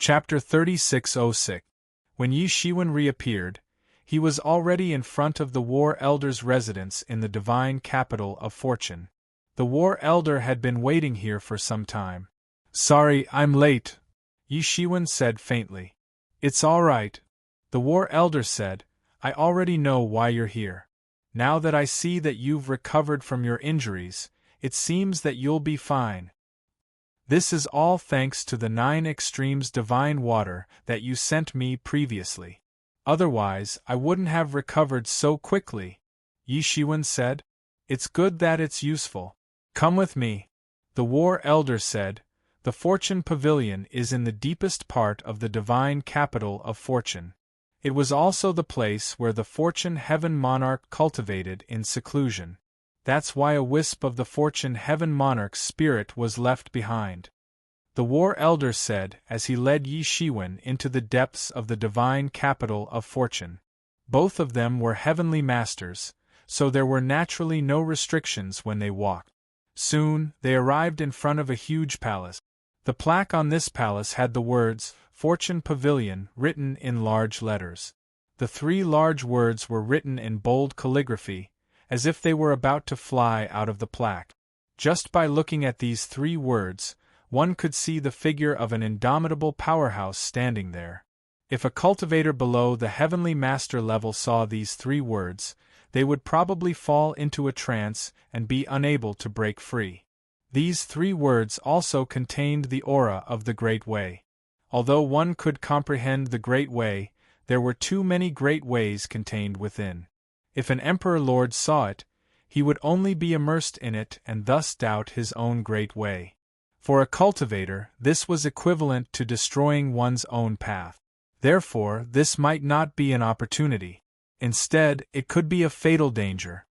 Chapter 3606. When Yi Shiwen reappeared, he was already in front of the War Elder's residence in the divine capital of fortune. The War Elder had been waiting here for some time. "Sorry, I'm late," Yi Shiwen said faintly. "It's all right," the War Elder said. "I already know why you're here. Now that I see that you've recovered from your injuries, it seems that you'll be fine. This is all thanks to the 9 extremes divine water that you sent me previously. Otherwise, I wouldn't have recovered so quickly," Yi Shiwen said. "It's good that it's useful. Come with me," the War Elder said. "The Fortune Pavilion is in the deepest part of the divine capital of fortune. It was also the place where the Fortune Heaven Monarch cultivated in seclusion. That's why a wisp of the Fortune Heaven Monarch's spirit was left behind," the War Elder said as he led Yi Shiwen into the depths of the divine capital of fortune. Both of them were heavenly masters, so there were naturally no restrictions when they walked. Soon, they arrived in front of a huge palace. The plaque on this palace had the words, "Fortune Pavilion," written in large letters. The 3 large words were written in bold calligraphy, as if they were about to fly out of the plaque. Just by looking at these 3 words, one could see the figure of an indomitable powerhouse standing there. If a cultivator below the heavenly master level saw these 3 words, they would probably fall into a trance and be unable to break free. These 3 words also contained the aura of the Great Way. Although one could comprehend the Great Way, there were too many Great Ways contained within. If an Emperor Lord saw it, he would only be immersed in it and thus doubt his own Great Way. For a cultivator, this was equivalent to destroying one's own path. Therefore, this might not be an opportunity. Instead, it could be a fatal danger.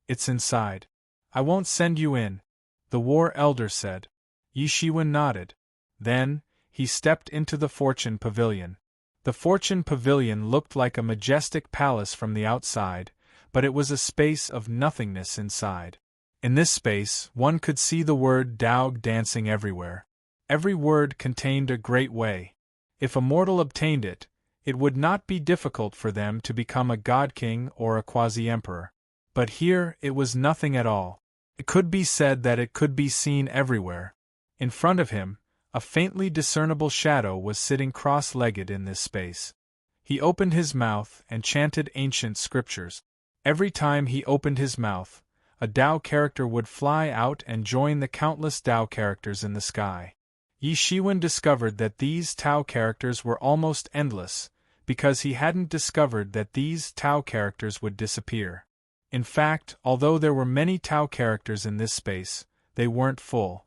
"It's inside. I won't send you in," the War Elder said. Yi Shiwen nodded. Then, he stepped into the Fortune Pavilion. The Fortune Pavilion looked like a majestic palace from the outside, but it was a space of nothingness inside. In this space, one could see the word Dao dancing everywhere. Every word contained a great way. If a mortal obtained it, it would not be difficult for them to become a god-king or a quasi-emperor. But here, it was nothing at all. It could be said that it could be seen everywhere. In front of him, a faintly discernible shadow was sitting cross-legged in this space. He opened his mouth and chanted ancient scriptures. Every time he opened his mouth, a Dao character would fly out and join the countless Dao characters in the sky. Yi Shiwen discovered that these Tao characters were almost endless, because he hadn't discovered that these Tao characters would disappear. In fact, although there were many Tao characters in this space, they weren't full.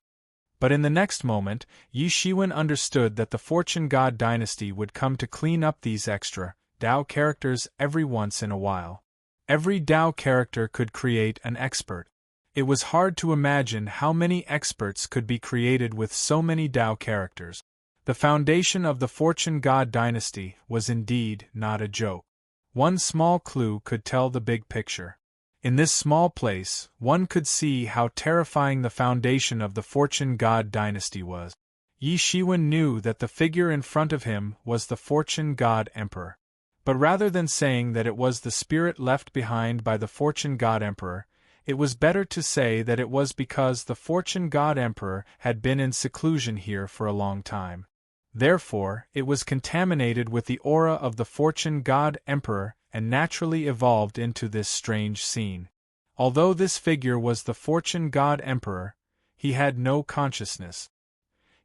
But in the next moment, Yi Shiwen understood that the Fortune God dynasty would come to clean up these extra Dao characters every once in a while. Every Dao character could create an expert. It was hard to imagine how many experts could be created with so many Dao characters. The foundation of the Fortune God dynasty was indeed not a joke. One small clue could tell the big picture. In this small place, one could see how terrifying the foundation of the Fortune God dynasty was. Yi Shiwen knew that the figure in front of him was the Fortune God Emperor. But rather than saying that it was the spirit left behind by the Fortune God Emperor, it was better to say that it was because the Fortune God Emperor had been in seclusion here for a long time. Therefore, it was contaminated with the aura of the Fortune God Emperor and naturally evolved into this strange scene. Although this figure was the Fortune God Emperor, he had no consciousness.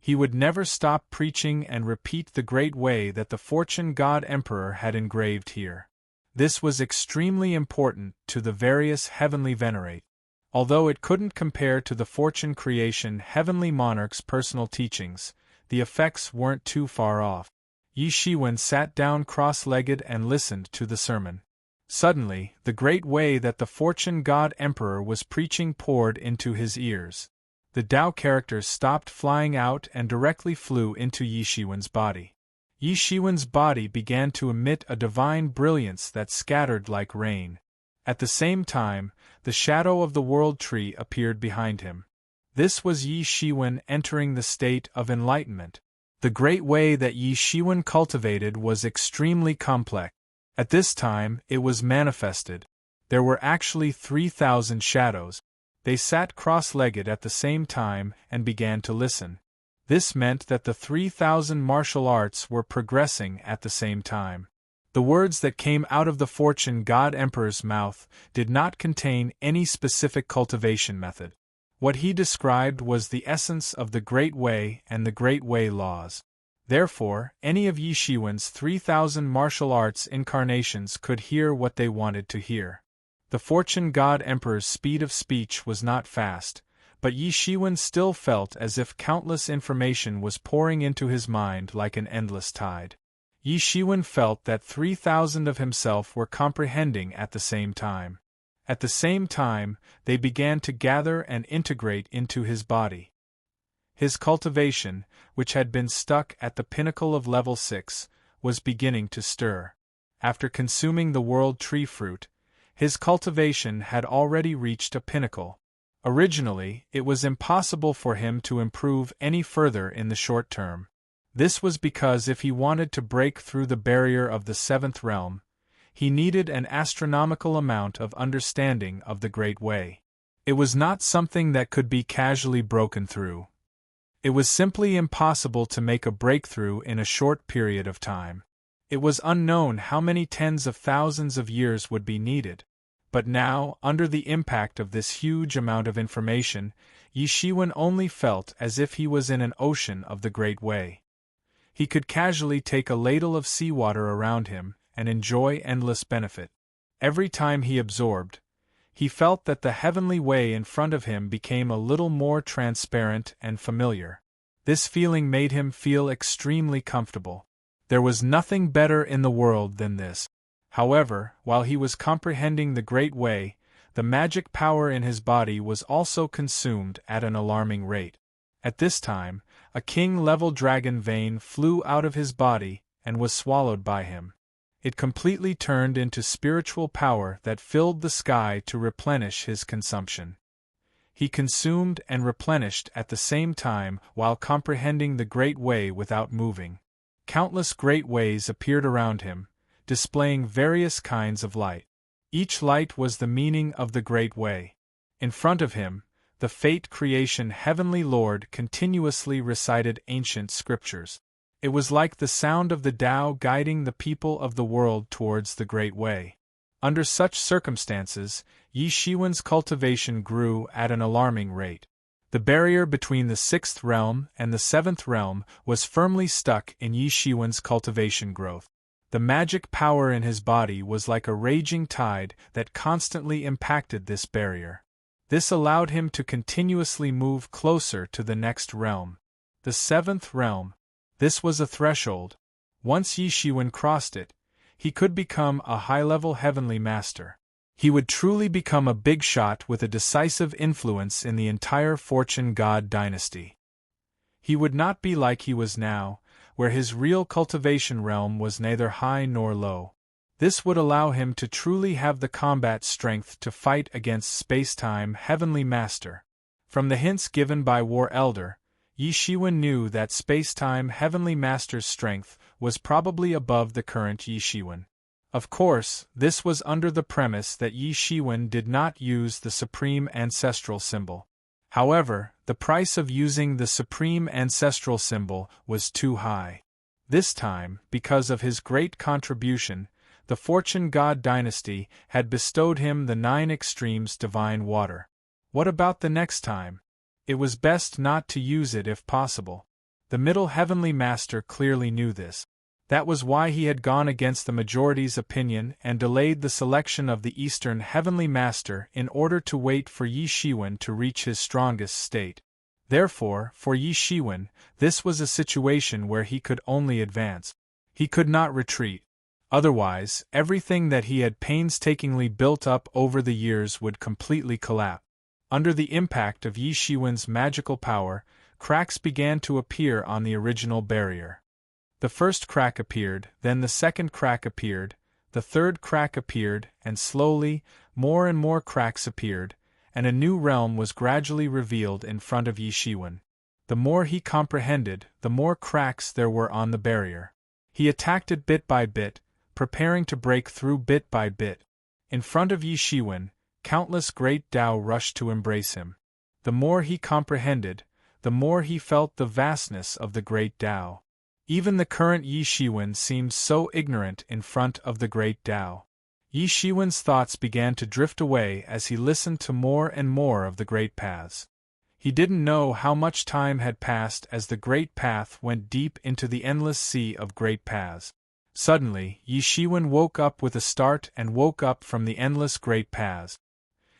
He would never stop preaching and repeat the great way that the Fortune God Emperor had engraved here. This was extremely important to the various heavenly venerate. Although it couldn't compare to the Fortune Creation Heavenly Monarch's personal teachings, the effects weren't too far off. Yi Shiwen sat down cross-legged and listened to the sermon. Suddenly, the great way that the Fortune God Emperor was preaching poured into his ears. The Dao characters stopped flying out and directly flew into Yi Shiwen's body. Yi Shiwen's body began to emit a divine brilliance that scattered like rain. At the same time, the shadow of the World Tree appeared behind him. This was Yi Shiwen entering the state of enlightenment. The great way that Yi Shiwen cultivated was extremely complex. At this time, it was manifested. There were actually 3,000 shadows. They sat cross-legged at the same time and began to listen. This meant that the 3,000 martial arts were progressing at the same time. The words that came out of the Fortune God Emperor's mouth did not contain any specific cultivation method. What he described was the essence of the Great Way and the Great Way laws. Therefore, any of Yi Shiwen's 3,000 martial arts incarnations could hear what they wanted to hear. The Fortune God Emperor's speed of speech was not fast, but Yi Shiwen still felt as if countless information was pouring into his mind like an endless tide. Yi Shiwen felt that 3,000 of himself were comprehending at the same time. At the same time, they began to gather and integrate into his body. His cultivation, which had been stuck at the pinnacle of level 6, was beginning to stir. After consuming the world tree fruit, his cultivation had already reached a pinnacle. Originally, it was impossible for him to improve any further in the short term. This was because if he wanted to break through the barrier of the 7th realm, he needed an astronomical amount of understanding of the Great Way. It was not something that could be casually broken through. It was simply impossible to make a breakthrough in a short period of time. It was unknown how many tens of thousands of years would be needed. But now, under the impact of this huge amount of information, Yi Shiwen only felt as if he was in an ocean of the Great Way. He could casually take a ladle of seawater around him and enjoy endless benefit. Every time he absorbed, he felt that the heavenly way in front of him became a little more transparent and familiar. This feeling made him feel extremely comfortable. There was nothing better in the world than this. However, while he was comprehending the Great Way, the magic power in his body was also consumed at an alarming rate. At this time, a king-level dragon vein flew out of his body and was swallowed by him. It completely turned into spiritual power that filled the sky to replenish his consumption. He consumed and replenished at the same time while comprehending the Great Way without moving. Countless Great Ways appeared around him, displaying various kinds of light. Each light was the meaning of the Great Way. In front of him, the Fate Creation Heavenly Lord continuously recited ancient scriptures. It was like the sound of the Tao guiding the people of the world towards the Great Way. Under such circumstances, Yi Shiwen's cultivation grew at an alarming rate. The barrier between the 6th realm and the 7th realm was firmly stuck in Yi Shiwen's cultivation growth. The magic power in his body was like a raging tide that constantly impacted this barrier. This allowed him to continuously move closer to the next realm. The 7th realm. This was a threshold. Once Yi Shiwen crossed it, he could become a high-level heavenly master. He would truly become a big shot with a decisive influence in the entire Fortune God dynasty. He would not be like he was now, where his real cultivation realm was neither high nor low. This would allow him to truly have the combat strength to fight against Space-Time Heavenly Master. From the hints given by War Elder, Yi Shiwen knew that Space-Time Heavenly Master's strength was probably above the current Yi Shiwen. Of course, this was under the premise that Yi Shiwen did not use the Supreme Ancestral Symbol. However, the price of using the Supreme Ancestral Symbol was too high. This time, because of his great contribution, the Fortune God dynasty had bestowed him the 9 Extremes Divine Water. What about the next time? It was best not to use it if possible. The Middle Heavenly Master clearly knew this. That was why he had gone against the majority's opinion and delayed the selection of the Eastern Heavenly Master in order to wait for Yi Shiwen to reach his strongest state. Therefore, for Yi Shiwen, this was a situation where he could only advance. He could not retreat. Otherwise, everything that he had painstakingly built up over the years would completely collapse. Under the impact of Yi Shiwen's magical power, cracks began to appear on the original barrier. The first crack appeared, then the second crack appeared, the third crack appeared, and slowly, more and more cracks appeared, and a new realm was gradually revealed in front of Yi Shiwen. The more he comprehended, the more cracks there were on the barrier. He attacked it bit by bit, preparing to break through bit by bit. In front of Yi Shiwen, countless great Tao rushed to embrace him. The more he comprehended, the more he felt the vastness of the great Tao. Even the current Yi Shiwen seemed so ignorant in front of the great Tao. Yi Shiwen's thoughts began to drift away as he listened to more and more of the great paths. He didn't know how much time had passed as the great path went deep into the endless sea of great paths. Suddenly, Yi Shiwen woke up with a start and woke up from the endless great paths.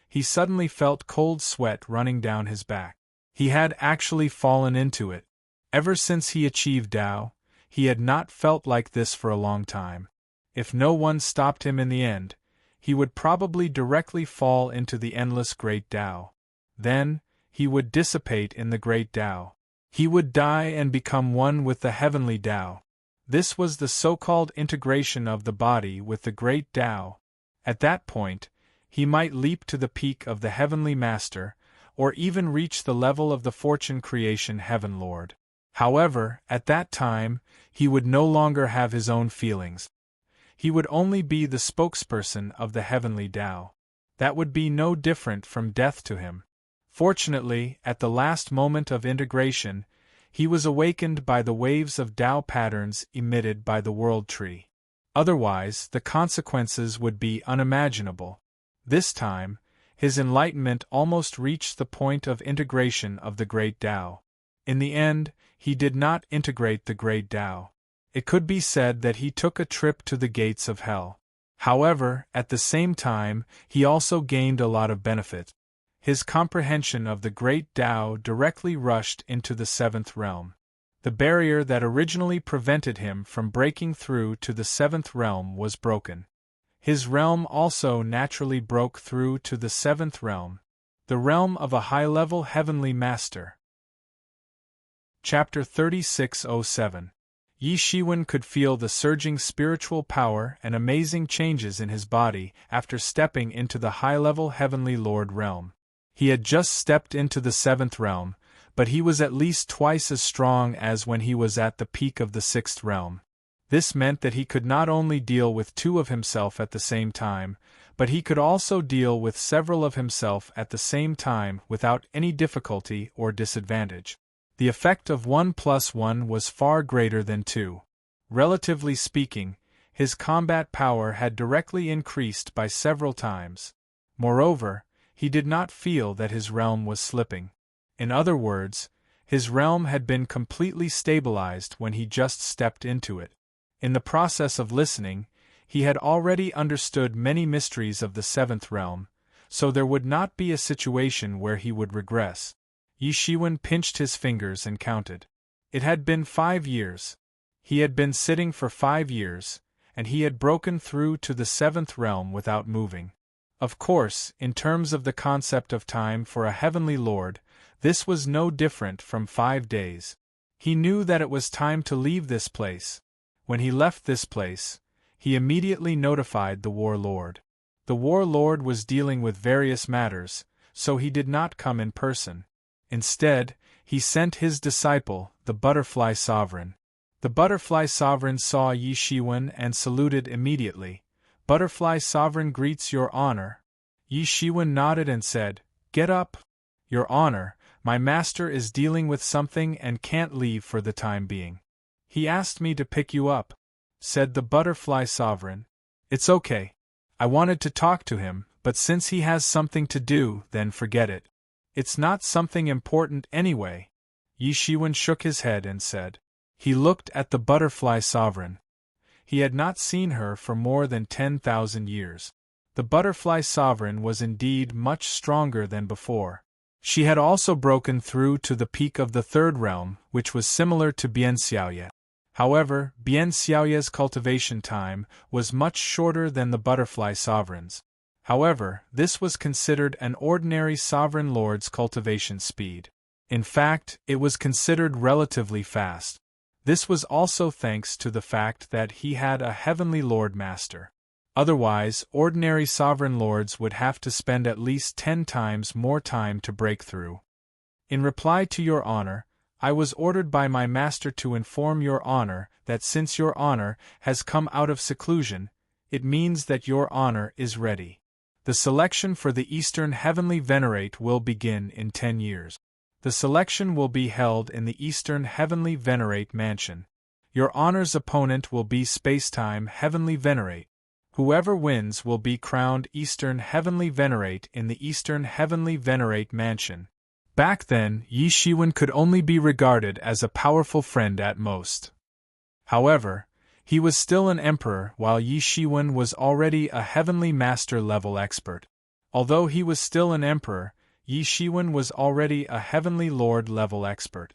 He suddenly felt cold sweat running down his back. He had actually fallen into it. Ever since he achieved Tao, he had not felt like this for a long time. If no one stopped him in the end, he would probably directly fall into the endless great Tao. Then, he would dissipate in the great Tao. He would die and become one with the heavenly Tao. This was the so-called integration of the body with the great Tao. At that point, he might leap to the peak of the heavenly master, or even reach the level of the fortune creation heaven lord. However, at that time, he would no longer have his own feelings. He would only be the spokesperson of the heavenly Tao. That would be no different from death to him. Fortunately, at the last moment of integration, he was awakened by the waves of Tao patterns emitted by the world tree. Otherwise, the consequences would be unimaginable. This time, his enlightenment almost reached the point of integration of the great Tao. In the end, he did not integrate the great Tao. It could be said that he took a trip to the gates of hell. However, at the same time, he also gained a lot of benefit. His comprehension of the great Tao directly rushed into the seventh realm. The barrier that originally prevented him from breaking through to the seventh realm was broken. His realm also naturally broke through to the seventh realm, the realm of a high-level heavenly master. Chapter 3607. Yi Shiwen could feel the surging spiritual power and amazing changes in his body after stepping into the high-level heavenly lord realm. He had just stepped into the seventh realm, but he was at least twice as strong as when he was at the peak of the sixth realm. This meant that he could not only deal with two of himself at the same time, but he could also deal with several of himself at the same time without any difficulty or disadvantage. The effect of 1 + 1 was far greater than 2. Relatively speaking, his combat power had directly increased by several times. Moreover, he did not feel that his realm was slipping. In other words, his realm had been completely stabilized when he just stepped into it. In the process of listening, he had already understood many mysteries of the seventh realm, so there would not be a situation where he would regress. Yi Shiwen pinched his fingers and counted. It had been 5 years. He had been sitting for 5 years, and he had broken through to the seventh realm without moving. Of course, in terms of the concept of time for a heavenly lord, this was no different from 5 days. He knew that it was time to leave this place. When he left this place, he immediately notified the war lord. The war lord was dealing with various matters, so he did not come in person. Instead, he sent his disciple, the Butterfly Sovereign. The Butterfly Sovereign saw Yi Shiwen and saluted immediately. "Butterfly Sovereign greets your honor." Yi Shiwen nodded and said, "Get up." "Your honor, my master is dealing with something and can't leave for the time being. He asked me to pick you up," said the Butterfly Sovereign. "It's okay. I wanted to talk to him, but since he has something to do, then forget it. It's not something important anyway." Yi Shiwen shook his head and said. He looked at the Butterfly Sovereign. He had not seen her for more than 10,000 years. The Butterfly Sovereign was indeed much stronger than before. She had also broken through to the peak of the third realm, which was similar to Bian Xiaoye. However, Bian Xiaoye's cultivation time was much shorter than the Butterfly Sovereign's. However, this was considered an ordinary sovereign lord's cultivation speed. In fact, it was considered relatively fast. This was also thanks to the fact that he had a heavenly lord master. Otherwise, ordinary sovereign lords would have to spend at least 10 times more time to break through. "In reply to your honor, I was ordered by my master to inform your honor that since your honor has come out of seclusion, it means that your honor is ready. The selection for the Eastern Heavenly Venerate will begin in 10 years. The selection will be held in the Eastern Heavenly Venerate Mansion. Your honor's opponent will be Spacetime Heavenly Venerate. Whoever wins will be crowned Eastern Heavenly Venerate in the Eastern Heavenly Venerate Mansion. Back then, Yi Shiwen could only be regarded as a powerful friend at most. However, he was still an emperor while Yi Shiwen was already a Heavenly Master level expert. Although he was still an emperor, Yi Shiwen was already a Heavenly Lord level expert.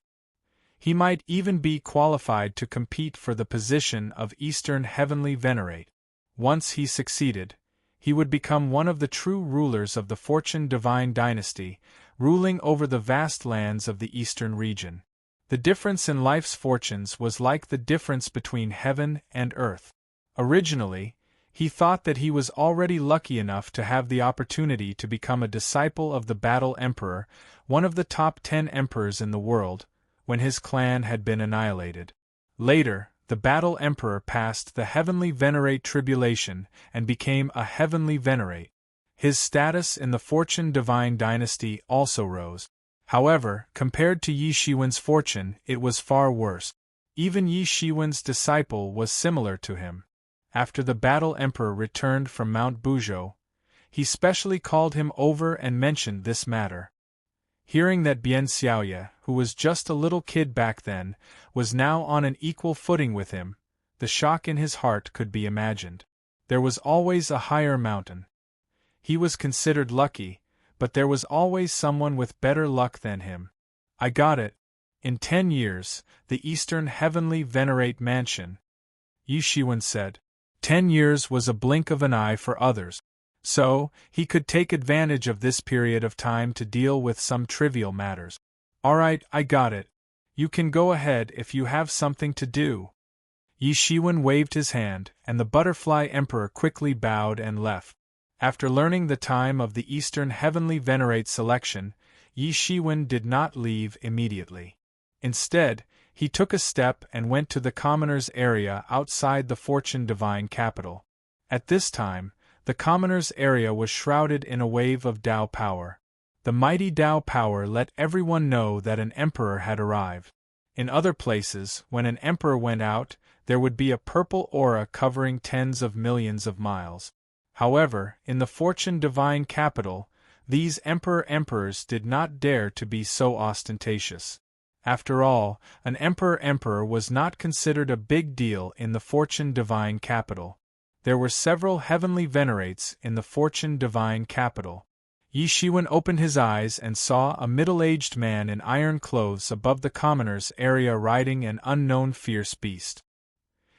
He might even be qualified to compete for the position of Eastern Heavenly Venerate. Once he succeeded, he would become one of the true rulers of the Fortune Divine Dynasty, ruling over the vast lands of the Eastern region. The difference in life's fortunes was like the difference between heaven and earth. Originally, he thought that he was already lucky enough to have the opportunity to become a disciple of the Battle Emperor, one of the top 10 emperors in the world, when his clan had been annihilated. Later, the Battle Emperor passed the Heavenly Venerate tribulation and became a Heavenly Venerate. His status in the Fortune Divine Dynasty also rose. However, compared to Yi Shiwen's fortune, it was far worse. Even Yi Shiwen's disciple was similar to him. After the Battle Emperor returned from Mount Buzhou, he specially called him over and mentioned this matter. Hearing that Bian Xiaoye, who was just a little kid back then, was now on an equal footing with him, the shock in his heart could be imagined. There was always a higher mountain. He was considered lucky, but there was always someone with better luck than him. I got it. In 10 years, the Eastern Heavenly Venerate Mansion, Yi Shiwen said. 10 years was a blink of an eye for others. So, he could take advantage of this period of time to deal with some trivial matters. Alright, I got it. You can go ahead if you have something to do. Yi Shiwen waved his hand, and the Butterfly Emperor quickly bowed and left. After learning the time of the Eastern Heavenly Venerate selection, Yi Shiwen did not leave immediately. Instead, he took a step and went to the commoners' area outside the Fortune Divine capital. At this time, the commoners' area was shrouded in a wave of Tao power. The mighty Tao power let everyone know that an emperor had arrived. In other places, when an emperor went out, there would be a purple aura covering tens of millions of miles. However, in the Fortune Divine capital, these emperors did not dare to be so ostentatious. After all, an emperor was not considered a big deal in the Fortune Divine capital. There were several Heavenly Venerates in the Fortune Divine capital. Yi Shiwen opened his eyes and saw a middle-aged man in iron clothes above the commoners' area riding an unknown fierce beast.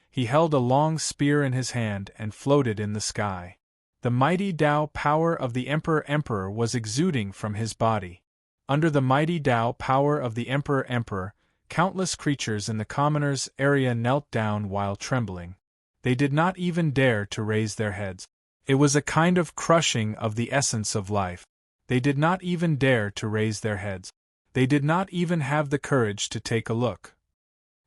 He held a long spear in his hand and floated in the sky. The mighty Tao power of the Emperor was exuding from his body. Under the mighty Tao power of the Emperor, countless creatures in the commoners' area knelt down while trembling. They did not even dare to raise their heads. It was a kind of crushing of the essence of life. They did not even dare to raise their heads. They did not even have the courage to take a look.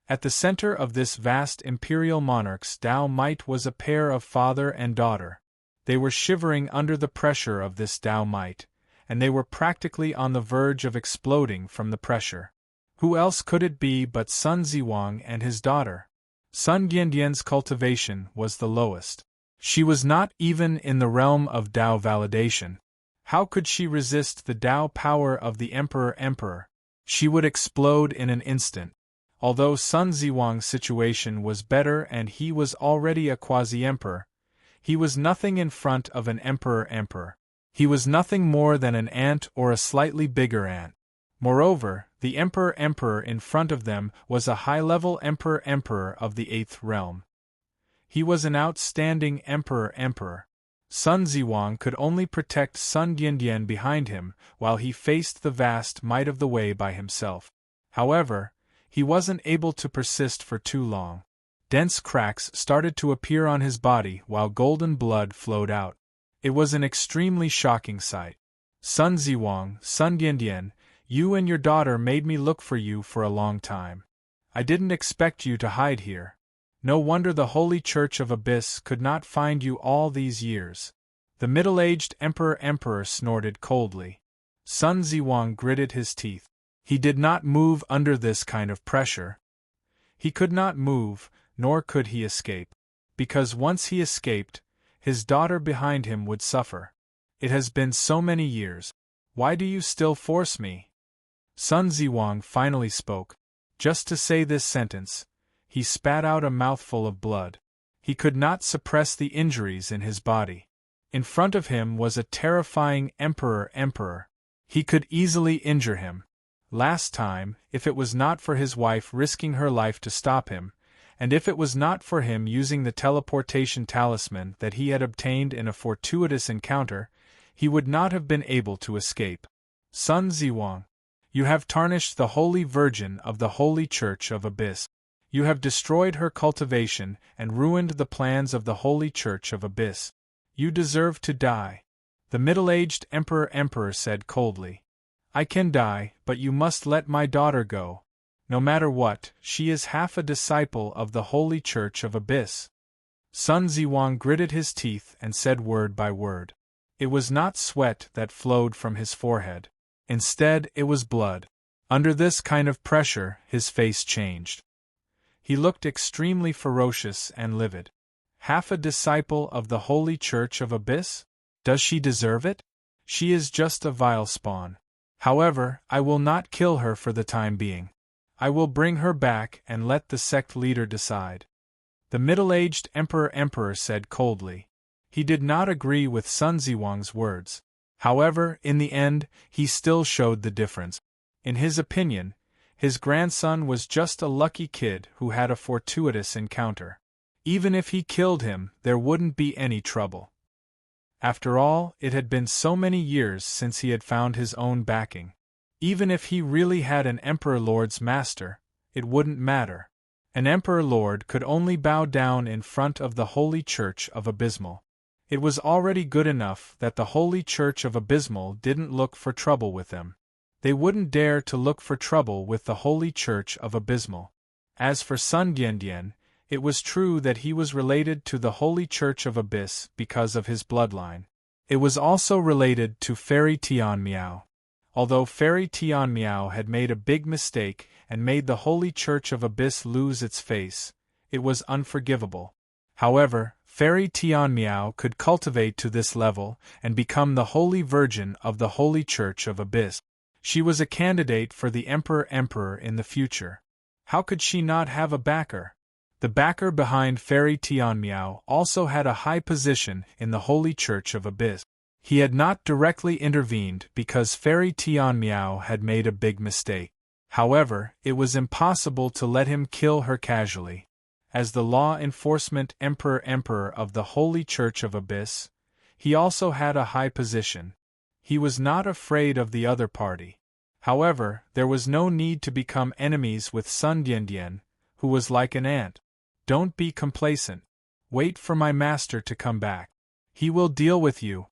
At the center of this vast imperial monarch's Tao might was a pair of father and daughter. They were shivering under the pressure of this Tao might, and they were practically on the verge of exploding from the pressure. Who else could it be but Sun Ziwang and his daughter? Sun Diandian's cultivation was the lowest. She was not even in the realm of Tao validation. How could she resist the Tao power of the Emperor? She would explode in an instant. Although Sun Ziwang's situation was better and he was already a quasi-emperor, he was nothing in front of an emperor. He was nothing more than an ant or a slightly bigger ant. Moreover, the emperor in front of them was a high-level emperor of the 8th realm. He was an outstanding emperor. Sun Ziwang could only protect Sun Diandian behind him while he faced the vast might of the way by himself. However, he wasn't able to persist for too long. Dense cracks started to appear on his body while golden blood flowed out. It was an extremely shocking sight. Sun Ziwang, Sun Diandian, You and your daughter made me look for you for a long time. I didn't expect you to hide here. No wonder the Holy Church of Abyss could not find you all these years. The middle-aged emperor snorted coldly. Sun Ziwang gritted his teeth. He did not move under this kind of pressure. He could not move, nor could he escape. Because once he escaped, his daughter behind him would suffer. It has been so many years. Why do you still force me? Sun Ziwang finally spoke. Just to say this sentence, he spat out a mouthful of blood. He could not suppress the injuries in his body. In front of him was a terrifying emperor. He could easily injure him. Last time, if it was not for his wife risking her life to stop him, and if it was not for him using the teleportation talisman that he had obtained in a fortuitous encounter, he would not have been able to escape. Sun Ziwang, you have tarnished the Holy Virgin of the Holy Church of Abyss. You have destroyed her cultivation and ruined the plans of the Holy Church of Abyss. You deserve to die. The middle-aged emperor said coldly. I can die, but you must let my daughter go. No matter what, she is half a disciple of the Holy Church of Abyss. Sun Ziwang gritted his teeth and said word by word. It was not sweat that flowed from his forehead. Instead, it was blood. Under this kind of pressure, his face changed. He looked extremely ferocious and livid. Half a disciple of the Holy Church of Abyss? Does she deserve it? She is just a vile spawn. However, I will not kill her for the time being. I will bring her back and let the sect leader decide. The middle-aged emperor said coldly. He did not agree with Sun Ziwang's words. However, in the end, he still showed the difference. In his opinion, his grandson was just a lucky kid who had a fortuitous encounter. Even if he killed him, there wouldn't be any trouble. After all, it had been so many years since he had found his own backing. Even if he really had an Emperor Lord's master, it wouldn't matter. An Emperor Lord could only bow down in front of the Holy Church of Abysmal. It was already good enough that the Holy Church of Abysmal didn't look for trouble with them. They wouldn't dare to look for trouble with the Holy Church of Abysmal. As for Sun Diandian, it was true that he was related to the Holy Church of Abyss because of his bloodline. It was also related to Fairy Tianmiao. Although Fairy Tianmiao had made a big mistake and made the Holy Church of Abyss lose its face, it was unforgivable. However, Fairy Tianmiao could cultivate to this level and become the Holy Virgin of the Holy Church of Abyss. She was a candidate for the Emperor in the future. How could she not have a backer? The backer behind Fairy Tianmiao also had a high position in the Holy Church of Abyss. He had not directly intervened because Fairy Tianmiao had made a big mistake. However, it was impossible to let him kill her casually. As the law enforcement emperor of the Holy Church of Abyss, he also had a high position. He was not afraid of the other party. However, there was no need to become enemies with Sun Diandian, who was like an ant. Don't be complacent. Wait for my master to come back. He will deal with you.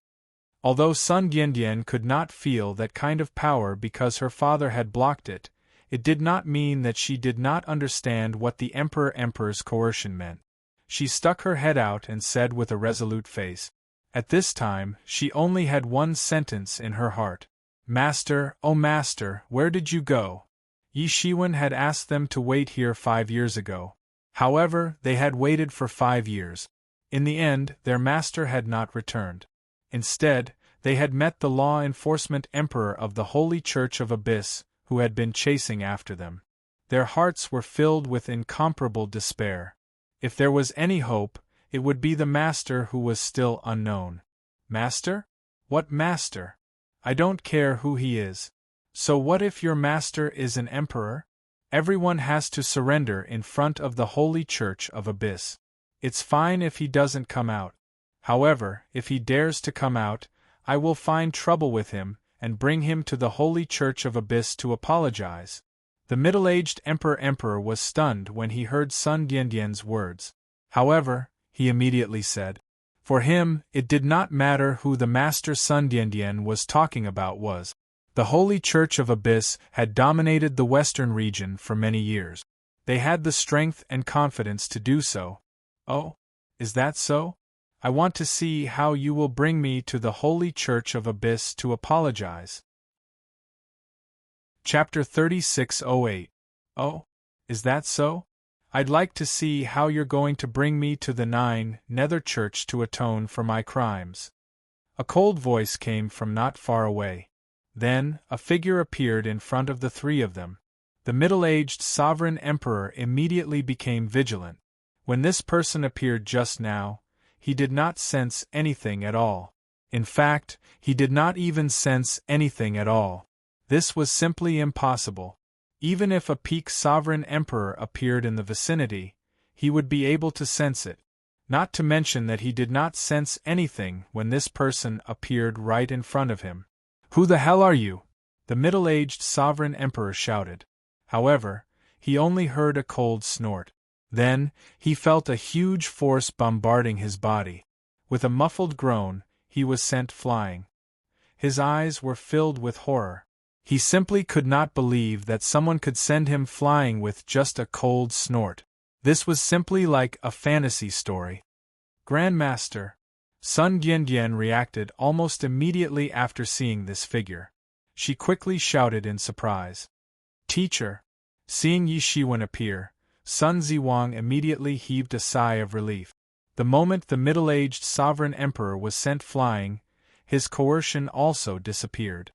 Although Sun Diandian could not feel that kind of power because her father had blocked it, it did not mean that she did not understand what the emperor's coercion meant. She stuck her head out and said with a resolute face. At this time, she only had one sentence in her heart. Master, oh master, where did you go? Yi Shiwen had asked them to wait here 5 years ago. However, they had waited for 5 years. In the end, their master had not returned. Instead, they had met the law enforcement emperor of the Holy Church of Abyss, who had been chasing after them. Their hearts were filled with incomparable despair. If there was any hope, it would be the master who was still unknown. Master? What master? I don't care who he is. So what if your master is an emperor? Everyone has to surrender in front of the Holy Church of Abyss. It's fine if he doesn't come out. However, if he dares to come out, I will find trouble with him and bring him to the Holy Church of Abyss to apologize. The middle-aged emperor was stunned when he heard Sun Diandian's words. However, he immediately said. For him, it did not matter who the master Sun Diandian was talking about was. The Holy Church of Abyss had dominated the western region for many years. They had the strength and confidence to do so. Oh, is that so? I want to see how you will bring me to the Holy Church of Abyss to apologize. Chapter 3608. Oh, is that so? I'd like to see how you're going to bring me to the Nether Church to atone for my crimes. A cold voice came from not far away. Then, a figure appeared in front of the three of them. The middle-aged sovereign emperor immediately became vigilant. When this person appeared just now, he did not sense anything at all. In fact, he did not even sense anything at all. This was simply impossible. Even if a peak sovereign emperor appeared in the vicinity, he would be able to sense it. Not to mention that he did not sense anything when this person appeared right in front of him. "Who the hell are you?" the middle-aged sovereign emperor shouted. However, he only heard a cold snort. Then, he felt a huge force bombarding his body. With a muffled groan, he was sent flying. His eyes were filled with horror. He simply could not believe that someone could send him flying with just a cold snort. This was simply like a fantasy story. Grandmaster. Sun Dian reacted almost immediately after seeing this figure. She quickly shouted in surprise. Teacher. Seeing Yi Shiwen appear, Sun Ziwang immediately heaved a sigh of relief. The moment the middle-aged sovereign emperor was sent flying, his coercion also disappeared.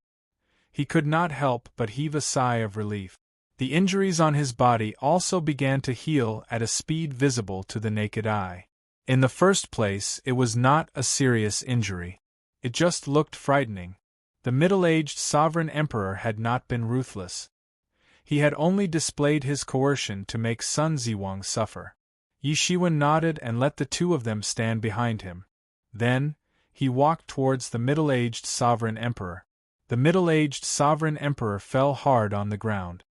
He could not help but heave a sigh of relief. The injuries on his body also began to heal at a speed visible to the naked eye. In the first place, it was not a serious injury. It just looked frightening. The middle-aged sovereign emperor had not been ruthless. He had only displayed his coercion to make Sun Ziwang suffer. Yi Shiwen nodded and let the two of them stand behind him. Then, he walked towards the middle-aged sovereign emperor. The middle-aged sovereign emperor fell hard on the ground.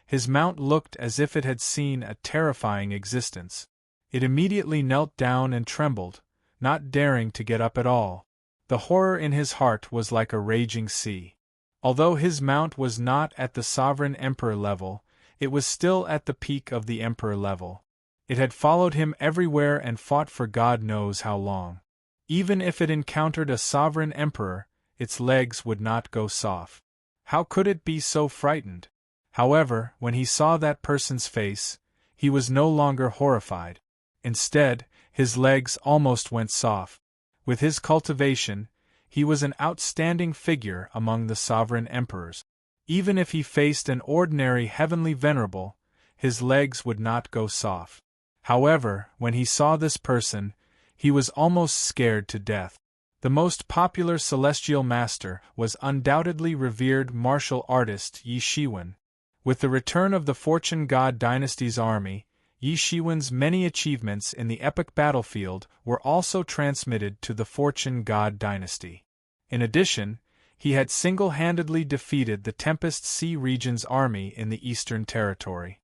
His mount looked as if it had seen a terrifying existence. It immediately knelt down and trembled, not daring to get up at all. The horror in his heart was like a raging sea. Although his mount was not at the sovereign emperor level, it was still at the peak of the emperor level. It had followed him everywhere and fought for God knows how long. Even if it encountered a sovereign emperor, its legs would not go soft. How could it be so frightened? However, when he saw that person's face, he was no longer horrified. Instead, his legs almost went soft. With his cultivation, he was an outstanding figure among the sovereign emperors. Even if he faced an ordinary heavenly venerable, his legs would not go soft. However, when he saw this person, he was almost scared to death. The most popular celestial master was undoubtedly revered martial artist Yi Shiwen. With the return of the Fortune God dynasty's army, Yi Shiwen's many achievements in the epic battlefield were also transmitted to the Fortune God dynasty. In addition, he had single-handedly defeated the Tempest Sea region's army in the Eastern Territory.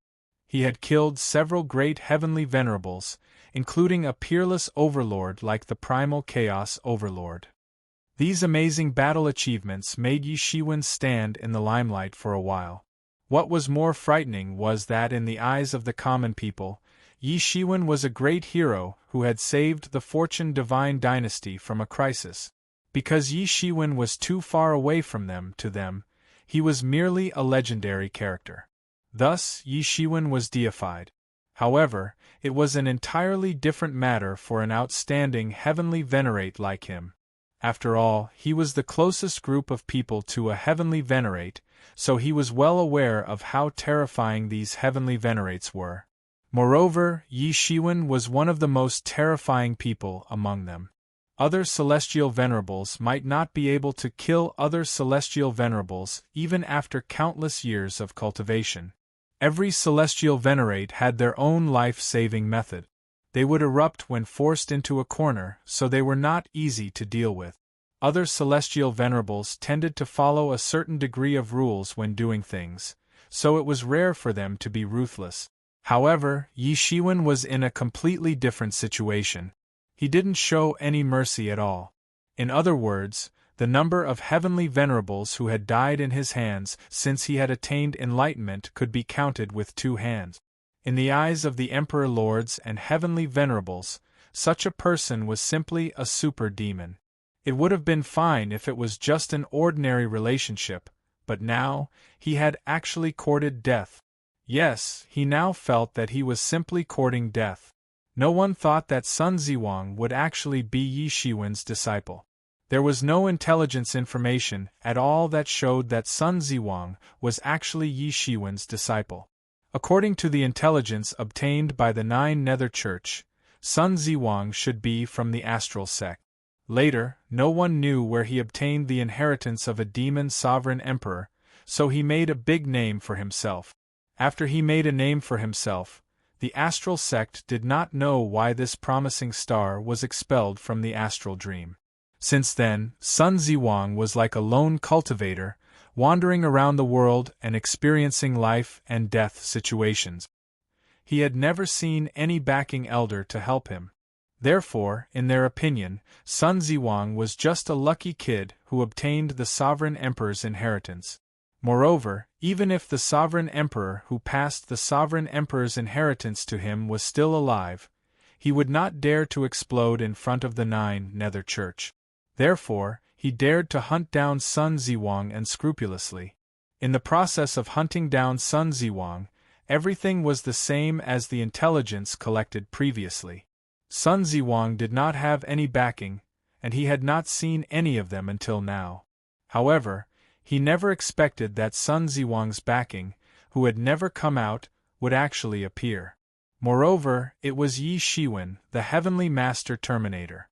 He had killed several great heavenly venerables, including a peerless overlord like the Primal Chaos Overlord. These amazing battle achievements made Yi Shiwen stand in the limelight for a while. What was more frightening was that in the eyes of the common people, Yi Shiwen was a great hero who had saved the Fortune Divine dynasty from a crisis. Because Yi Shiwen was too far away from them, he was merely a legendary character. Thus, Yi Shiwen was deified. However, it was an entirely different matter for an outstanding heavenly venerate like him. After all, he was the closest group of people to a heavenly venerate, so he was well aware of how terrifying these heavenly venerates were. Moreover, Yi Shiwen was one of the most terrifying people among them. Other celestial venerables might not be able to kill other celestial venerables even after countless years of cultivation. Every celestial venerate had their own life-saving method. They would erupt when forced into a corner, so they were not easy to deal with. Other celestial venerables tended to follow a certain degree of rules when doing things, so it was rare for them to be ruthless. However, Yi Shiwen was in a completely different situation. He didn't show any mercy at all. In other words, The number of heavenly venerables who had died in his hands since he had attained enlightenment could be counted with 2 hands. In the eyes of the emperor lords and heavenly venerables, such a person was simply a super demon. It would have been fine if it was just an ordinary relationship, but now, he had actually courted death. Yes, he now felt that he was simply courting death. No one thought that Sun Ziwang would actually be Yi Shiwen's disciple. There was no intelligence information at all that showed that Sun Ziwang was actually Yi Shiwen's disciple. According to the intelligence obtained by the 9 Nether Church, Sun Ziwang should be from the astral sect. Later, no one knew where he obtained the inheritance of a demon sovereign emperor, so he made a big name for himself. After he made a name for himself, the astral sect did not know why this promising star was expelled from the astral dream. Since then, Sun Ziwang was like a lone cultivator, wandering around the world and experiencing life and death situations. He had never seen any backing elder to help him. Therefore, in their opinion, Sun Ziwang was just a lucky kid who obtained the sovereign emperor's inheritance. Moreover, even if the sovereign emperor who passed the sovereign emperor's inheritance to him was still alive, he would not dare to explode in front of the 9 Nether Church. Therefore, he dared to hunt down Sun Ziwang unscrupulously. In the process of hunting down Sun Ziwang, everything was the same as the intelligence collected previously. Sun Ziwang did not have any backing, and he had not seen any of them until now. However, he never expected that Sun Ziwang's backing, who had never come out, would actually appear. Moreover, it was Yi Shiwen, the heavenly master terminator.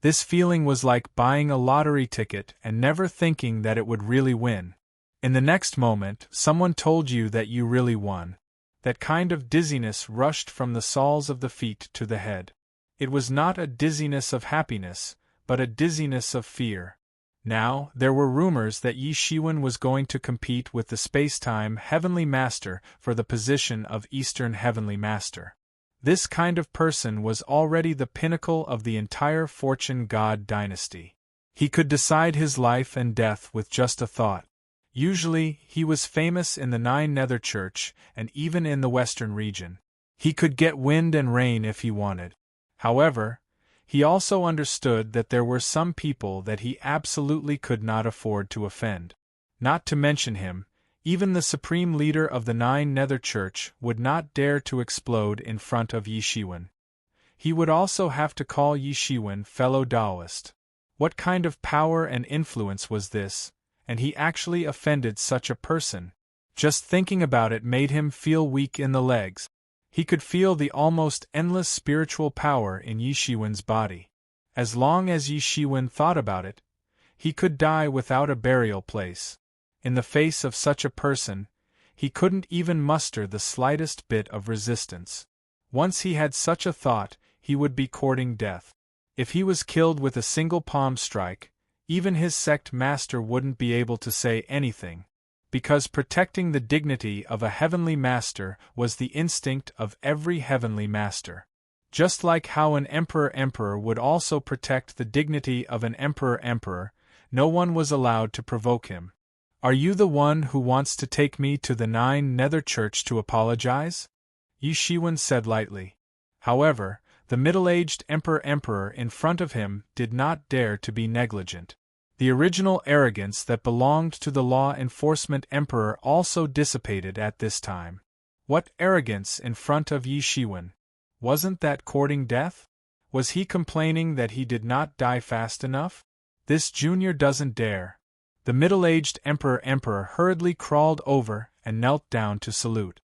This feeling was like buying a lottery ticket and never thinking that it would really win. In the next moment, someone told you that you really won. That kind of dizziness rushed from the soles of the feet to the head. It was not a dizziness of happiness, but a dizziness of fear. Now, there were rumors that Yi Shiwen was going to compete with the space-time Heavenly Master for the position of Eastern Heavenly Master. This kind of person was already the pinnacle of the entire Fortune God dynasty. He could decide his life and death with just a thought. Usually, he was famous in the 9 Nether Church and even in the Western region. He could get wind and rain if he wanted. However, he also understood that there were some people that he absolutely could not afford to offend. Not to mention him, even the supreme leader of the 9 Nether Church would not dare to explode in front of Yi Shiwen. He would also have to call Yi Shiwen fellow Taoist. What kind of power and influence was this? And he actually offended such a person. Just thinking about it made him feel weak in the legs. He could feel the almost endless spiritual power in Yi Shiwen's body. As long as Yi Shiwen thought about it, he could die without a burial place. In the face of such a person, he couldn't even muster the slightest bit of resistance. Once he had such a thought, he would be courting death. If he was killed with a single palm strike, even his sect master wouldn't be able to say anything, because protecting the dignity of a heavenly master was the instinct of every heavenly master. Just like how an emperor would also protect the dignity of an emperor, no one was allowed to provoke him. "Are you the one who wants to take me to the 9 Nether Church to apologize?" Yi Shiwen said lightly. However, the middle-aged emperor in front of him did not dare to be negligent. The original arrogance that belonged to the law enforcement emperor also dissipated at this time. What arrogance in front of Yi Shiwen? Wasn't that courting death? Was he complaining that he did not die fast enough? This junior doesn't dare. The middle-aged emperor hurriedly crawled over and knelt down to salute.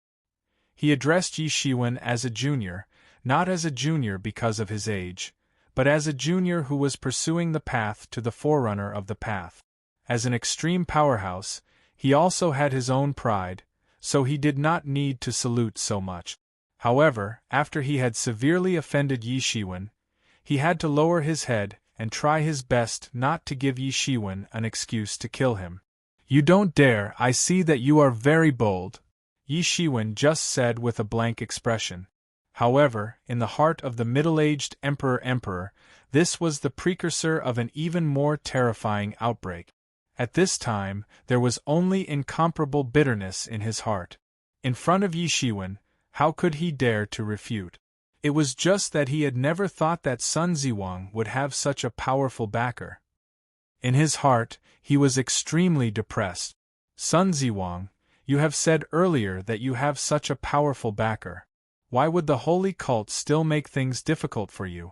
He addressed Yi Shiwen as a junior, not as a junior because of his age, but as a junior who was pursuing the path to the forerunner of the path. As an extreme powerhouse, he also had his own pride, so he did not need to salute so much. However, after he had severely offended Yi Shiwen, he had to lower his head and try his best not to give Yi Shiwen an excuse to kill him. "You don't dare, I see that you are very bold," Yi Shiwen just said with a blank expression. However, in the heart of the middle-aged emperor, this was the precursor of an even more terrifying outbreak. At this time, there was only incomparable bitterness in his heart. In front of Yi Shiwen, how could he dare to refute? It was just that he had never thought that Sun Ziwang would have such a powerful backer. In his heart, he was extremely depressed. Sun Ziwang, you have said earlier that you have such a powerful backer. Why would the holy cult still make things difficult for you?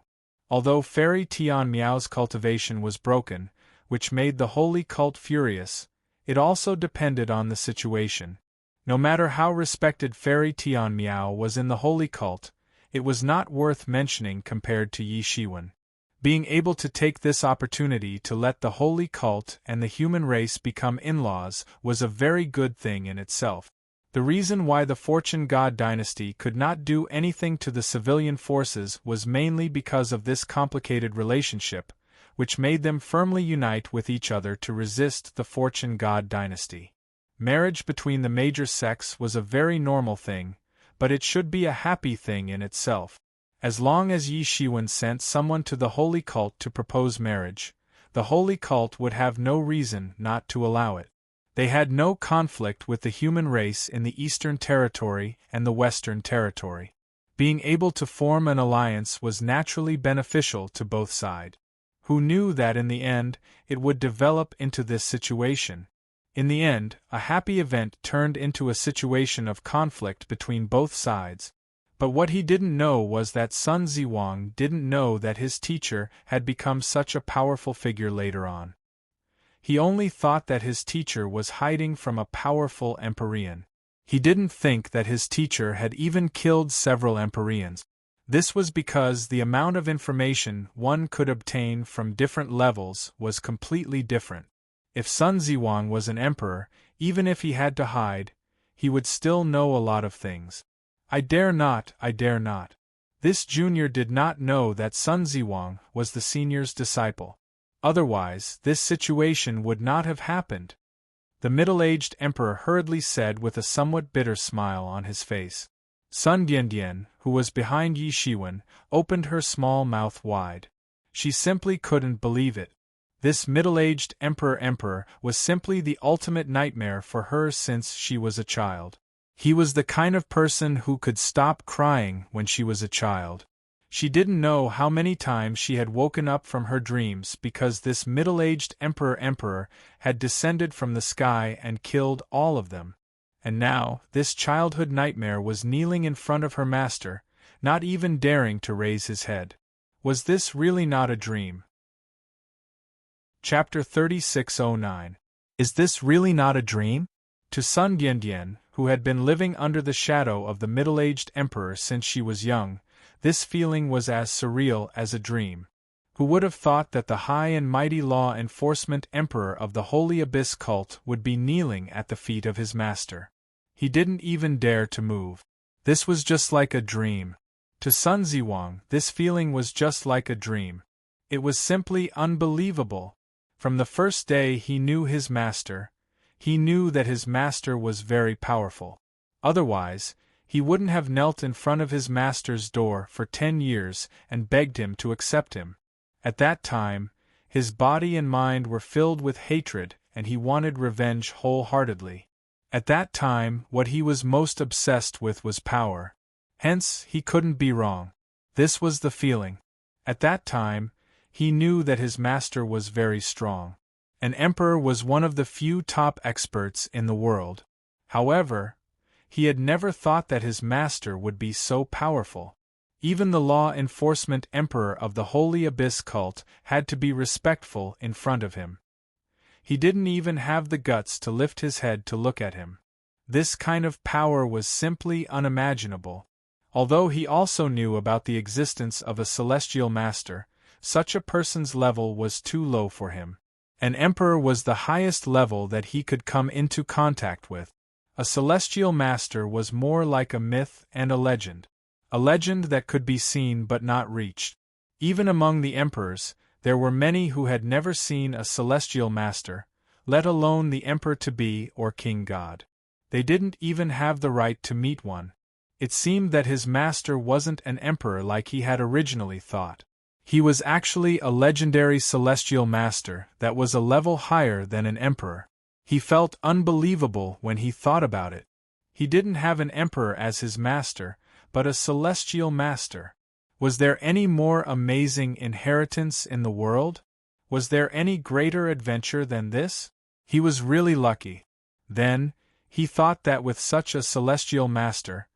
Although Fairy Tian Miao's cultivation was broken, which made the holy cult furious, it also depended on the situation. No matter how respected Fairy Tian Miao was in the holy cult, it was not worth mentioning compared to Yi Shiwen. Being able to take this opportunity to let the holy cult and the human race become in-laws was a very good thing in itself. The reason why the Fortune God dynasty could not do anything to the civilian forces was mainly because of this complicated relationship, which made them firmly unite with each other to resist the Fortune God dynasty. Marriage between the major sects was a very normal thing, but it should be a happy thing in itself. As long as Yi Shiwen sent someone to the holy cult to propose marriage, the holy cult would have no reason not to allow it. They had no conflict with the human race in the Eastern Territory and the Western Territory. Being able to form an alliance was naturally beneficial to both sides. Who knew that in the end, it would develop into this situation? In the end, a happy event turned into a situation of conflict between both sides. But what he didn't know was that Sun Ziwang didn't know that his teacher had become such a powerful figure later on. He only thought that his teacher was hiding from a powerful Empyrean. He didn't think that his teacher had even killed several Empyreans. This was because the amount of information one could obtain from different levels was completely different. If Sun Ziwang was an emperor, even if he had to hide, he would still know a lot of things. I dare not. This junior did not know that Sun Ziwang was the senior's disciple. Otherwise, this situation would not have happened. The middle-aged emperor hurriedly said with a somewhat bitter smile on his face. Sun Diandian, who was behind Yi Shiwen, opened her small mouth wide. She simply couldn't believe it. This middle-aged emperor was simply the ultimate nightmare for her since she was a child. He was the kind of person who could stop crying when she was a child. She didn't know how many times she had woken up from her dreams because this middle-aged emperor had descended from the sky and killed all of them. And now, this childhood nightmare was kneeling in front of her master, not even daring to raise his head. Was this really not a dream? Chapter 3609. Is this really not a dream? To Sun Diandian, who had been living under the shadow of the middle-aged emperor since she was young, this feeling was as surreal as a dream. Who would have thought that the high and mighty law enforcement emperor of the Holy Abyss cult would be kneeling at the feet of his master? He didn't even dare to move. This was just like a dream. To Sun Ziwang, this feeling was just like a dream. It was simply unbelievable. From the first day he knew his master, he knew that his master was very powerful. Otherwise, he wouldn't have knelt in front of his master's door for 10 years and begged him to accept him. At that time, his body and mind were filled with hatred and he wanted revenge wholeheartedly. At that time, what he was most obsessed with was power. Hence, he couldn't be wrong. This was the feeling. At that time, he knew that his master was very strong. An emperor was one of the few top experts in the world. However, he had never thought that his master would be so powerful. Even the law enforcement emperor of the Holy Abyss cult had to be respectful in front of him. He didn't even have the guts to lift his head to look at him. This kind of power was simply unimaginable. Although he also knew about the existence of a celestial master, such a person's level was too low for him. An emperor was the highest level that he could come into contact with. A celestial master was more like a myth and a legend that could be seen but not reached. Even among the emperors, there were many who had never seen a celestial master, let alone the emperor-to-be or king god. They didn't even have the right to meet one. It seemed that his master wasn't an emperor like he had originally thought. He was actually a legendary celestial master that was a level higher than an emperor. He felt unbelievable when he thought about it. He didn't have an emperor as his master, but a celestial master. Was there any more amazing inheritance in the world? Was there any greater adventure than this? He was really lucky. Then, he thought that with such a celestial master,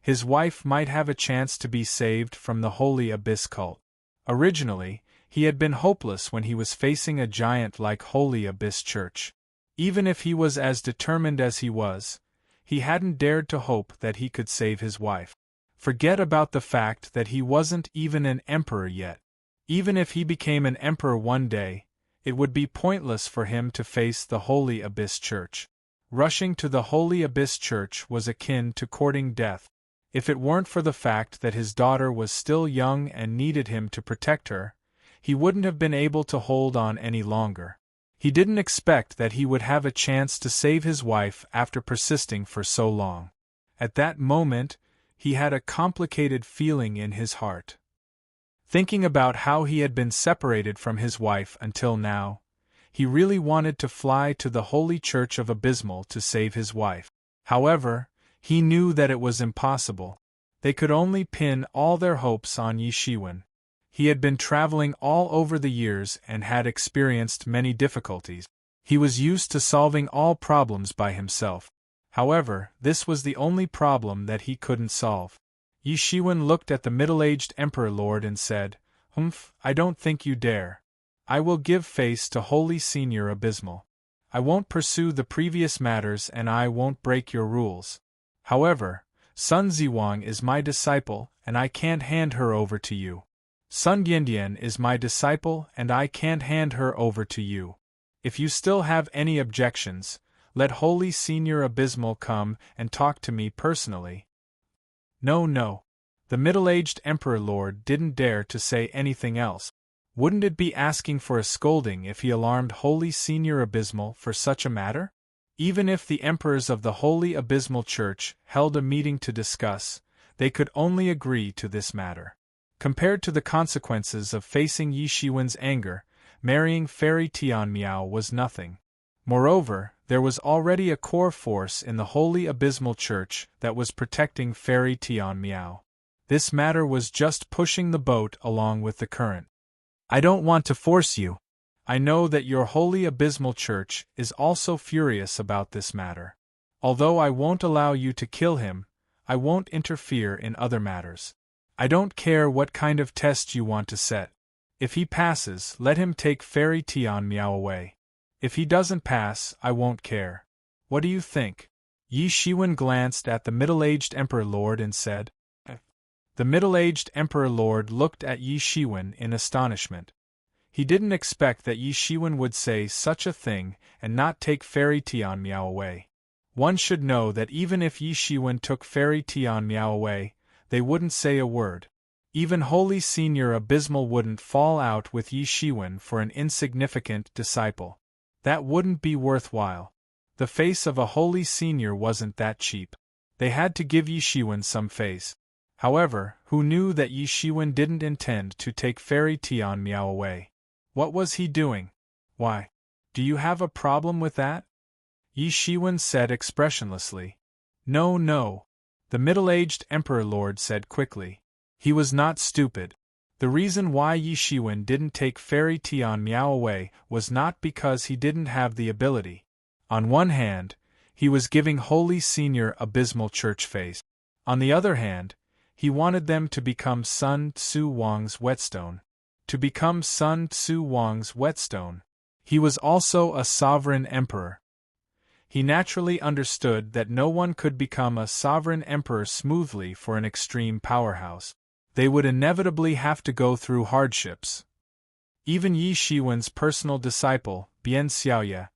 his wife might have a chance to be saved from the Holy Abyss cult. Originally, he had been hopeless when he was facing a giant like Holy Abyss Church. Even if he was as determined as he was, he hadn't dared to hope that he could save his wife. Forget about the fact that he wasn't even an emperor yet. Even if he became an emperor one day, it would be pointless for him to face the Holy Abyss Church. Rushing to the Holy Abyss Church was akin to courting death. If it weren't for the fact that his daughter was still young and needed him to protect her, he wouldn't have been able to hold on any longer. He didn't expect that he would have a chance to save his wife after persisting for so long. At that moment, he had a complicated feeling in his heart. Thinking about how he had been separated from his wife until now, he really wanted to fly to the Holy Church of Abysmal to save his wife. However, he knew that it was impossible. They could only pin all their hopes on Yi Shiwen. He had been traveling all over the years and had experienced many difficulties. He was used to solving all problems by himself. However, this was the only problem that he couldn't solve. Yi Shiwen looked at the middle-aged Emperor Lord and said, I don't think you dare. I will give face to Holy Senior Abysmal. I won't pursue the previous matters and I won't break your rules. However, Sun Ziwang is my disciple and I can't hand her over to you. Sun Yandian is my disciple and I can't hand her over to you. If you still have any objections, let Holy Senior Abysmal come and talk to me personally. No. The middle-aged Emperor Lord didn't dare to say anything else. Wouldn't it be asking for a scolding if he alarmed Holy Senior Abysmal for such a matter? Even if the emperors of the Holy Abysmal Church held a meeting to discuss, they could only agree to this matter. Compared to the consequences of facing Yi Shiwen's anger, marrying Fairy Tianmiao was nothing. Moreover, there was already a core force in the Holy Abysmal Church that was protecting Fairy Tianmiao. This matter was just pushing the boat along with the current. I don't want to force you. I know that your Holy Abysmal Church is also furious about this matter. Although I won't allow you to kill him, I won't interfere in other matters. I don't care what kind of test you want to set. If he passes, let him take Fairy Tianmiao away. If he doesn't pass, I won't care. What do you think? Yi Shiwen glanced at the middle-aged Emperor Lord and said. The middle-aged Emperor Lord looked at Yi Shiwen in astonishment. He didn't expect that Yi Shiwen would say such a thing and not take Fairy Tianmiao away. One should know that even if Yi Shiwen took Fairy Tianmiao away, they wouldn't say a word. Even Holy Senior Abysmal wouldn't fall out with Yi Shiwen for an insignificant disciple. That wouldn't be worthwhile. The face of a Holy Senior wasn't that cheap. They had to give Yi Shiwen some face. However, who knew that Yi Shiwen didn't intend to take Fairy Tianmiao away? What was he doing? Why? Do you have a problem with that? Yi Shiwen said expressionlessly. No. The middle-aged Emperor Lord said quickly. He was not stupid. The reason why Yi Shiwen didn't take Fairy Tianmiao away was not because he didn't have the ability. On one hand, he was giving Holy Senior Abysmal Church face. On the other hand, he wanted them to become Sun Tzu Wang's whetstone. To become Sun Tzu Wang's whetstone. He was also a sovereign emperor. He naturally understood that no one could become a sovereign emperor smoothly for an extreme powerhouse. They would inevitably have to go through hardships. Even Yi Shiwen's personal disciple, Bian Xiaoye,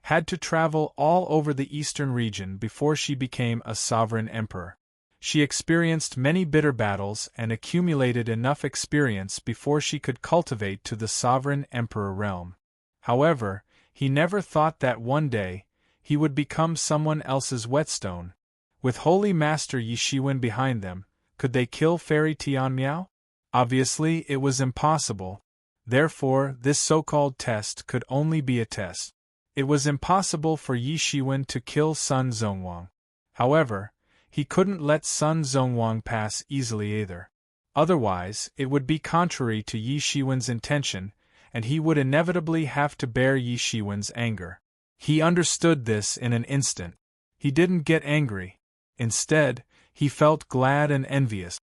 had to travel all over the eastern region before she became a sovereign emperor. She experienced many bitter battles and accumulated enough experience before she could cultivate to the sovereign emperor realm. However, he never thought that one day he would become someone else's whetstone. With Holy Master Yi Shiwen behind them, could they kill Fairy Tianmiao? Obviously, it was impossible. Therefore, this so-called test could only be a test. It was impossible for Yi Shiwen to kill Sun Zhongwang. However, he couldn't let Sun Zhongwang pass easily either. Otherwise, it would be contrary to Yi Shiwen's intention, and he would inevitably have to bear Yi Shiwen's anger. He understood this in an instant. He didn't get angry. Instead, he felt glad and envious.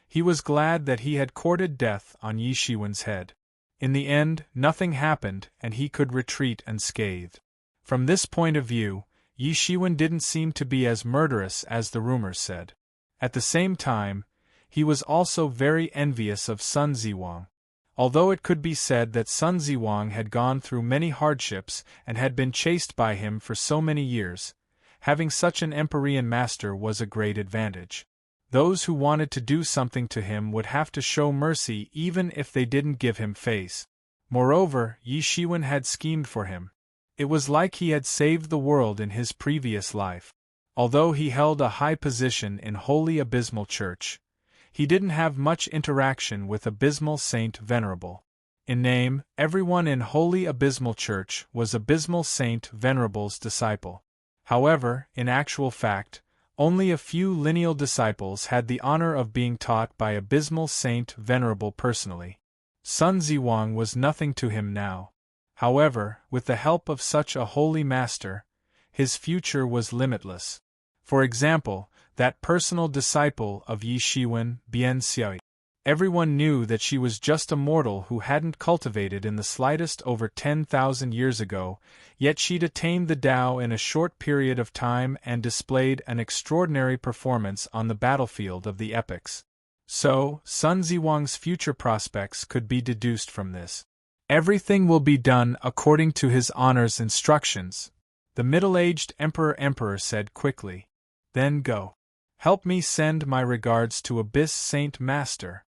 He was glad that he had courted death on Yi Shiwen's head. In the end, nothing happened, and he could retreat unscathed. From this point of view, Yi Shiwen didn't seem to be as murderous as the rumors said. At the same time, he was also very envious of Sun Ziwang. Although it could be said that Sun Ziwang had gone through many hardships and had been chased by him for so many years, having such an Empyrean master was a great advantage. Those who wanted to do something to him would have to show mercy even if they didn't give him face. Moreover, Yi Shiwen had schemed for him. It was like he had saved the world in his previous life. Although he held a high position in Holy Abysmal Church, he didn't have much interaction with Abysmal Saint Venerable. In name, everyone in Holy Abysmal Church was Abysmal Saint Venerable's disciple. However, in actual fact, only a few lineal disciples had the honor of being taught by Abysmal Saint Venerable personally. Sun Ziwang was nothing to him now. However, with the help of such a holy master, his future was limitless. For example, that personal disciple of Yi Shiwen, Bian Xiaoyi. Everyone knew that she was just a mortal who hadn't cultivated in the slightest over 10,000 years ago, yet she'd attained the Tao in a short period of time and displayed an extraordinary performance on the battlefield of the epics. So, Sun Ziwang's future prospects could be deduced from this. Everything will be done according to His Honor's instructions, the middle-aged Emperor said quickly. Then go. Help me send my regards to Abyss Saint Master.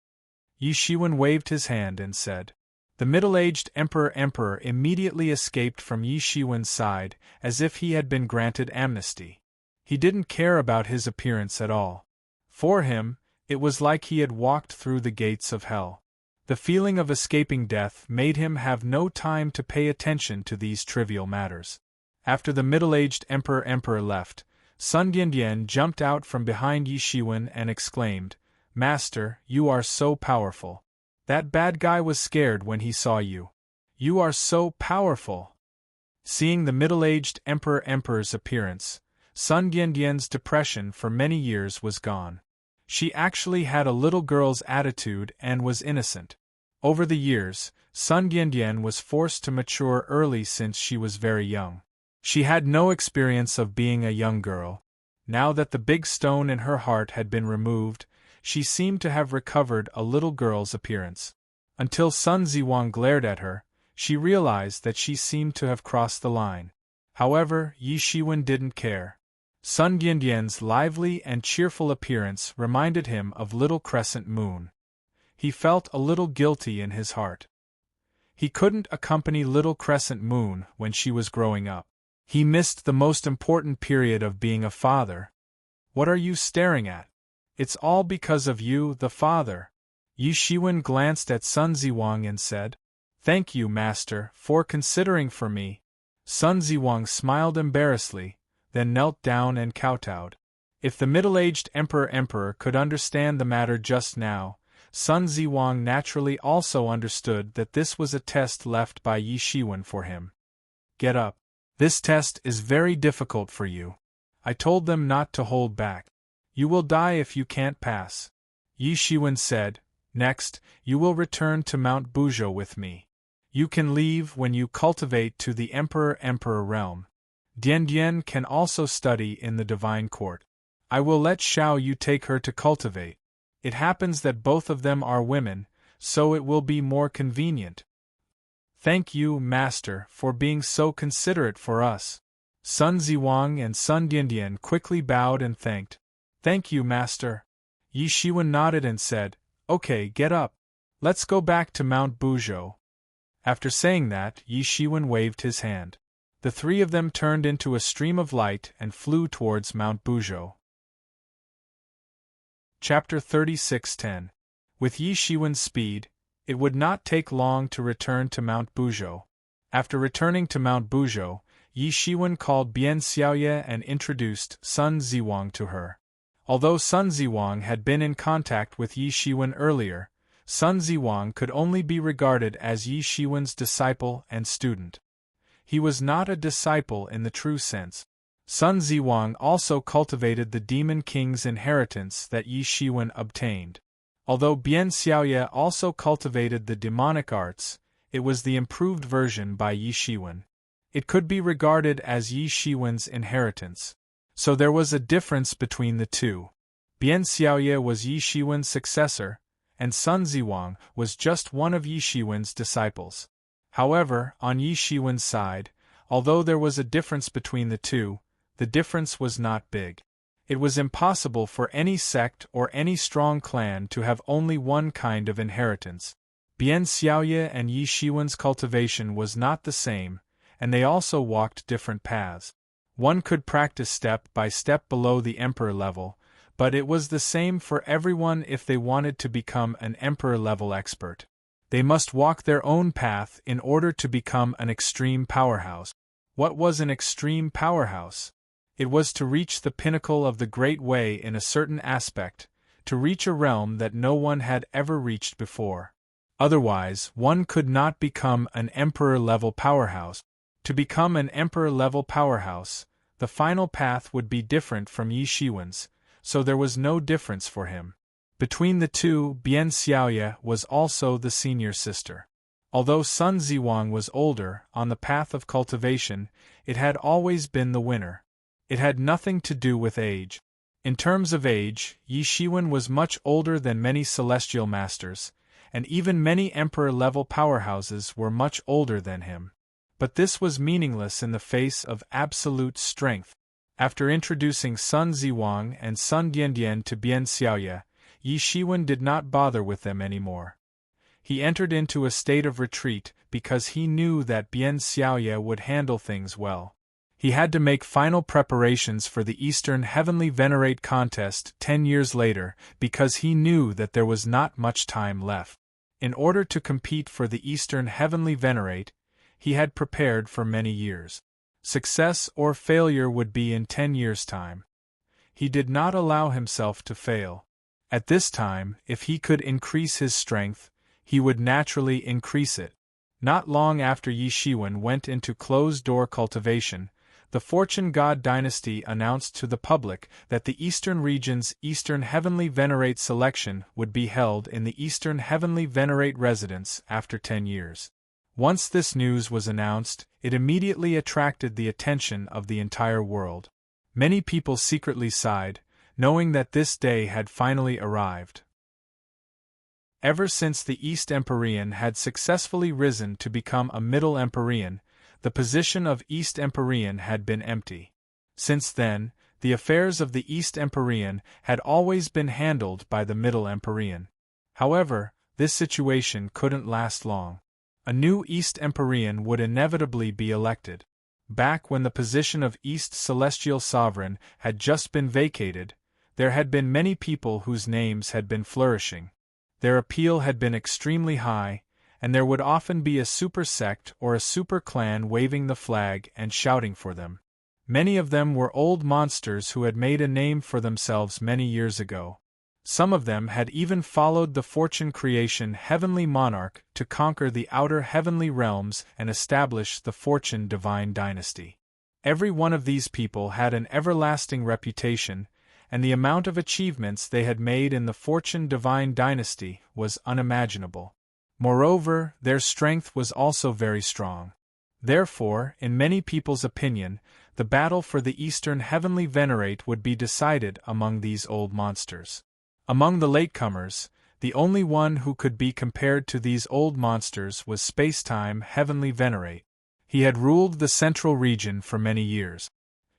Yi Shiwen waved his hand and said. The middle-aged Emperor immediately escaped from Yi Shiwen's side, as if he had been granted amnesty. He didn't care about his appearance at all. For him, it was like he had walked through the gates of hell. The feeling of escaping death made him have no time to pay attention to these trivial matters. After the middle-aged Emperor left, Sun Diandian jumped out from behind Yi Shiwen and exclaimed, Master, you are so powerful. That bad guy was scared when he saw you. You are so powerful. Seeing the middle-aged Emperor's appearance, Sun Diandian's depression for many years was gone. She actually had a little girl's attitude and was innocent. Over the years, Sun Diandian was forced to mature early since she was very young. She had no experience of being a young girl. Now that the big stone in her heart had been removed, she seemed to have recovered a little girl's appearance. Until Sun Ziwang glared at her, she realized that she seemed to have crossed the line. However, Yi Shiwen didn't care. Sun Diandian's lively and cheerful appearance reminded him of Little Crescent Moon. He felt a little guilty in his heart. He couldn't accompany Little Crescent Moon when she was growing up. He missed the most important period of being a father. What are you staring at? It's all because of you, the father. Yi Shiwen glanced at Sun Ziwang and said, Thank you, Master, for considering for me. Sun Ziwang smiled embarrassedly, then knelt down and kowtowed. If the middle-aged Emperor could understand the matter just now, Sun Ziwang naturally also understood that this was a test left by Yi Shiwen for him. Get up. This test is very difficult for you. I told them not to hold back. You will die if you can't pass. Yi Shiwen said, Next, you will return to Mount Buzhou with me. You can leave when you cultivate to the Emperor realm. Diandian can also study in the Divine Court. I will let Xiao Yu take her to cultivate. It happens that both of them are women, so it will be more convenient. Thank you, Master, for being so considerate for us. Sun Ziwang and Sun Diandian quickly bowed and thanked. Thank you, Master. Yi Shiwen nodded and said, Okay, get up. Let's go back to Mount Buzhou. After saying that, Yi Shiwen waved his hand. The three of them turned into a stream of light and flew towards Mount Buzhou. Chapter 36:10. With Yi Shiwen's speed, it would not take long to return to Mount Buzhou. After returning to Mount Buzhou, Yi Shiwen called Bian Xiaoye and introduced Sun Ziwang to her. Although Sun Ziwang had been in contact with Yi Shiwen earlier, Sun Ziwang could only be regarded as Yi Shiwen's disciple and student. He was not a disciple in the true sense. Sun Ziwang also cultivated the Demon King's inheritance that Yi Shiwen obtained. Although Bian Xiaoye also cultivated the demonic arts, it was the improved version by Yi Shiwen. It could be regarded as Yi Shiwen's inheritance. So there was a difference between the two. Bian Xiaoye was Yi Shiwen's successor, and Sun Ziwang was just one of Yi Shiwen's disciples. However, on Yi Shiwen's side, although there was a difference between the two, the difference was not big. It was impossible for any sect or any strong clan to have only one kind of inheritance. Bian Xiaoye and Yi Shiwen's cultivation was not the same, and they also walked different paths. One could practice step by step below the emperor level, but it was the same for everyone if they wanted to become an emperor-level expert. They must walk their own path in order to become an extreme powerhouse. What was an extreme powerhouse? It was to reach the pinnacle of the Great Way in a certain aspect, to reach a realm that no one had ever reached before. Otherwise, one could not become an emperor-level powerhouse. To become an emperor-level powerhouse, the final path would be different from Yi Shiwen's, so there was no difference for him. Between the two, Bian Xiaoye was also the senior sister. Although Sun Ziwang was older, on the path of cultivation, it had always been the winner. It had nothing to do with age. In terms of age, Yi Shiwen was much older than many celestial masters, and even many emperor-level powerhouses were much older than him. But this was meaningless in the face of absolute strength. After introducing Sun Ziwang and Sun Diandian to Bian Xiaoye, Yi Shiwen did not bother with them anymore. He entered into a state of retreat because he knew that Bian Xiaoye would handle things well. He had to make final preparations for the Eastern Heavenly Venerate contest 10 years later because he knew that there was not much time left. In order to compete for the Eastern Heavenly Venerate, he had prepared for many years. Success or failure would be in 10 years' time. He did not allow himself to fail. At this time, if he could increase his strength, he would naturally increase it. Not long after Yi Shiwen went into closed-door cultivation, the Fortune God dynasty announced to the public that the Eastern region's Eastern Heavenly Venerate selection would be held in the Eastern Heavenly Venerate residence after 10 years. Once this news was announced, it immediately attracted the attention of the entire world. Many people secretly sighed, knowing that this day had finally arrived. Ever since the East Empyrean had successfully risen to become a Middle Empyrean, the position of East Empyrean had been empty. Since then, the affairs of the East Empyrean had always been handled by the Middle Empyrean. However, this situation couldn't last long. A new East Empyrean would inevitably be elected. Back when the position of East Celestial Sovereign had just been vacated, there had been many people whose names had been flourishing. Their appeal had been extremely high, and there would often be a super sect or a super clan waving the flag and shouting for them. Many of them were old monsters who had made a name for themselves many years ago. Some of them had even followed the fortune creation heavenly monarch to conquer the outer heavenly realms and establish the fortune divine dynasty. Every one of these people had an everlasting reputation, and the amount of achievements they had made in the fortune divine dynasty was unimaginable. Moreover, their strength was also very strong. Therefore, in many people's opinion, the battle for the Eastern Heavenly Venerate would be decided among these old monsters. Among the latecomers, the only one who could be compared to these old monsters was Spacetime Heavenly Venerate. He had ruled the Central Region for many years.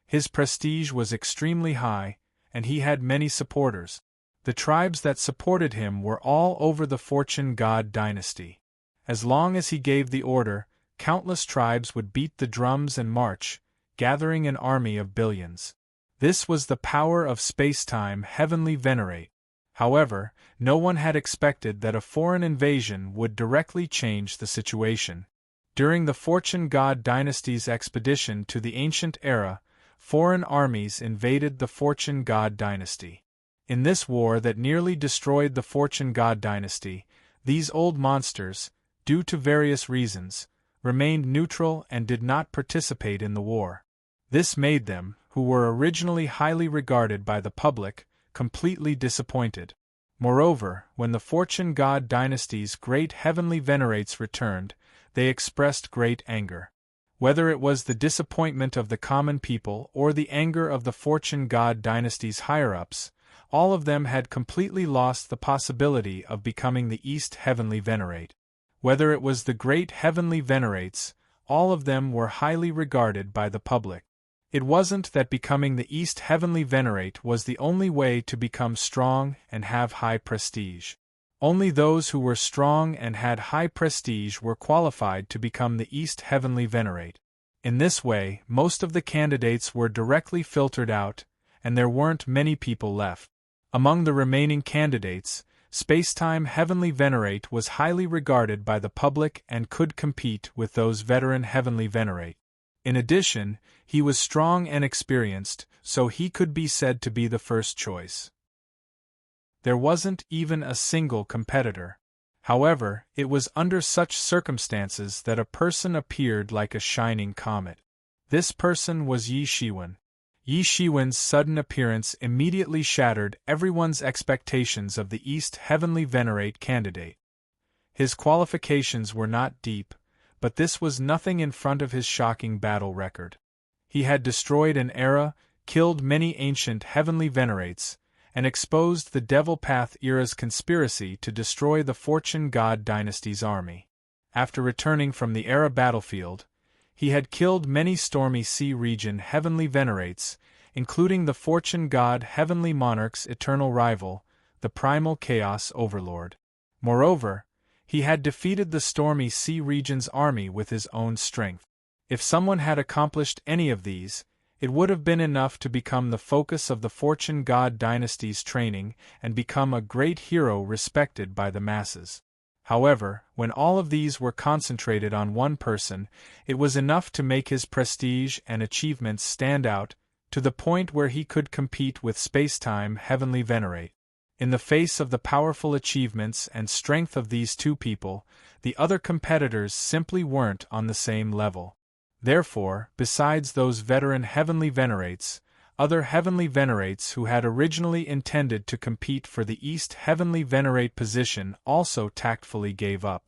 His prestige was extremely high, and he had many supporters. The tribes that supported him were all over the Fortune God dynasty. As long as he gave the order, countless tribes would beat the drums and march, gathering an army of billions. This was the power of Spacetime Heavenly Venerate. However, no one had expected that a foreign invasion would directly change the situation. During the Fortune God dynasty's expedition to the ancient era, foreign armies invaded the Fortune God dynasty. In this war that nearly destroyed the Fortune God dynasty, these old monsters, due to various reasons, remained neutral and did not participate in the war. This made them, who were originally highly regarded by the public, completely disappointed. Moreover, when the Fortune God dynasty's great heavenly venerates returned, they expressed great anger. Whether it was the disappointment of the common people or the anger of the Fortune God dynasty's higher-ups, all of them had completely lost the possibility of becoming the East Heavenly Venerate. Whether it was the great Heavenly Venerates, all of them were highly regarded by the public. It wasn't that becoming the East Heavenly Venerate was the only way to become strong and have high prestige. Only those who were strong and had high prestige were qualified to become the East Heavenly Venerate. In this way, most of the candidates were directly filtered out, and there weren't many people left. Among the remaining candidates, Spacetime Heavenly Venerate was highly regarded by the public and could compete with those veteran Heavenly Venerate. In addition, he was strong and experienced, so he could be said to be the first choice. There wasn't even a single competitor. However, it was under such circumstances that a person appeared like a shining comet. This person was Yi Shiwen. Yi Shiwen's sudden appearance immediately shattered everyone's expectations of the East Heavenly Venerate candidate. His qualifications were not deep, but this was nothing in front of his shocking battle record. He had destroyed an era, killed many ancient Heavenly Venerates, and exposed the Devil Path era's conspiracy to destroy the Fortune God dynasty's army. After returning from the era battlefield, he had killed many Stormy Sea region Heavenly Venerates, including the Fortune God Heavenly Monarch's eternal rival, the Primal Chaos Overlord. Moreover, he had defeated the Stormy Sea region's army with his own strength. If someone had accomplished any of these, it would have been enough to become the focus of the Fortune God dynasty's training and become a great hero respected by the masses. However, when all of these were concentrated on one person, it was enough to make his prestige and achievements stand out, to the point where he could compete with Spacetime Heavenly Venerate. In the face of the powerful achievements and strength of these two people, the other competitors simply weren't on the same level. Therefore, besides those veteran Heavenly Venerates, other Heavenly Venerates who had originally intended to compete for the East Heavenly Venerate position also tactfully gave up.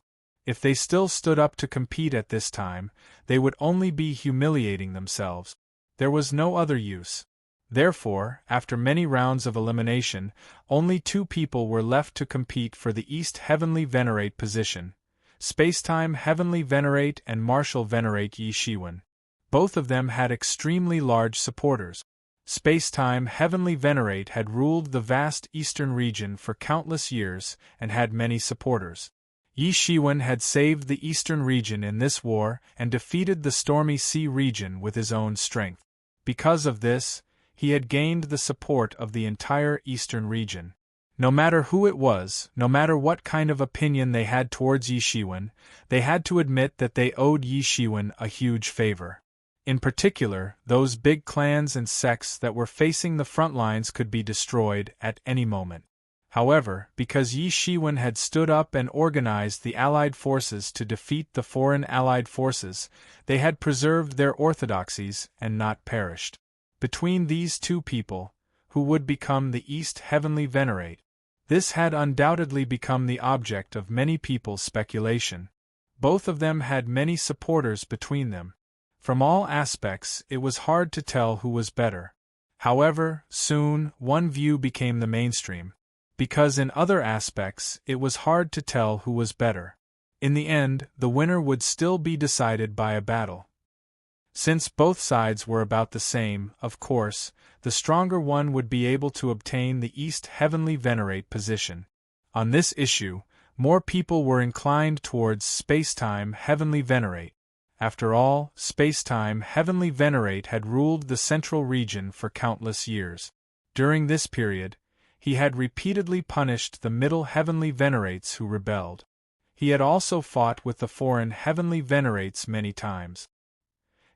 If they still stood up to compete at this time, they would only be humiliating themselves. There was no other use. Therefore, after many rounds of elimination, only two people were left to compete for the East Heavenly Venerate position: Spacetime Heavenly Venerate and Martial Venerate Yi Shiwen. Both of them had extremely large supporters. Spacetime Heavenly Venerate had ruled the vast eastern region for countless years and had many supporters. Yi Shiwen had saved the eastern region in this war and defeated the Stormy Sea region with his own strength. Because of this, he had gained the support of the entire eastern region. No matter who it was, no matter what kind of opinion they had towards Yi Shiwen, they had to admit that they owed Yi Shiwen a huge favor. In particular, those big clans and sects that were facing the front lines could be destroyed at any moment. However, because Yi Shiwen had stood up and organized the Allied forces to defeat the foreign Allied forces, they had preserved their orthodoxies and not perished. Between these two people, who would become the East Heavenly Venerate, this had undoubtedly become the object of many people's speculation. Both of them had many supporters between them. From all aspects, it was hard to tell who was better. However, soon, one view became the mainstream, because in other aspects, it was hard to tell who was better. In the end, the winner would still be decided by a battle. Since both sides were about the same, of course, the stronger one would be able to obtain the East Heavenly Venerate position. On this issue, more people were inclined towards Spacetime Heavenly Venerate. After all, Spacetime Heavenly Venerate had ruled the central region for countless years. During this period, He had repeatedly punished the middle heavenly venerates who rebelled. He had also fought with the foreign heavenly venerates many times.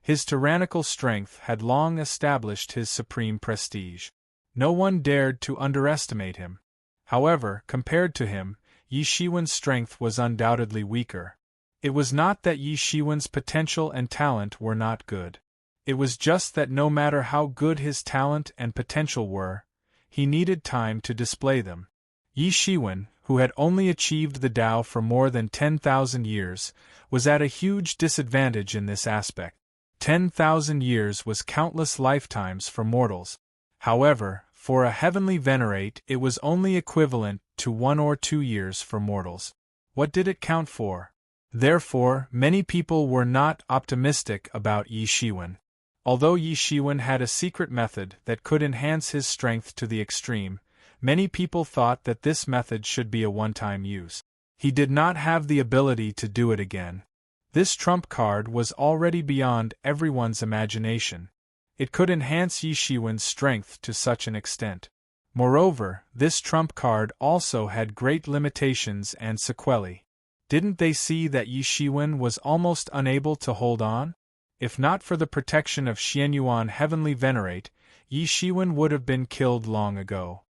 His tyrannical strength had long established his supreme prestige. No one dared to underestimate him. However, compared to him, Yi Shiwen's strength was undoubtedly weaker. It was not that Yi Shiwen's potential and talent were not good. It was just that no matter how good his talent and potential were, he needed time to display them. Yi Shiwen, who had only achieved the Tao for more than 10,000 years, was at a huge disadvantage in this aspect. 10,000 years was countless lifetimes for mortals. However, for a heavenly venerate it was only equivalent to 1 or 2 years for mortals. What did it count for? Therefore, many people were not optimistic about Yi Shiwen. Although Yi Shiwen had a secret method that could enhance his strength to the extreme, many people thought that this method should be a one-time use. He did not have the ability to do it again. This trump card was already beyond everyone's imagination. It could enhance Yi Shiwen's strength to such an extent. Moreover, this trump card also had great limitations and sequelae. Didn't they see that Yi Shiwen was almost unable to hold on? If not for the protection of Xianyuan Heavenly Venerate, Yi Shiwen would have been killed long ago.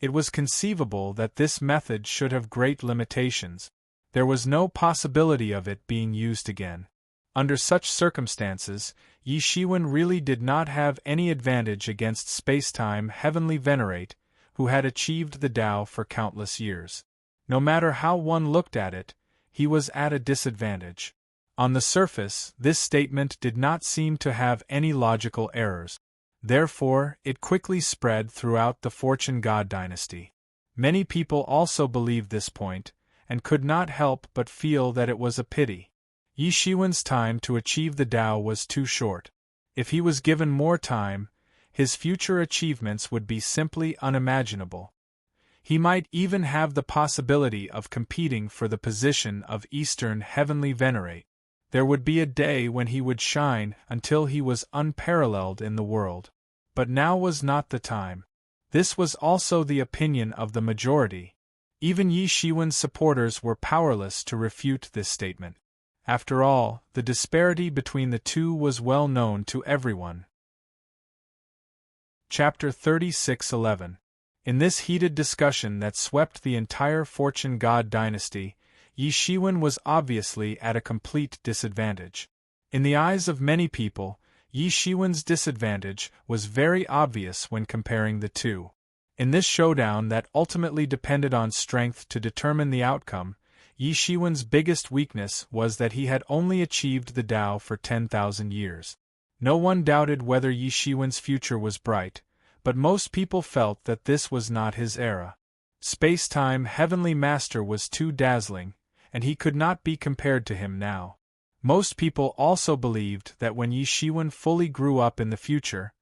It was conceivable that this method should have great limitations. There was no possibility of it being used again. Under such circumstances, Yi Shiwen really did not have any advantage against Space-Time Heavenly Venerate, who had achieved the Tao for countless years. No matter how one looked at it, he was at a disadvantage. On the surface, this statement did not seem to have any logical errors. Therefore, it quickly spread throughout the Fortune God dynasty. Many people also believed this point, and could not help but feel that it was a pity. Yi Shiwen's time to achieve the Tao was too short. If he was given more time, his future achievements would be simply unimaginable. He might even have the possibility of competing for the position of Eastern Heavenly Venerate. There would be a day when he would shine until he was unparalleled in the world. But now was not the time. This was also the opinion of the majority. Even Yi Shiwen's supporters were powerless to refute this statement. After all, the disparity between the two was well known to everyone. Chapter 36:11. In this heated discussion that swept the entire Fortune God dynasty, Yi Shiwen was obviously at a complete disadvantage. In the eyes of many people, Yi Shiwen's disadvantage was very obvious when comparing the two. In this showdown that ultimately depended on strength to determine the outcome, Yi Shiwen's biggest weakness was that he had only achieved the Tao for 10,000 years. No one doubted whether Yi Shiwen's future was bright, but most people felt that this was not his era. Space-Time Heavenly Master was too dazzling, and he could not be compared to him now. Most people also believed that when Yi Shiwen fully grew up in the future,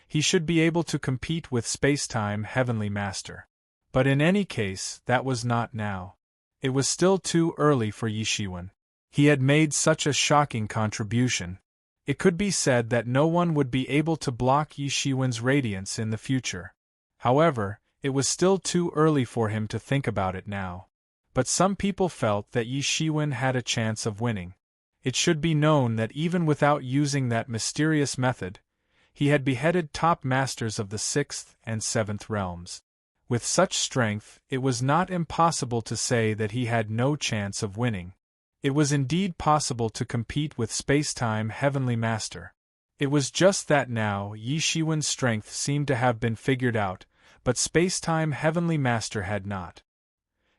he should be able to compete with Space-Time Heavenly Master. But in any case, that was not now. It was still too early for Yi Shiwen. He had made such a shocking contribution. It could be said that no one would be able to block Yi Shiwen's radiance in the future. However, it was still too early for him to think about it now. But some people felt that Yi Shiwen had a chance of winning. It should be known that even without using that mysterious method, he had beheaded top masters of the 6th and 7th realms. With such strength, it was not impossible to say that he had no chance of winning. It was indeed possible to compete with Space-Time Heavenly Master. It was just that now Yi Shiwen's strength seemed to have been figured out, but Space-Time Heavenly Master had not.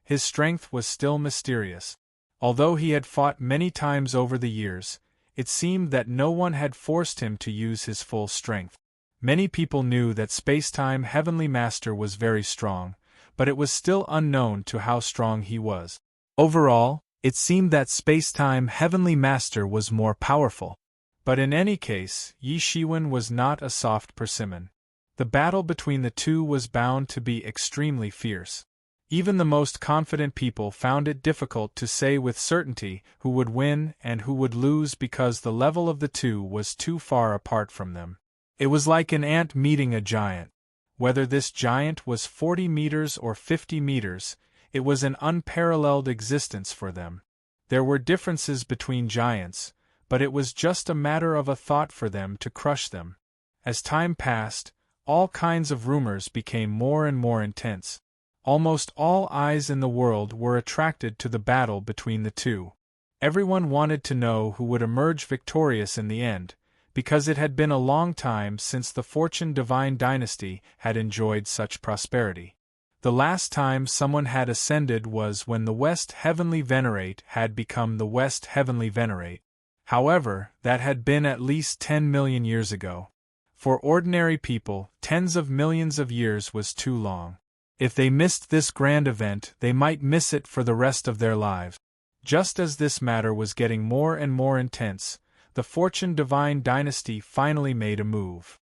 His strength was still mysterious. Although he had fought many times over the years, it seemed that no one had forced him to use his full strength. Many people knew that Space-Time Heavenly Master was very strong, but it was still unknown to how strong he was. Overall, it seemed that Space-Time Heavenly Master was more powerful. But in any case, Yi Shiwen was not a soft persimmon. The battle between the two was bound to be extremely fierce. Even the most confident people found it difficult to say with certainty who would win and who would lose because the level of the two was too far apart from them. It was like an ant meeting a giant. Whether this giant was 40 meters or 50 meters, it was an unparalleled existence for them. There were differences between giants, but it was just a matter of a thought for them to crush them. As time passed, all kinds of rumors became more and more intense. Almost all eyes in the world were attracted to the battle between the two. Everyone wanted to know who would emerge victorious in the end, because it had been a long time since the Fortune Divine dynasty had enjoyed such prosperity. The last time someone had ascended was when the West Heavenly Venerate had become the West Heavenly Venerate. However, that had been at least 10 million years ago. For ordinary people, tens of millions of years was too long. If they missed this grand event, they might miss it for the rest of their lives. Just as this matter was getting more and more intense, the Fortune Divine dynasty finally made a move.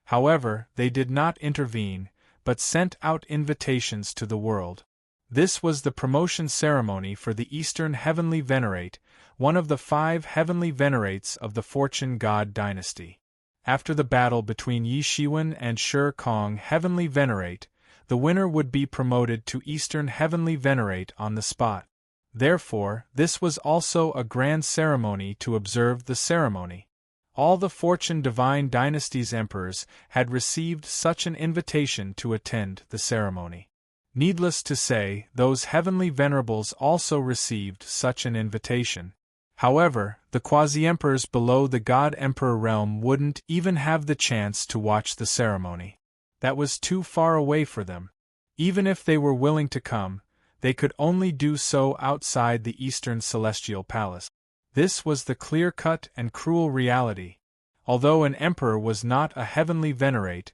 However, they did not intervene, but sent out invitations to the world. This was the promotion ceremony for the Eastern Heavenly Venerate, one of the 5 Heavenly Venerates of the Fortune God dynasty. After the battle between Yi Shiwen and Shi Kong Heavenly Venerate, the winner would be promoted to Eastern Heavenly Venerate on the spot. Therefore, this was also a grand ceremony to observe the ceremony. All the Fortune Divine dynasty's emperors had received such an invitation to attend the ceremony. Needless to say, those heavenly venerables also received such an invitation. However, the quasi-emperors below the God-Emperor realm wouldn't even have the chance to watch the ceremony. That was too far away for them. Even if they were willing to come, they could only do so outside the Eastern Celestial Palace. This was the clear-cut and cruel reality. Although an emperor was not a heavenly venerate,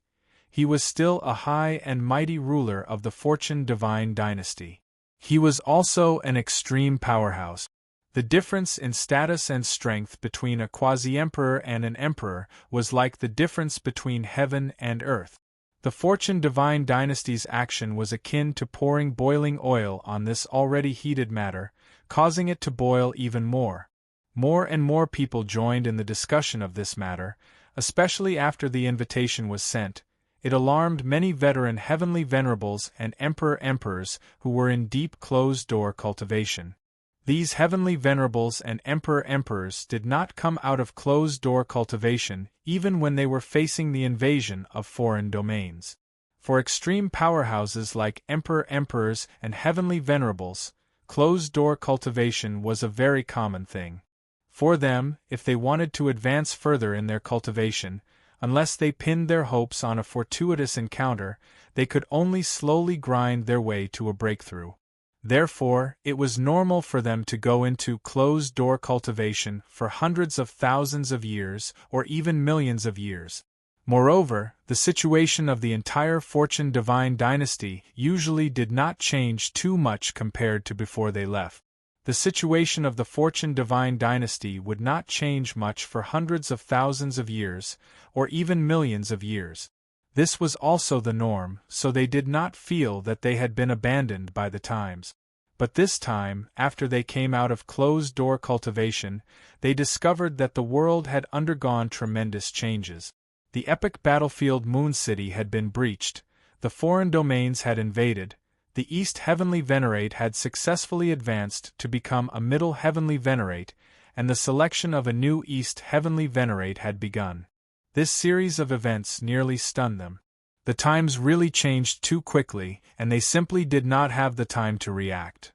he was still a high and mighty ruler of the Fortune Divine dynasty. He was also an extreme powerhouse. The difference in status and strength between a quasi-emperor and an emperor was like the difference between heaven and earth. The Fortune Divine dynasty's action was akin to pouring boiling oil on this already heated matter, causing it to boil even more. More and more people joined in the discussion of this matter, especially after the invitation was sent. It alarmed many veteran heavenly venerables and emperors who were in deep closed-door cultivation. These heavenly venerables and emperors did not come out of closed-door cultivation even when they were facing the invasion of foreign domains. For extreme powerhouses like emperors and heavenly venerables, closed-door cultivation was a very common thing. For them, if they wanted to advance further in their cultivation, unless they pinned their hopes on a fortuitous encounter, they could only slowly grind their way to a breakthrough. Therefore, it was normal for them to go into closed-door cultivation for hundreds of thousands of years or even millions of years. Moreover, the situation of the entire Fortune Divine dynasty usually did not change too much compared to before they left. The situation of the Fortune Divine dynasty would not change much for hundreds of thousands of years, or even millions of years. This was also the norm, so they did not feel that they had been abandoned by the times. But this time, after they came out of closed-door cultivation, they discovered that the world had undergone tremendous changes. The epic battlefield Moon City had been breached, the foreign domains had invaded, the East Heavenly Venerate had successfully advanced to become a Middle Heavenly Venerate, and the selection of a new East Heavenly Venerate had begun. This series of events nearly stunned them. The times really changed too quickly, and they simply did not have the time to react.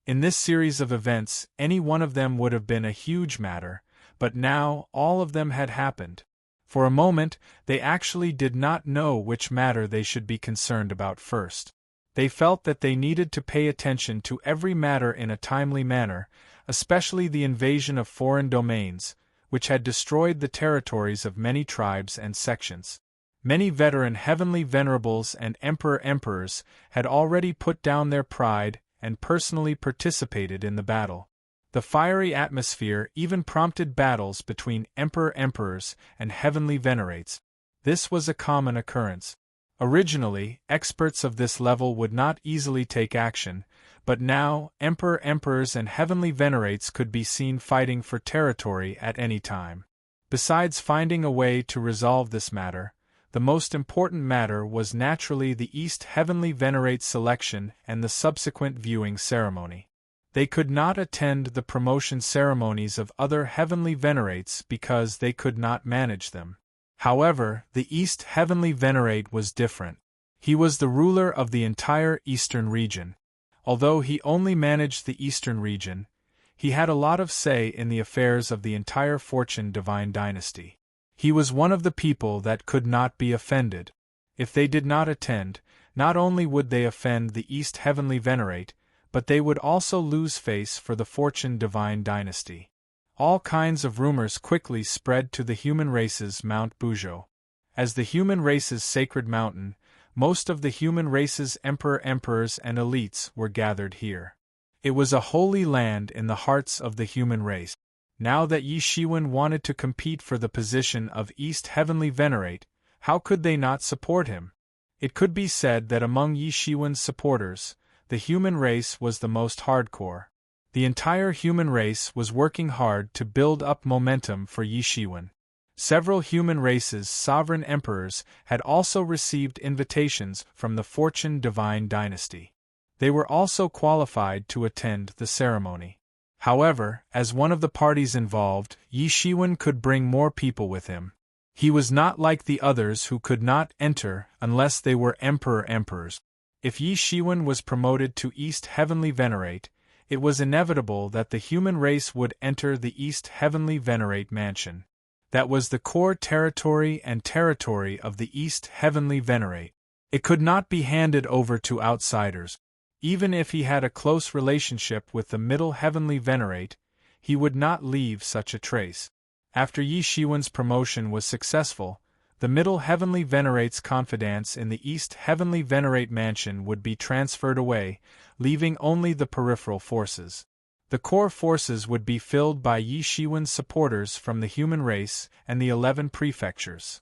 In this series of events, any one of them would have been a huge matter, but now all of them had happened. For a moment, they actually did not know which matter they should be concerned about first. They felt that they needed to pay attention to every matter in a timely manner, especially the invasion of foreign domains, which had destroyed the territories of many tribes and sections. Many veteran heavenly venerables and emperors had already put down their pride and personally participated in the battle. The fiery atmosphere even prompted battles between emperors and heavenly venerates. This was a common occurrence. Originally, experts of this level would not easily take action, but now emperors and heavenly venerates could be seen fighting for territory at any time. Besides finding a way to resolve this matter, The most important matter was naturally the East Heavenly Venerate selection and the subsequent viewing ceremony. They could not attend the promotion ceremonies of other Heavenly Venerates because they could not manage them. However, the East Heavenly Venerate was different. He was the ruler of the entire Eastern region. Although he only managed the Eastern region, he had a lot of say in the affairs of the entire Fortune Divine Dynasty. He was one of the people that could not be offended. If they did not attend, not only would they offend the East Heavenly Venerate, but they would also lose face for the Fortune Divine Dynasty. All kinds of rumors quickly spread to the human race's Mount Bujo. As the human race's sacred mountain, most of the human race's emperors and elites were gathered here. It was a holy land in the hearts of the human race. Now that Yi Shiwen wanted to compete for the position of East Heavenly Venerate, how could they not support him? It could be said that among Yi Shiwen's supporters, the human race was the most hardcore. The entire human race was working hard to build up momentum for Yi Shiwen. Several human races' sovereign emperors had also received invitations from the Fortune Divine Dynasty. They were also qualified to attend the ceremony. However, as one of the parties involved, Yi Shiwen could bring more people with him. He was not like the others who could not enter unless they were emperors. If Yi Shiwen was promoted to East Heavenly Venerate, it was inevitable that the human race would enter the East Heavenly Venerate mansion. That was the core territory of the East Heavenly Venerate. It could not be handed over to outsiders. Even if he had a close relationship with the Middle Heavenly Venerate, he would not leave such a trace. After Yi Shiwen's promotion was successful, the Middle Heavenly Venerate's confidants in the East Heavenly Venerate mansion would be transferred away, leaving only the peripheral forces. The core forces would be filled by Yi Shiwen's supporters from the human race and the 11 prefectures.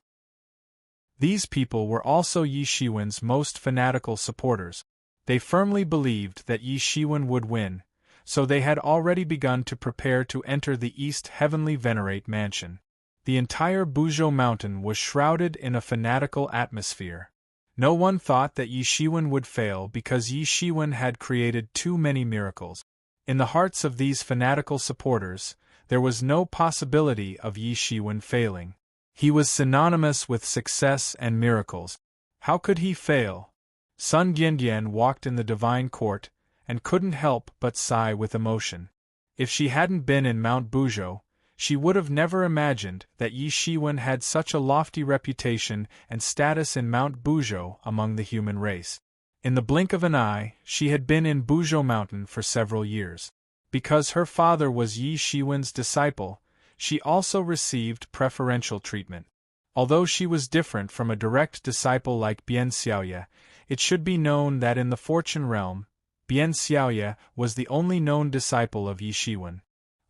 These people were also Yi Shiwen's most fanatical supporters. They firmly believed that Yi Shiwen would win, so they had already begun to prepare to enter the East Heavenly Venerate mansion. The entire Bujo Mountain was shrouded in a fanatical atmosphere. No one thought that Yi Shiwen would fail because Yi Shiwen had created too many miracles. In the hearts of these fanatical supporters, there was no possibility of Yi Shiwen failing. He was synonymous with success and miracles. How could he fail? Sun Diandian walked in the divine court, and couldn't help but sigh with emotion. If she hadn't been in Mount Bujo, she would have never imagined that Yi Shiwen had such a lofty reputation and status in Mount Bujo among the human race. In the blink of an eye, she had been in Bujo Mountain for several years. Because her father was Yi Shiwen's disciple, she also received preferential treatment. Although she was different from a direct disciple like Bian Xiaoye, it should be known that in the Fortune realm, Bian Xiaoye was the only known disciple of Yi Shiwen.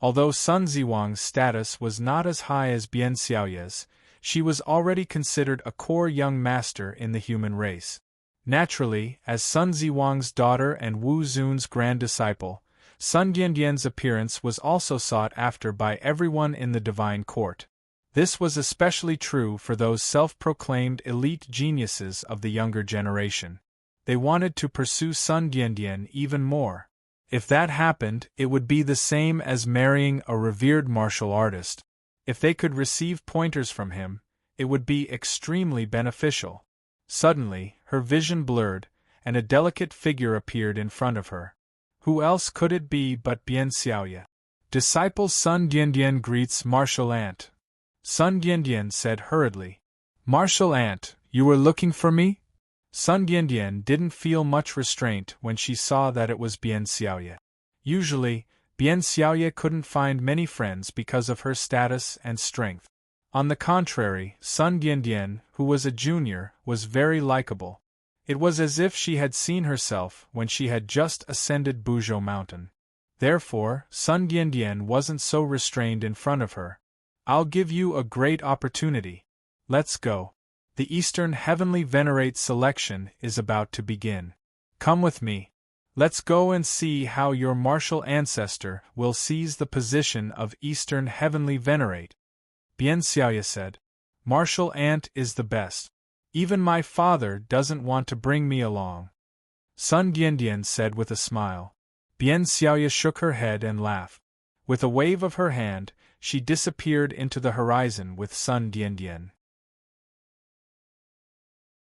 Although Sun Ziwang's status was not as high as Bian Xiaoye's, she was already considered a core young master in the human race. Naturally, as Sun Ziwang's daughter and Wu Zun's grand disciple, Sun Diandian's appearance was also sought after by everyone in the divine court. This was especially true for those self-proclaimed elite geniuses of the younger generation. They wanted to pursue Sun Diandian even more. If that happened, it would be the same as marrying a revered martial artist. If they could receive pointers from him, it would be extremely beneficial. Suddenly, her vision blurred, and a delicate figure appeared in front of her. Who else could it be but Bian Xiaoye? Disciple Sun Diandian greets martial aunt. Sun Diandian said hurriedly. Martial aunt, you were looking for me? Sun Diandian didn't feel much restraint when she saw that it was Bian Xiaoye. Usually, Bian Xiaoye couldn't find many friends because of her status and strength. On the contrary, Sun Diandian, who was a junior, was very likable. It was as if she had seen herself when she had just ascended Bujo Mountain. Therefore, Sun Diandian wasn't so restrained in front of her. I'll give you a great opportunity. Let's go. The Eastern Heavenly Venerate selection is about to begin. Come with me. Let's go and see how your martial ancestor will seize the position of Eastern Heavenly Venerate. Bian Xiaoye said. Martial aunt is the best. Even my father doesn't want to bring me along. Sun Diandian said with a smile. Bian Xiaoya shook her head and laughed. With a wave of her hand, she disappeared into the horizon with Sun Diandian.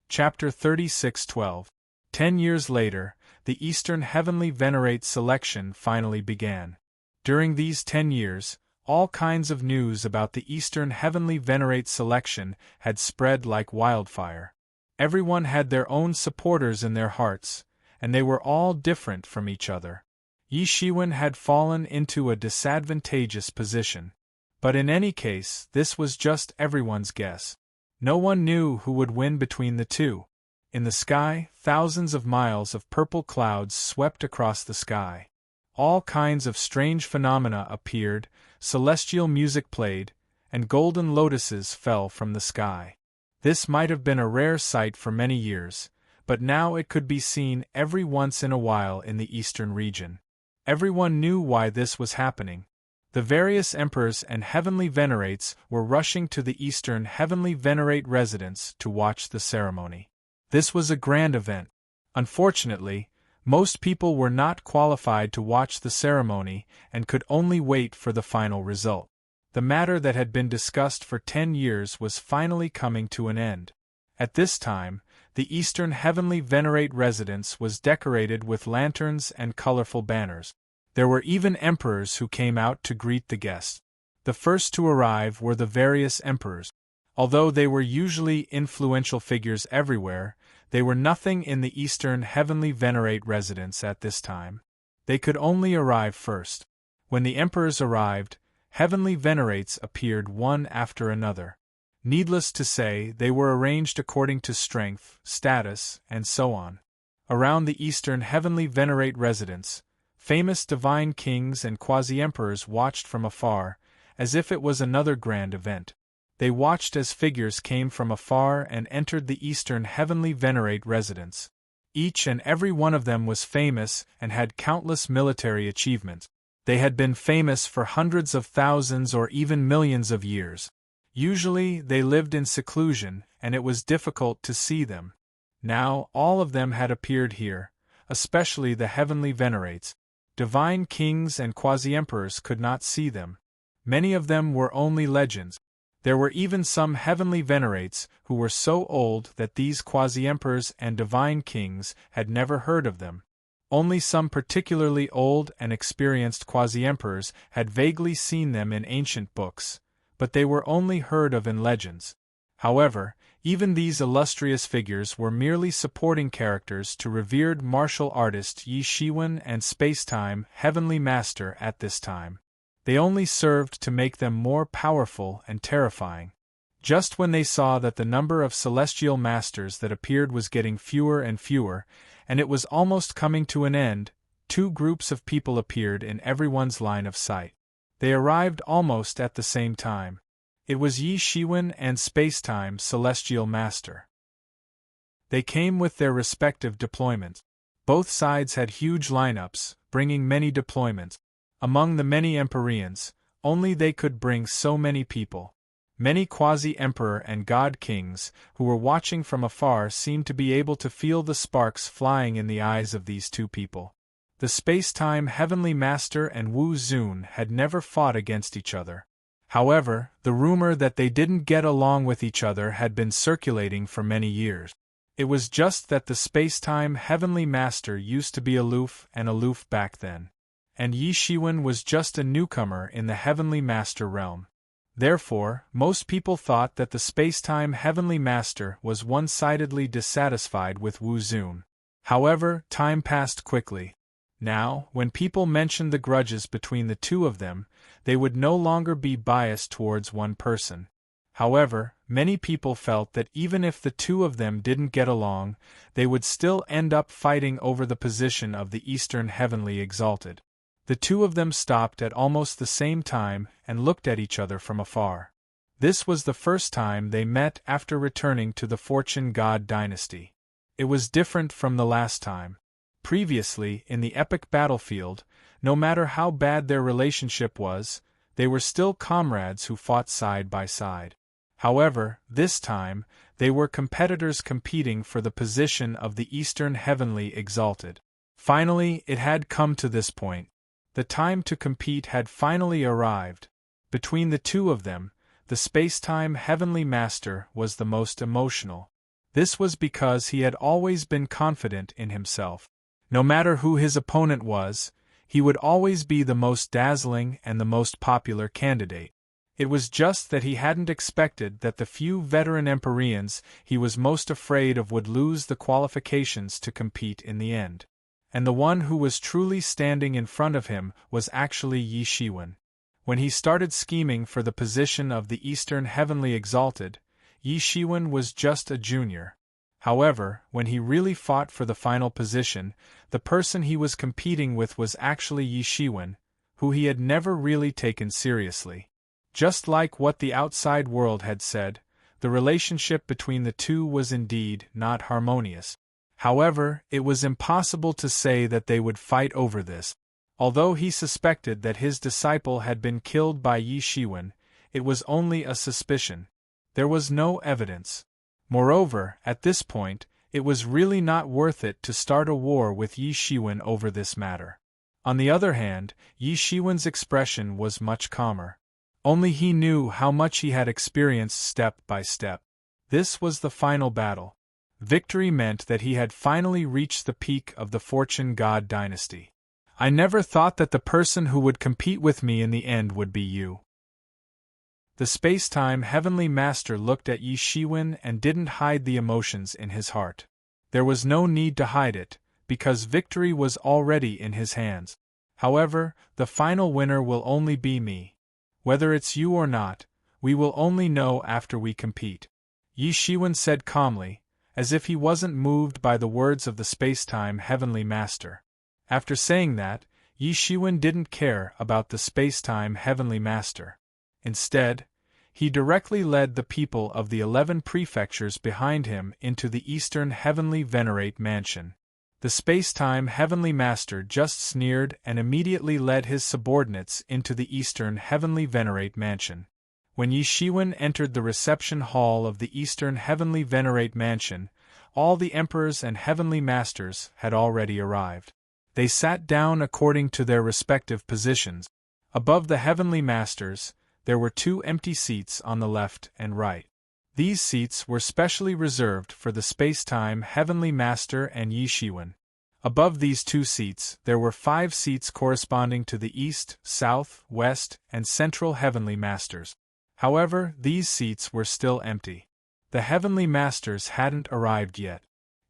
Chapter 36:12. 10 years later, the Eastern Heavenly Venerate selection finally began. During these 10 years, all kinds of news about the Eastern Heavenly Venerate selection had spread like wildfire. Everyone had their own supporters in their hearts, and they were all different from each other. Yi Shiwen had fallen into a disadvantageous position. But in any case, this was just everyone's guess. No one knew who would win between the two. In the sky, thousands of miles of purple clouds swept across the sky. All kinds of strange phenomena appeared, celestial music played, and golden lotuses fell from the sky. This might have been a rare sight for many years, but now it could be seen every once in a while in the eastern region. Everyone knew why this was happening. The various emperors and heavenly venerates were rushing to the Eastern Heavenly Venerate residence to watch the ceremony. This was a grand event. Unfortunately, most people were not qualified to watch the ceremony and could only wait for the final result. The matter that had been discussed for 10 years was finally coming to an end. At this time, the Eastern Heavenly Venerate residence was decorated with lanterns and colorful banners. There were even emperors who came out to greet the guests. The first to arrive were the various emperors. Although they were usually influential figures everywhere, they were nothing in the Eastern Heavenly Venerate residence at this time. They could only arrive first. When the emperors arrived, Heavenly Venerates appeared one after another. Needless to say, they were arranged according to strength, status, and so on. Around the Eastern Heavenly Venerate residence, famous divine kings and quasi-emperors watched from afar, as if it was another grand event. They watched as figures came from afar and entered the Eastern Heavenly Venerate residence. Each and every one of them was famous and had countless military achievements. They had been famous for hundreds of thousands or even millions of years. Usually, they lived in seclusion, and it was difficult to see them. Now, all of them had appeared here, especially the Heavenly Venerates. Divine kings and quasi-emperors could not see them. Many of them were only legends. There were even some Heavenly Venerates who were so old that these quasi-emperors and divine kings had never heard of them. Only some particularly old and experienced quasi-emperors had vaguely seen them in ancient books, but they were only heard of in legends. However, even these illustrious figures were merely supporting characters to revered martial artist Yi Shiwen and Spacetime Heavenly Master at this time. They only served to make them more powerful and terrifying. Just when they saw that the number of celestial masters that appeared was getting fewer and fewer, and it was almost coming to an end, two groups of people appeared in everyone's line of sight. They arrived almost at the same time. It was Yi Shiwen and Spacetime Celestial Master. They came with their respective deployments. Both sides had huge lineups, bringing many deployments. Among the many Empyreans, only they could bring so many people. Many quasi-emperor and god kings, who were watching from afar, seemed to be able to feel the sparks flying in the eyes of these two people. The Spacetime Heavenly Master and Wu Zun had never fought against each other. However, the rumor that they didn't get along with each other had been circulating for many years. It was just that the Spacetime Heavenly Master used to be aloof back then. And Yi Shiwen was just a newcomer in the Heavenly Master realm. Therefore, most people thought that the Spacetime Heavenly Master was one-sidedly dissatisfied with Wu Zun. However, time passed quickly. Now, when people mentioned the grudges between the two of them, they would no longer be biased towards one person. However, many people felt that even if the two of them didn't get along, they would still end up fighting over the position of the Eastern Heavenly Exalted. The two of them stopped at almost the same time and looked at each other from afar. This was the first time they met after returning to the Fortune God dynasty. It was different from the last time. Previously, in the epic battlefield, no matter how bad their relationship was, they were still comrades who fought side by side. However, this time, They were competitors competing for the position of the Eastern Heavenly Exalted. Finally, it had come to this point. The time to compete had finally arrived. Between the two of them, the space-time Heavenly Master was the most emotional. This was because he had always been confident in himself. No matter who his opponent was, he would always be the most dazzling and the most popular candidate. It was just that he hadn't expected that the few veteran Empyreans he was most afraid of would lose the qualifications to compete in the end. And the one who was truly standing in front of him was actually Yi Shiwen. When he started scheming for the position of the Eastern Heavenly Exalted, Yi Shiwen was just a junior. However, when he really fought for the final position, the person he was competing with was actually Yi Shiwen, who he had never really taken seriously. Just like what the outside world had said, the relationship between the two was indeed not harmonious. However, it was impossible to say that they would fight over this. Although he suspected that his disciple had been killed by Yi Shiwen, it was only a suspicion. There was no evidence. Moreover, at this point, it was really not worth it to start a war with Yi Shiwen over this matter. On the other hand, Yi Shiwen's expression was much calmer. Only he knew how much he had experienced step by step. This was the final battle. Victory meant that he had finally reached the peak of the Fortune God dynasty. I never thought that the person who would compete with me in the end would be you. The space-time Heavenly Master looked at Yi Shiwen and didn't hide the emotions in his heart. There was no need to hide it, because victory was already in his hands. However, the final winner will only be me. Whether it's you or not, we will only know after we compete. Yi Shiwen said calmly, as if he wasn't moved by the words of the space-time Heavenly Master. After saying that, Yi Shiwen didn't care about the space-time Heavenly Master. Instead, he directly led the people of the 11 prefectures behind him into the Eastern Heavenly Venerate Mansion. The space-time Heavenly Master just sneered and immediately led his subordinates into the Eastern Heavenly Venerate Mansion. When Yi Shiwen entered the reception hall of the Eastern Heavenly Venerate Mansion, all the emperors and Heavenly Masters had already arrived. They sat down according to their respective positions. Above the Heavenly Masters, there were 2 empty seats on the left and right. These seats were specially reserved for the space-time Heavenly Master and Yi Shiwen. Above these 2 seats, there were 5 seats corresponding to the East, South, West, and Central Heavenly Masters. However, these seats were still empty. The Heavenly Masters hadn't arrived yet.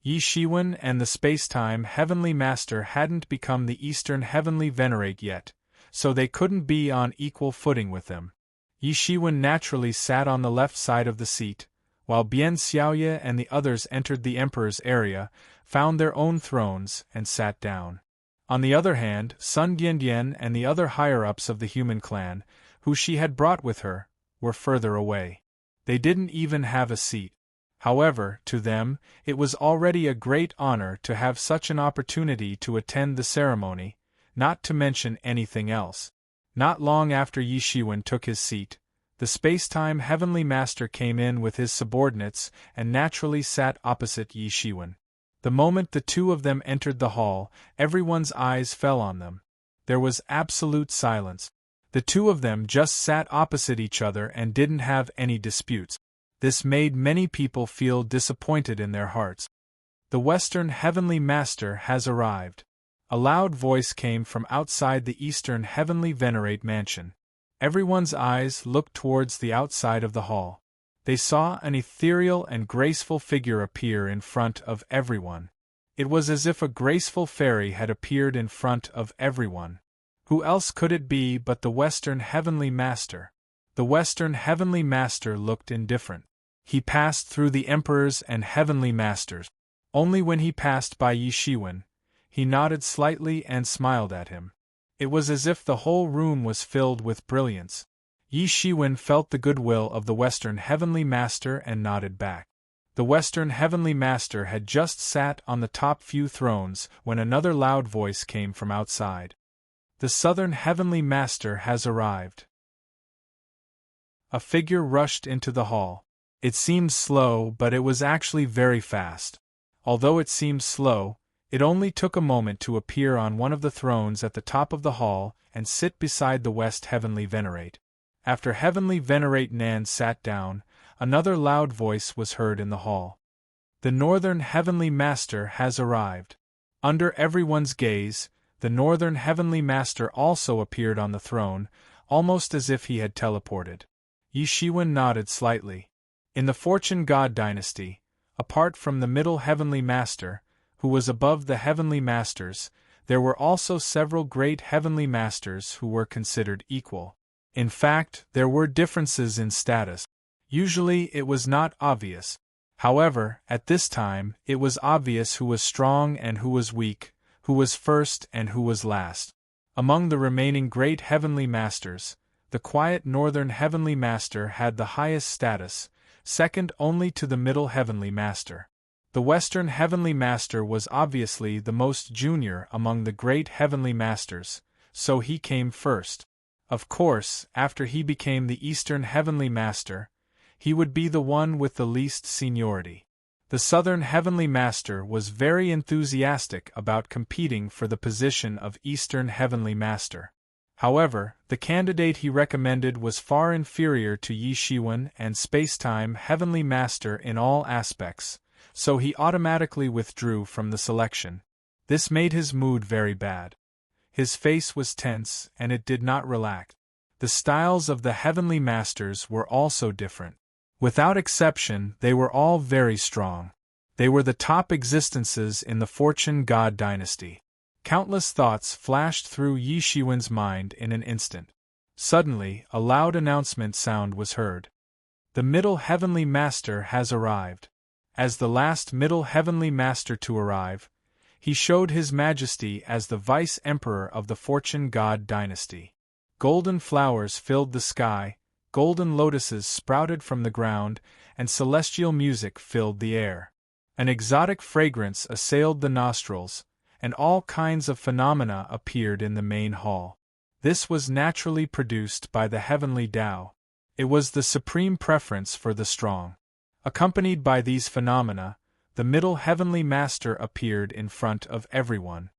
Yi Shiwen and the space-time Heavenly Master hadn't become the Eastern Heavenly Venerate yet, so they couldn't be on equal footing with them. Yi Shiwen naturally sat on the left side of the seat, while Bian Xiaoye and the others entered the Emperor's area, found their own thrones, and sat down. On the other hand, Sun Diandian and the other higher-ups of the human clan, who she had brought with her, were further away. They didn't even have a seat. However, to them, it was already a great honor to have such an opportunity to attend the ceremony, not to mention anything else. Not long after Yi Shiwen took his seat, the space-time Heavenly Master came in with his subordinates and naturally sat opposite Yi Shiwen. The moment the 2 of them entered the hall, everyone's eyes fell on them. There was absolute silence. The 2 of them just sat opposite each other and didn't have any disputes. This made many people feel disappointed in their hearts. The Western Heavenly Master has arrived. A loud voice came from outside the Eastern Heavenly Venerate Mansion. Everyone's eyes looked towards the outside of the hall. They saw an ethereal and graceful figure appear in front of everyone. It was as if a graceful fairy had appeared in front of everyone. Who else could it be but the Western Heavenly Master? The Western Heavenly Master looked indifferent. He passed through the Emperors and Heavenly Masters. Only when he passed by Yi Shiwen, he nodded slightly and smiled at him. It was as if the whole room was filled with brilliance. Yi Shiwen felt the goodwill of the Western Heavenly Master and nodded back. The Western Heavenly Master had just sat on the top few thrones when another loud voice came from outside. The Southern Heavenly Master has arrived. A figure rushed into the hall. It seemed slow, but it was actually very fast. Although it seemed slow, it only took a moment to appear on one of the thrones at the top of the hall and sit beside the West Heavenly Venerate. After Heavenly Venerate Nan sat down, another loud voice was heard in the hall. The Northern Heavenly Master has arrived. Under everyone's gaze, the Northern Heavenly Master also appeared on the throne, almost as if he had teleported. Yi Shiwen nodded slightly. In the Fortune God dynasty, apart from the Middle Heavenly Master, who was above the Heavenly Masters, there were also several great Heavenly Masters who were considered equal. In fact, there were differences in status. Usually it was not obvious. However, at this time, it was obvious who was strong and who was weak, who was first and who was last. Among the remaining great Heavenly Masters, the quiet Northern Heavenly Master had the highest status, second only to the Middle Heavenly Master. The Western Heavenly Master was obviously the most junior among the great Heavenly Masters, so he came first. Of course, after he became the Eastern Heavenly Master, he would be the one with the least seniority. The Southern Heavenly Master was very enthusiastic about competing for the position of Eastern Heavenly Master. However, the candidate he recommended was far inferior to Yi Shiwen and Spacetime Heavenly Master in all aspects, so he automatically withdrew from the selection. This made his mood very bad. His face was tense and it did not relax. The styles of the Heavenly Masters were also different. Without exception, they were all very strong. They were the top existences in the Fortune God dynasty. Countless thoughts flashed through Yi Shiwen's mind in an instant. Suddenly, a loud announcement sound was heard. The Middle Heavenly Master has arrived. As the last Middle Heavenly Master to arrive, he showed His Majesty as the Vice Emperor of the Fortune God dynasty. Golden flowers filled the sky, golden lotuses sprouted from the ground, and celestial music filled the air. An exotic fragrance assailed the nostrils, and all kinds of phenomena appeared in the main hall. This was naturally produced by the heavenly Tao. It was the supreme preference for the strong. Accompanied by these phenomena, the Middle Heavenly Master appeared in front of everyone.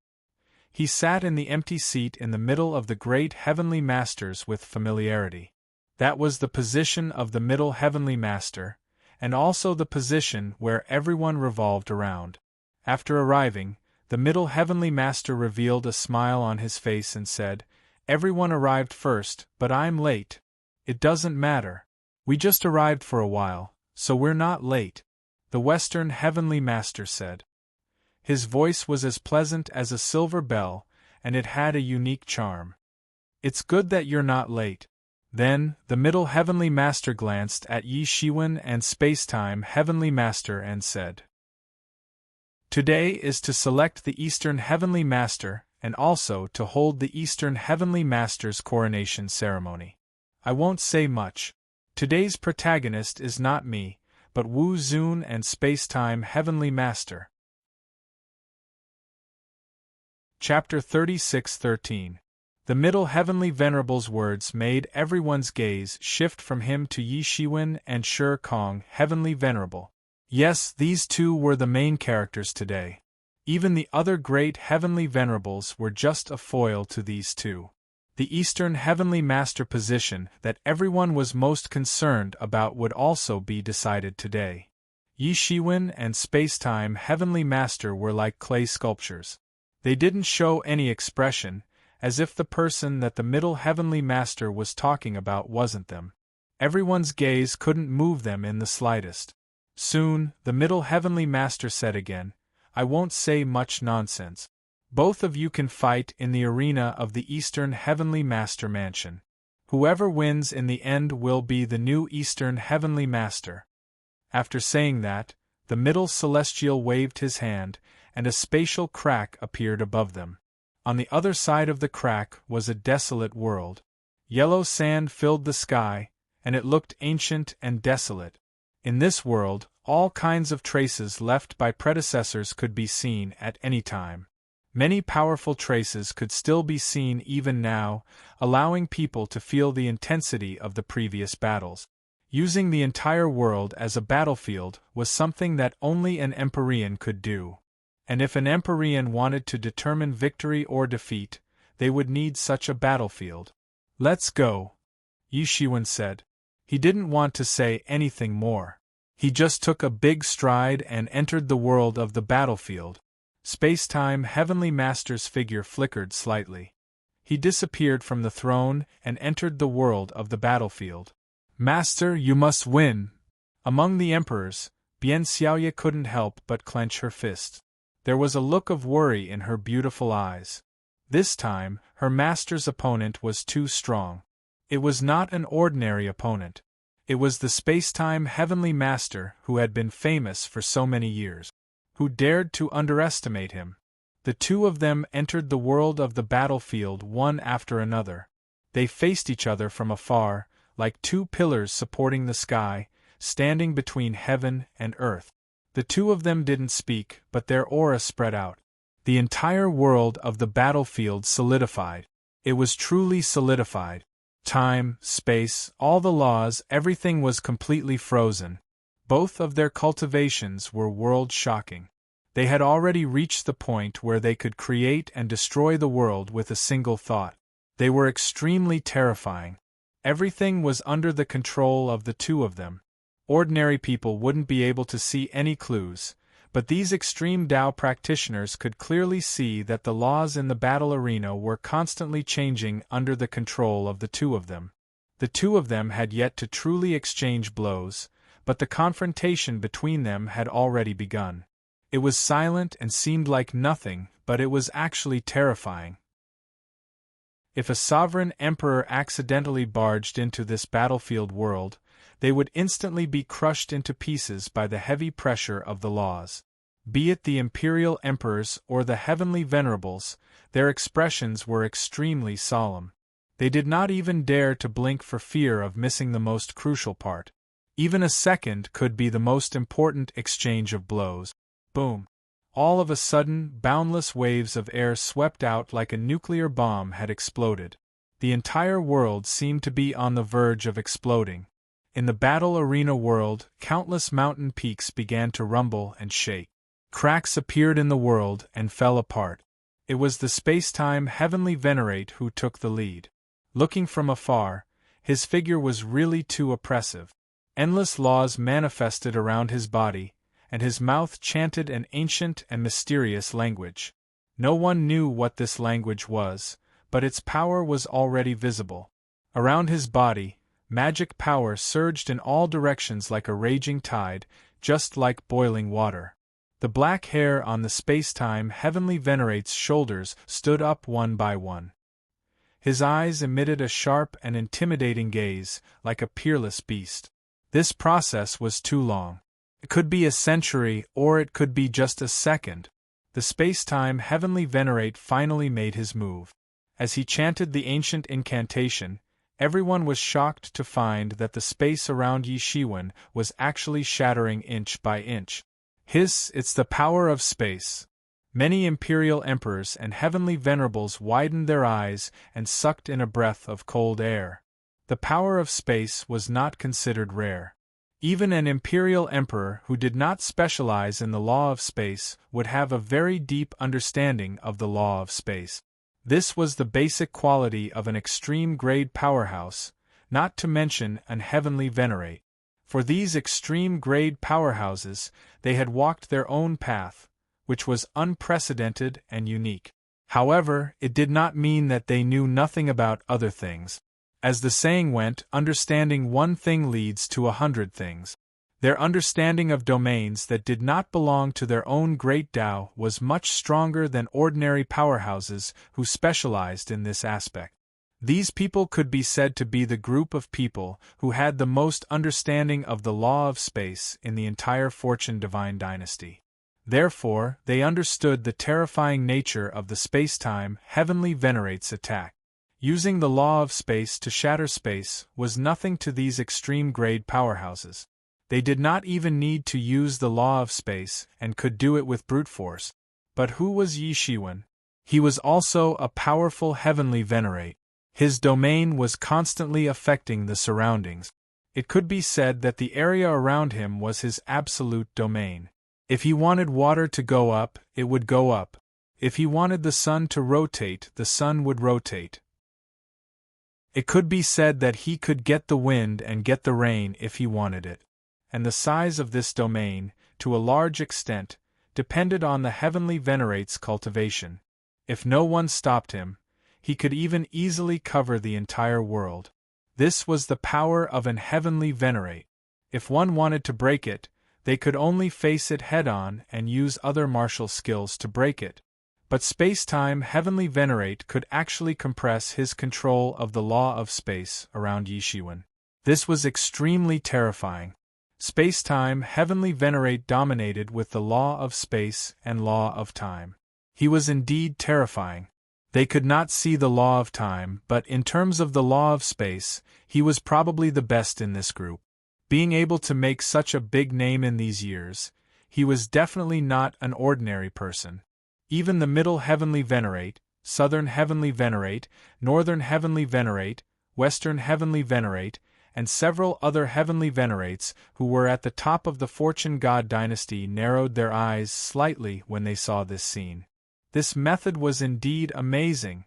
He sat in the empty seat in the middle of the great Heavenly Masters with familiarity. That was the position of the Middle Heavenly Master, and also the position where everyone revolved around. After arriving, the Middle Heavenly Master revealed a smile on his face and said, "Everyone arrived first, but I'm late. It doesn't matter. We just arrived for a while, so we're not late," the Western Heavenly Master said. His voice was as pleasant as a silver bell, and it had a unique charm. "It's good that you're not late." Then, the Middle Heavenly Master glanced at Yi Shiwen and Spacetime Heavenly Master and said, "Today is to select the Eastern Heavenly Master and also to hold the Eastern Heavenly Master's coronation ceremony. I won't say much. Today's protagonist is not me, but Wu Zun and Spacetime Heavenly Master." Chapter 36:13. The Middle Heavenly Venerable's words made everyone's gaze shift from him to Yi Shiwen and Shi Kong Heavenly Venerable. Yes, these two were the main characters today. Even the other great Heavenly Venerables were just a foil to these two. The Eastern Heavenly Master position that everyone was most concerned about would also be decided today. Yi Shiwen and Spacetime Heavenly Master were like clay sculptures. They didn't show any expression, as if the person that the Middle Heavenly Master was talking about wasn't them. Everyone's gaze couldn't move them in the slightest. Soon, the Middle Heavenly Master said again, "I won't say much nonsense. Both of you can fight in the arena of the Eastern Heavenly Master Mansion. Whoever wins in the end will be the new Eastern Heavenly Master." After saying that, the Middle Celestial waved his hand, and a spatial crack appeared above them. On the other side of the crack was a desolate world. Yellow sand filled the sky, and it looked ancient and desolate. In this world, all kinds of traces left by predecessors could be seen at any time. Many powerful traces could still be seen even now, allowing people to feel the intensity of the previous battles. Using the entire world as a battlefield was something that only an Empyrean could do. And if an Empyrean wanted to determine victory or defeat, they would need such a battlefield. "Let's go," Yi Shiwen said. He didn't want to say anything more. He just took a big stride and entered the world of the battlefield. Space-time Heavenly Master's figure flickered slightly. He disappeared from the throne and entered the world of the battlefield. "Master, you must win!" Among the emperors, Bian Xiaoye couldn't help but clench her fist. There was a look of worry in her beautiful eyes. This time, her master's opponent was too strong. It was not an ordinary opponent. It was the space-time Heavenly Master who had been famous for so many years. Who dared to underestimate him? The two of them entered the world of the battlefield one after another. They faced each other from afar, like two pillars supporting the sky, standing between heaven and earth. The two of them didn't speak, but their aura spread out. The entire world of the battlefield solidified. It was truly solidified. Time, space, all the laws, everything was completely frozen. Both of their cultivations were world-shocking. They had already reached the point where they could create and destroy the world with a single thought. They were extremely terrifying. Everything was under the control of the two of them. Ordinary people wouldn't be able to see any clues, but these extreme Tao practitioners could clearly see that the laws in the battle arena were constantly changing under the control of the two of them. The two of them had yet to truly exchange blows, but the confrontation between them had already begun. It was silent and seemed like nothing, but it was actually terrifying. If a sovereign emperor accidentally barged into this battlefield world, they would instantly be crushed into pieces by the heavy pressure of the laws. Be it the imperial emperors or the heavenly venerables, their expressions were extremely solemn. They did not even dare to blink for fear of missing the most crucial part. Even a second could be the most important exchange of blows. Boom! All of a sudden, boundless waves of air swept out like a nuclear bomb had exploded. The entire world seemed to be on the verge of exploding. In the battle arena world, countless mountain peaks began to rumble and shake. Cracks appeared in the world and fell apart. It was the space-time Heavenly Venerate who took the lead. Looking from afar, his figure was really too oppressive. Endless laws manifested around his body, and his mouth chanted an ancient and mysterious language. No one knew what this language was, but its power was already visible. Around his body, magic power surged in all directions like a raging tide, just like boiling water. The black hair on the space-time Heavenly Venerate's shoulders stood up one by one. His eyes emitted a sharp and intimidating gaze, like a peerless beast. This process was too long. It could be a century, or it could be just a second. The space-time Heavenly Venerate finally made his move. As he chanted the ancient incantation, everyone was shocked to find that the space around Yi Shiwen was actually shattering inch by inch. It's the power of space. Many imperial emperors and heavenly venerables widened their eyes and sucked in a breath of cold air. The power of space was not considered rare. Even an imperial emperor who did not specialize in the law of space would have a very deep understanding of the law of space. This was the basic quality of an extreme-grade powerhouse, not to mention an heavenly venerate. For these extreme-grade powerhouses, they had walked their own path, which was unprecedented and unique. However, it did not mean that they knew nothing about other things. As the saying went, understanding one thing leads to 100 things. Their understanding of domains that did not belong to their own great Tao was much stronger than ordinary powerhouses who specialized in this aspect. These people could be said to be the group of people who had the most understanding of the law of space in the entire Fortune Divine Dynasty. Therefore, they understood the terrifying nature of the space-time Heavenly Venerate's attack. Using the law of space to shatter space was nothing to these extreme-grade powerhouses. They did not even need to use the law of space and could do it with brute force. But who was Yi Shiwen? He was also a powerful heavenly venerate. His domain was constantly affecting the surroundings. It could be said that the area around him was his absolute domain. If he wanted water to go up, it would go up. If he wanted the sun to rotate, the sun would rotate. It could be said that he could get the wind and get the rain if he wanted it. And the size of this domain, to a large extent, depended on the heavenly venerate's cultivation. If no one stopped him, he could even easily cover the entire world. This was the power of an heavenly venerate. If one wanted to break it, they could only face it head-on and use other martial skills to break it. But space-time heavenly venerate could actually compress his control of the law of space around Yishiwen. This was extremely terrifying. Space-time heavenly venerate dominated with the law of space and law of time. He was indeed terrifying. They could not see the law of time, but in terms of the law of space, he was probably the best in this group. Being able to make such a big name in these years, he was definitely not an ordinary person. Even the middle heavenly venerate, southern heavenly venerate, northern heavenly venerate, western heavenly venerate, and several other heavenly venerates who were at the top of the fortune god dynasty narrowed their eyes slightly when they saw this scene. This method was indeed amazing.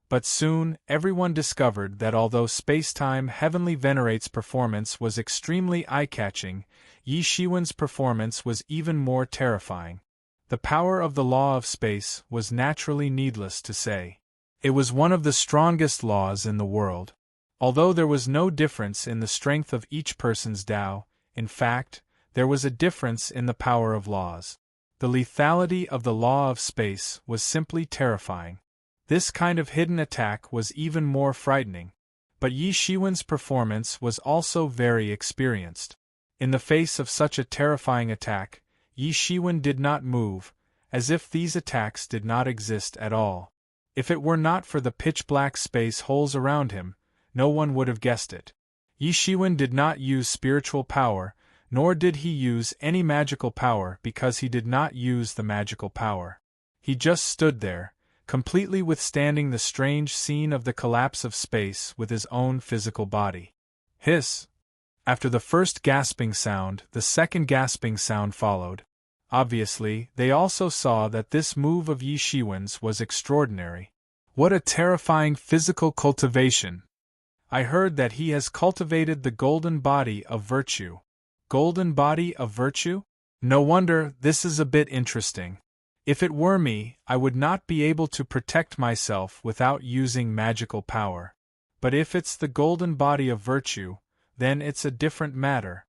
But soon, everyone discovered that although space-time heavenly venerate's performance was extremely eye-catching, Yishiwen's performance was even more terrifying. The power of the law of space was naturally needless to say. It was one of the strongest laws in the world. Although there was no difference in the strength of each person's Tao, in fact, there was a difference in the power of laws. The lethality of the law of space was simply terrifying. This kind of hidden attack was even more frightening. But Yishiwen's performance was also very experienced. In the face of such a terrifying attack, Yishiwen did not move, as if these attacks did not exist at all. If it were not for the pitch-black space holes around him, no one would have guessed it. Yishiwen did not use spiritual power, nor did he use any magical power because he did not use the magical power. He just stood there, completely withstanding the strange scene of the collapse of space with his own physical body. Hiss! After the first gasping sound, the second gasping sound followed. Obviously, they also saw that this move of Yishiwen's was extraordinary. What a terrifying physical cultivation! I heard that he has cultivated the golden body of virtue. Golden body of virtue? No wonder, this is a bit interesting. If it were me, I would not be able to protect myself without using magical power. But if it's the golden body of virtue, then it's a different matter.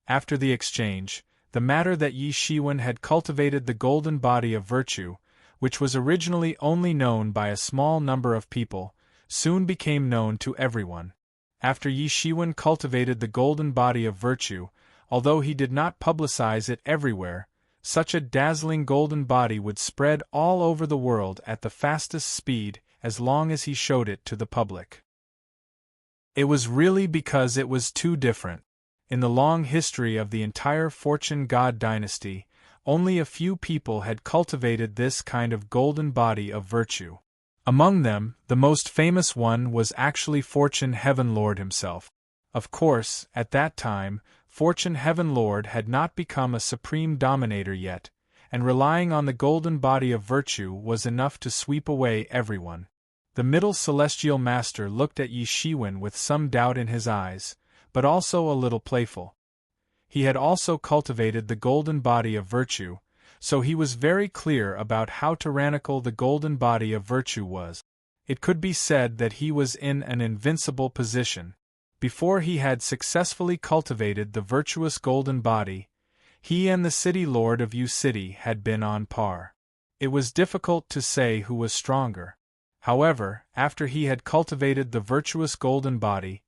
After the exchange, the matter that Yishiwen had cultivated the golden body of virtue, which was originally only known by a small number of people, soon became known to everyone. After Yishiwen cultivated the golden body of virtue, although he did not publicize it everywhere, such a dazzling golden body would spread all over the world at the fastest speed as long as he showed it to the public. It was really because it was too different. In the long history of the entire Fortune God dynasty, only a few people had cultivated this kind of golden body of virtue. Among them, the most famous one was actually Fortune Heaven Lord himself. Of course, at that time, Fortune Heaven Lord had not become a supreme dominator yet, and relying on the golden body of virtue was enough to sweep away everyone. The middle celestial master looked at Yishiwen with some doubt in his eyes, but also a little playful. He had also cultivated the golden body of virtue, so he was very clear about how tyrannical the golden body of virtue was. It could be said that he was in an invincible position. Before he had successfully cultivated the virtuous golden body, he and the city lord of U City had been on par. It was difficult to say who was stronger. However, after he had cultivated the virtuous golden body,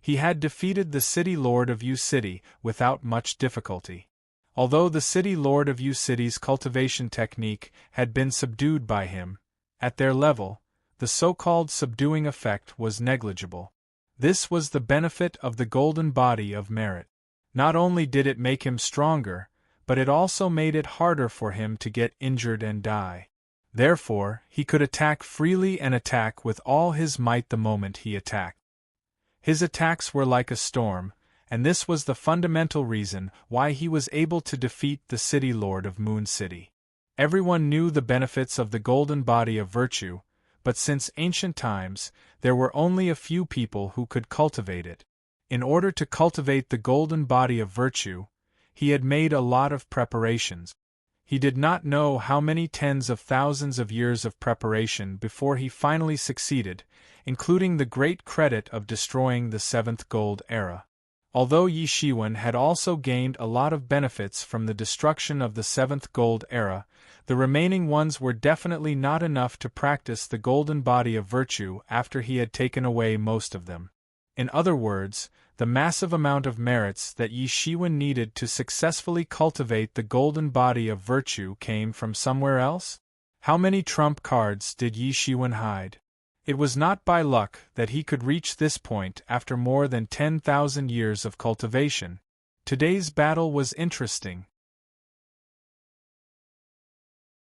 he had defeated the city lord of U City without much difficulty. Although the city lord of U City's cultivation technique had been subdued by him, at their level, the so-called subduing effect was negligible. This was the benefit of the golden body of merit. Not only did it make him stronger, but it also made it harder for him to get injured and die. Therefore, he could attack freely and attack with all his might the moment he attacked. His attacks were like a storm, and this was the fundamental reason why he was able to defeat the City Lord of Moon City. Everyone knew the benefits of the golden body of virtue, but since ancient times, there were only a few people who could cultivate it. In order to cultivate the golden body of virtue, he had made a lot of preparations. He did not know how many tens of thousands of years of preparation before he finally succeeded, including the great credit of destroying the seventh gold era. Although Yi Shiwen had also gained a lot of benefits from the destruction of the seventh gold era, the remaining ones were definitely not enough to practice the golden body of virtue after he had taken away most of them. In other words, the massive amount of merits that Yi Shiwen needed to successfully cultivate the golden body of virtue came from somewhere else? How many trump cards did Yi Shiwen hide? It was not by luck that he could reach this point after more than 10,000 years of cultivation. Today's battle was interesting.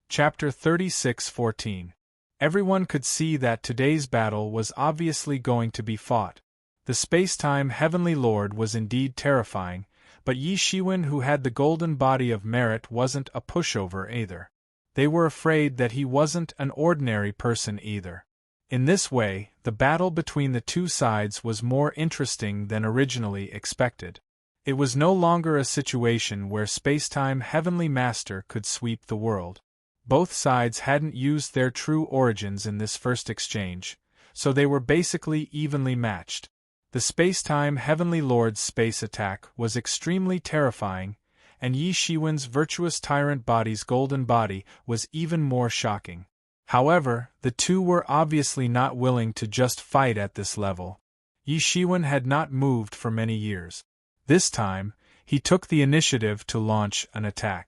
Chapter 36:14. Everyone could see that today's battle was obviously going to be fought. The space-time Heavenly Lord was indeed terrifying, but Yi Shiwen, who had the golden body of merit, wasn't a pushover either. They were afraid that he wasn't an ordinary person either. In this way, the battle between the two sides was more interesting than originally expected. It was no longer a situation where space-time Heavenly Master could sweep the world. Both sides hadn't used their true origins in this first exchange, so they were basically evenly matched. The space-time Heavenly Lord's space attack was extremely terrifying, and Yi Shiwen's virtuous tyrant body's golden body was even more shocking. However, the two were obviously not willing to just fight at this level. Yi Shiwen had not moved for many years. This time, he took the initiative to launch an attack.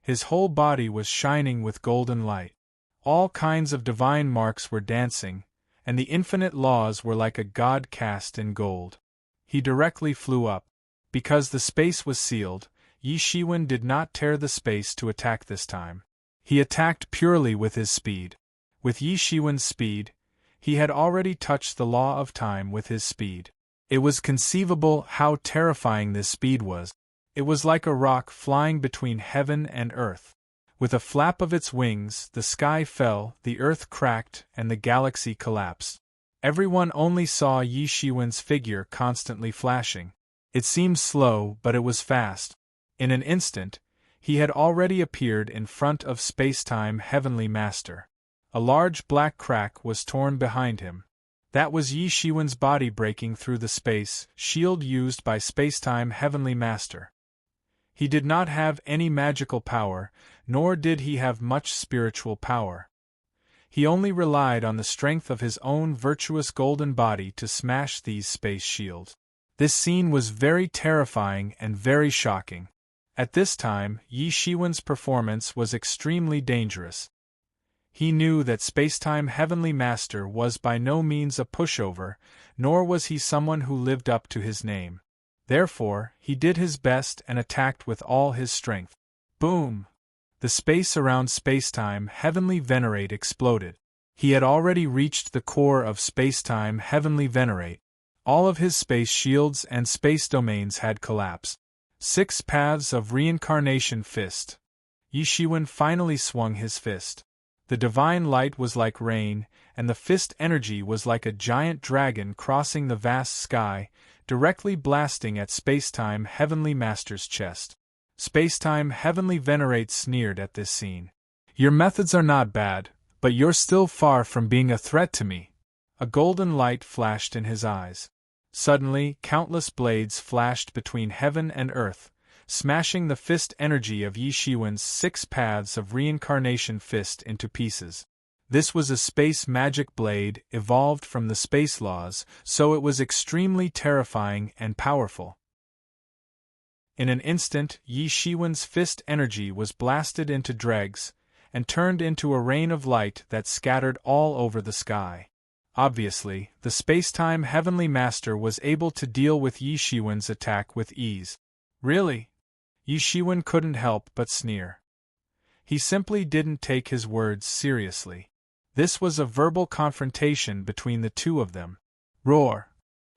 His whole body was shining with golden light. All kinds of divine marks were dancing, and the infinite laws were like a god cast in gold. He directly flew up. Because the space was sealed, Yi Shiwen did not tear the space to attack this time. He attacked purely with his speed. With Yi Shiwen's speed, he had already touched the law of time with his speed. It was conceivable how terrifying this speed was. It was like a rock flying between heaven and earth. With a flap of its wings, the sky fell, the earth cracked, and the galaxy collapsed. Everyone only saw Yi Shiwen's figure constantly flashing. It seemed slow, but it was fast. In an instant, he had already appeared in front of space-time Heavenly Master. A large black crack was torn behind him. That was Yi Shiwen's body breaking through the space shield used by space-time Heavenly Master. He did not have any magical power, nor did he have much spiritual power. He only relied on the strength of his own virtuous golden body to smash these space shields. This scene was very terrifying and very shocking. At this time, Yi Shiwen's performance was extremely dangerous. He knew that space-time Heavenly Master was by no means a pushover, nor was he someone who lived up to his name. Therefore, he did his best and attacked with all his strength. Boom! The space around space-time Heavenly Venerate exploded. He had already reached the core of space-time Heavenly Venerate. All of his space shields and space domains had collapsed. 6 paths of reincarnation fist. Yi Shiwen finally swung his fist. The divine light was like rain, and the fist energy was like a giant dragon crossing the vast sky, directly blasting at Spacetime Heavenly Master's chest. Spacetime Heavenly Venerate sneered at this scene. "Your methods are not bad, but you're still far from being a threat to me." A golden light flashed in his eyes. Suddenly, countless blades flashed between heaven and earth, smashing the fist energy of Yi Shiwen's 6 paths of reincarnation fist into pieces. This was a space magic blade evolved from the space laws, so it was extremely terrifying and powerful. In an instant, Yi Shiwen's fist energy was blasted into dregs, and turned into a rain of light that scattered all over the sky. Obviously, the Spacetime Heavenly Master was able to deal with Yi Shiwen's attack with ease. Really? Yi Shiwen couldn't help but sneer. He simply didn't take his words seriously. This was a verbal confrontation between the two of them. Roar!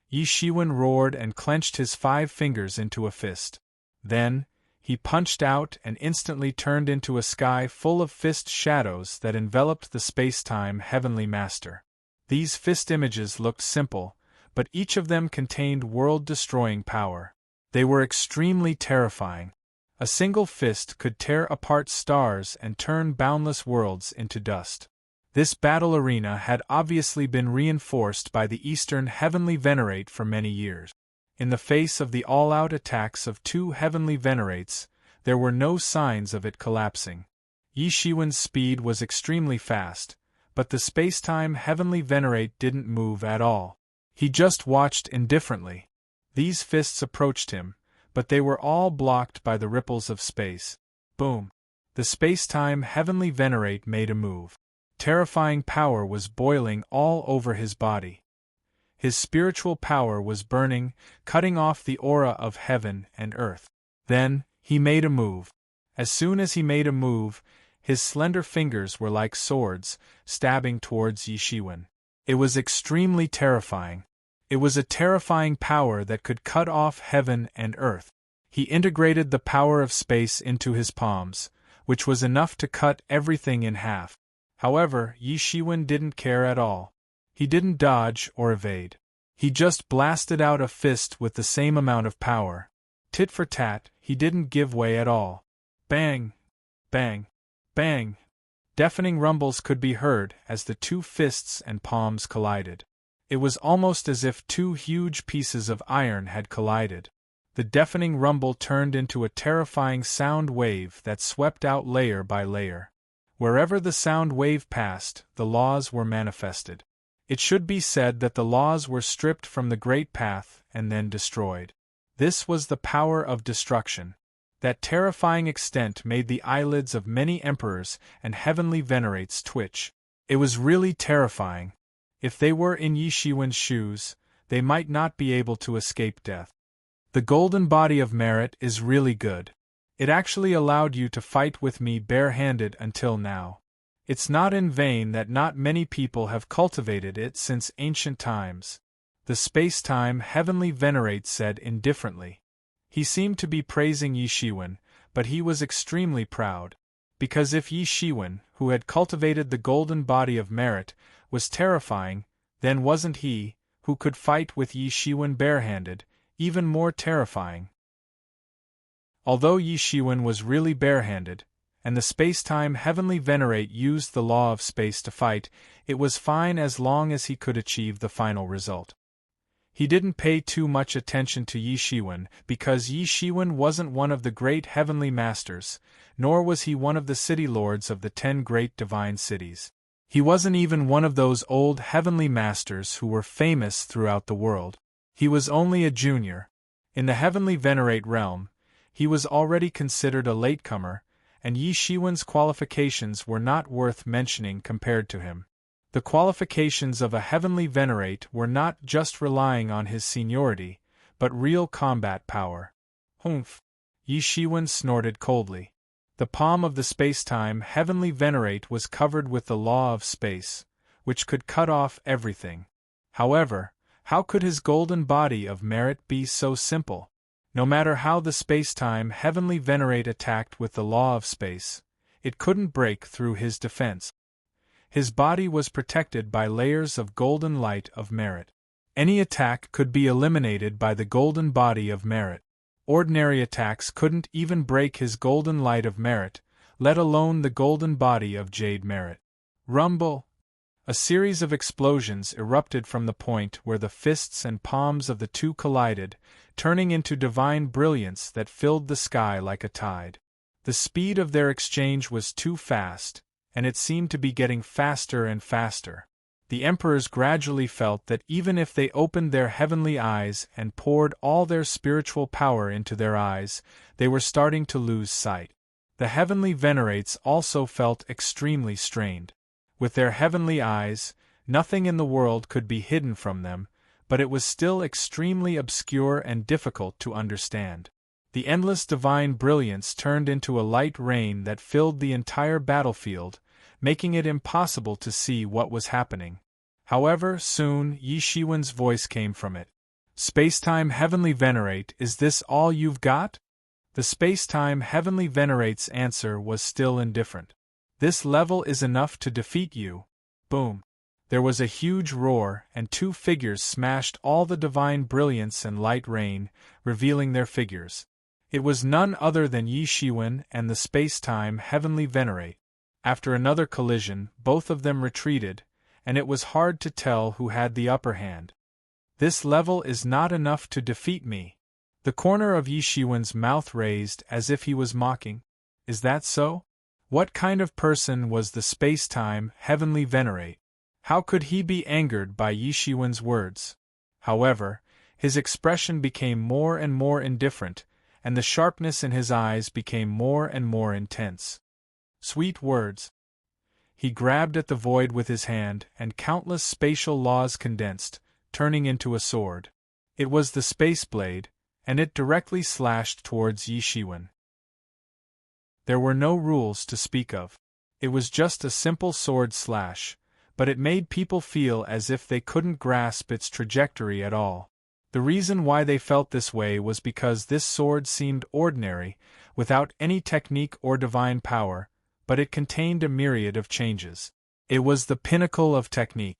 Yi Shiwen roared and clenched his 5 fingers into a fist. Then, he punched out and instantly turned into a sky full of fist shadows that enveloped the space-time Heavenly Master. These fist images looked simple, but each of them contained world-destroying power. They were extremely terrifying. A single fist could tear apart stars and turn boundless worlds into dust. This battle arena had obviously been reinforced by the Eastern Heavenly Venerate for many years. In the face of the all-out attacks of 2 Heavenly Venerates, there were no signs of it collapsing. Yi Shiwen's speed was extremely fast, but the space-time Heavenly Venerate didn't move at all. He just watched indifferently. These fists approached him, but they were all blocked by the ripples of space. Boom! The space-time Heavenly Venerate made a move. Terrifying power was boiling all over his body. His spiritual power was burning, cutting off the aura of heaven and earth. Then, he made a move. As soon as he made a move, his slender fingers were like swords, stabbing towards Yi Shiwen. It was extremely terrifying. It was a terrifying power that could cut off heaven and earth. He integrated the power of space into his palms, which was enough to cut everything in half. However, Yi Shiwen didn't care at all. He didn't dodge or evade. He just blasted out a fist with the same amount of power. Tit for tat, he didn't give way at all. Bang! Bang! Bang! Deafening rumbles could be heard as the 2 fists and palms collided. It was almost as if 2 huge pieces of iron had collided. The deafening rumble turned into a terrifying sound wave that swept out layer by layer. Wherever the sound wave passed, the laws were manifested. It should be said that the laws were stripped from the Great Path and then destroyed. This was the power of destruction. That terrifying extent made the eyelids of many emperors and heavenly venerates twitch. It was really terrifying. If they were in Yi Shiwen's shoes, they might not be able to escape death. The golden body of merit is really good. It actually allowed you to fight with me barehanded until now. It's not in vain that not many people have cultivated it since ancient times. The space-time Heavenly Venerate said indifferently. He seemed to be praising Yi Shiwen, but he was extremely proud. Because if Yi Shiwen, who had cultivated the golden body of merit, was terrifying, then wasn't he, who could fight with Yi Shiwen barehanded, even more terrifying? Although Yi Shiwen was really barehanded, and the space-time Heavenly Venerate used the law of space to fight, it was fine as long as he could achieve the final result. He didn't pay too much attention to Yi Shiwen because Yi Shiwen wasn't one of the great heavenly masters, nor was he one of the city lords of the 10 great divine cities. He wasn't even one of those old heavenly masters who were famous throughout the world. He was only a junior. In the Heavenly Venerate realm, he was already considered a latecomer, and Yi Shiwen's qualifications were not worth mentioning compared to him. The qualifications of a Heavenly Venerate were not just relying on his seniority, but real combat power. Humph! Yi Shiwen snorted coldly. The palm of the space-time Heavenly Venerate was covered with the law of space, which could cut off everything. However, how could his golden body of merit be so simple? No matter how the space-time Heavenly Venerate attacked with the law of space, it couldn't break through his defense. His body was protected by layers of golden light of merit. Any attack could be eliminated by the golden body of merit. Ordinary attacks couldn't even break his golden light of merit, let alone the golden body of jade merit. Rumble! A series of explosions erupted from the point where the fists and palms of the 2 collided, turning into divine brilliance that filled the sky like a tide. The speed of their exchange was too fast, and it seemed to be getting faster and faster. The emperors gradually felt that even if they opened their heavenly eyes and poured all their spiritual power into their eyes, they were starting to lose sight. The Heavenly Venerates also felt extremely strained. With their heavenly eyes, nothing in the world could be hidden from them, but it was still extremely obscure and difficult to understand. The endless divine brilliance turned into a light rain that filled the entire battlefield, making it impossible to see what was happening. However, soon Yi Shiwen's voice came from it. Spacetime Heavenly Venerate, is this all you've got? The Spacetime Heavenly Venerate's answer was still indifferent. This level is enough to defeat you. Boom. There was a huge roar, and two figures smashed all the divine brilliance and light rain, revealing their figures. It was none other than Yi Shiwen and the Spacetime Heavenly Venerate. After another collision, both of them retreated, and it was hard to tell who had the upper hand. This level is not enough to defeat me. The corner of Yi Shiwen's mouth raised as if he was mocking. Is that so? What kind of person was the Spacetime Heavenly Venerate? How could he be angered by Yi Shiwen's words? However, his expression became more and more indifferent, and the sharpness in his eyes became more and more intense. Sweet words. He grabbed at the void with his hand, and countless spatial laws condensed, turning into a sword. It was the Space Blade, and it directly slashed towards Yi Shiwen. There were no rules to speak of. It was just a simple sword slash, but it made people feel as if they couldn't grasp its trajectory at all. The reason why they felt this way was because this sword seemed ordinary, without any technique or divine power, but it contained a myriad of changes. It was the pinnacle of technique.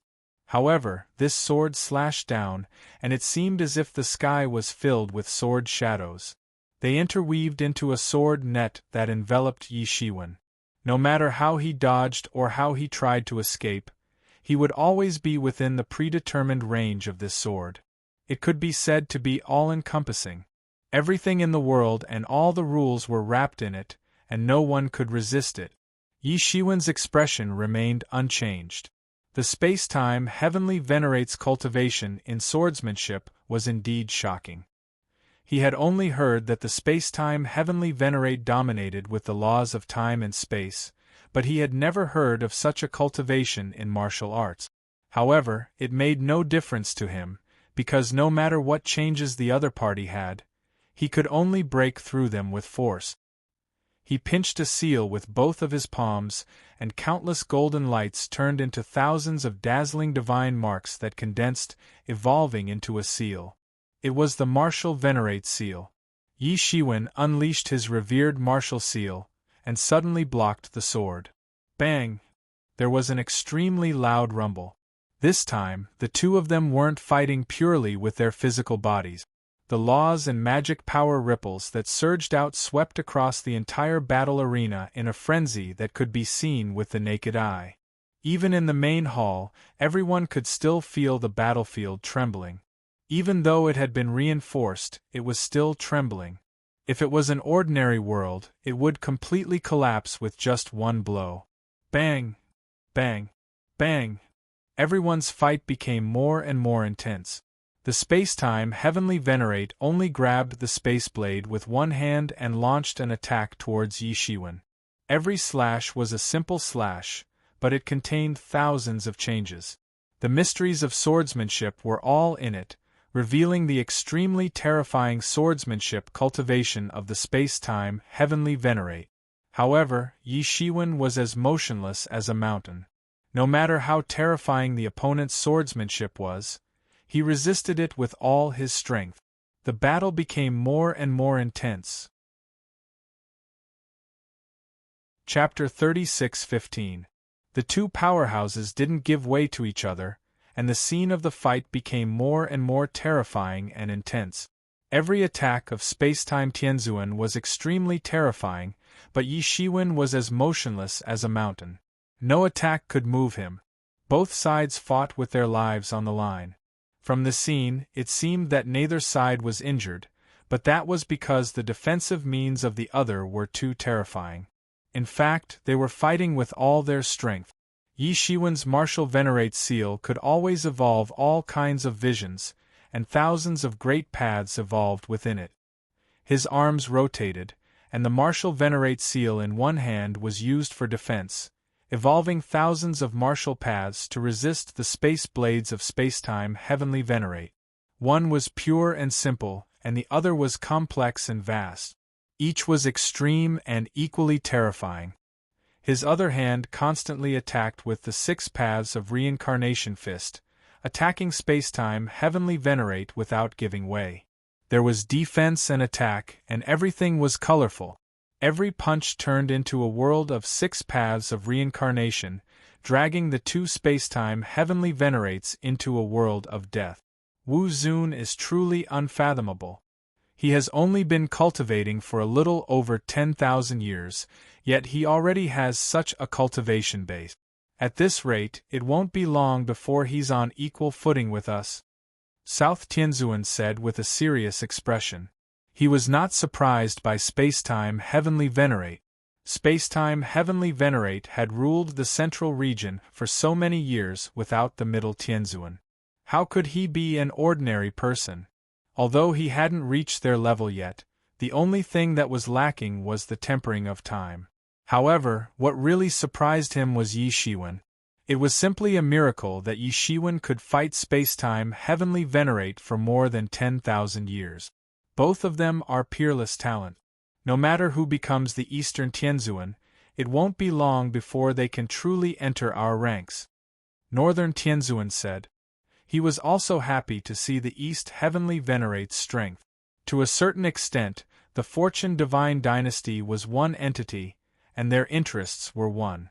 However, this sword slashed down, and it seemed as if the sky was filled with sword shadows. They interweaved into a sword net that enveloped Yi Shiwen. No matter how he dodged or how he tried to escape, he would always be within the predetermined range of this sword. It could be said to be all-encompassing. Everything in the world and all the rules were wrapped in it, and no one could resist it. Yi Shiwen's expression remained unchanged. The Spacetime Heavenly Venerate's cultivation in swordsmanship was indeed shocking. He had only heard that the Spacetime Heavenly Venerate dominated with the laws of time and space, but he had never heard of such a cultivation in martial arts. However, it made no difference to him, because no matter what changes the other party had, he could only break through them with force. He pinched a seal with both of his palms, and countless golden lights turned into thousands of dazzling divine marks that condensed, evolving into a seal. It was the Martial Venerate seal. Yi Shiwen unleashed his revered martial seal, and suddenly blocked the sword. Bang! There was an extremely loud rumble. This time, the two of them weren't fighting purely with their physical bodies. The laws and magic power ripples that surged out swept across the entire battle arena in a frenzy that could be seen with the naked eye. Even in the main hall, everyone could still feel the battlefield trembling. Even though it had been reinforced, it was still trembling. If it was an ordinary world, it would completely collapse with just one blow. Bang! Bang! Bang! Everyone's fight became more and more intense. The Spacetime Heavenly Venerate only grabbed the Space Blade with one hand and launched an attack towards Yi Shiwen. Every slash was a simple slash, but it contained thousands of changes. The mysteries of swordsmanship were all in it, revealing the extremely terrifying swordsmanship cultivation of the Spacetime Heavenly Venerate. However, Yi Shiwen was as motionless as a mountain. No matter how terrifying the opponent's swordsmanship was, he resisted it with all his strength. The battle became more and more intense. Chapter 36:15. The two powerhouses didn't give way to each other, and the scene of the fight became more and more terrifying and intense. Every attack of Spacetime Tianzuan was extremely terrifying, but Yi Shiwen was as motionless as a mountain. No attack could move him. Both sides fought with their lives on the line. From the scene, it seemed that neither side was injured, but that was because the defensive means of the other were too terrifying. In fact, they were fighting with all their strength. Yi Shiwen's Martial Venerate seal could always evolve all kinds of visions, and thousands of great paths evolved within it. His arms rotated, and the Martial Venerate seal in one hand was used for defense, evolving thousands of martial paths to resist the space blades of Spacetime Heavenly Venerate. One was pure and simple, and the other was complex and vast. Each was extreme and equally terrifying. His other hand constantly attacked with the 6 paths of Reincarnation Fist, attacking spacetime heavenly venerate without giving way. There was defense and attack, and everything was colorful. Every punch turned into a world of 6 paths of reincarnation, dragging the 2 spacetime heavenly venerates into a world of death. Wu Zun is truly unfathomable. He has only been cultivating for a little over 10,000 years, yet he already has such a cultivation base. At this rate, it won't be long before he's on equal footing with us, South Tianzuan said with a serious expression. He was not surprised by Spacetime Heavenly Venerate. Spacetime Heavenly Venerate had ruled the central region for so many years without the Middle Tianzuan. How could he be an ordinary person? Although he hadn't reached their level yet, the only thing that was lacking was the tempering of time. However, what really surprised him was Yi Shiwen. It was simply a miracle that Yi Shiwen could fight Spacetime Heavenly Venerate for more than 10,000 years. Both of them are peerless talent. No matter who becomes the Eastern Tianzuan, it won't be long before they can truly enter our ranks. Northern Tianzuan said. He was also happy to see the East Heavenly Venerate's strength. To a certain extent, the Fortune Divine Dynasty was one entity, and their interests were one.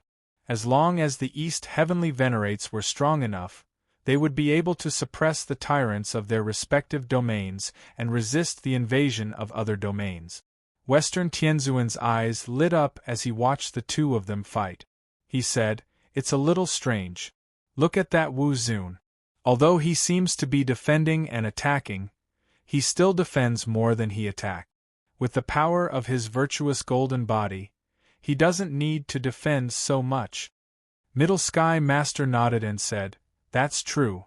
As long as the East Heavenly Venerates were strong enough, they would be able to suppress the tyrants of their respective domains and resist the invasion of other domains. Western Tianzuan's eyes lit up as he watched the two of them fight. He said, "It's a little strange. Look at that Wu Zun. Although he seems to be defending and attacking, he still defends more than he attacks. With the power of his virtuous golden body, he doesn't need to defend so much." Middle Sky Master nodded and said, "That's true.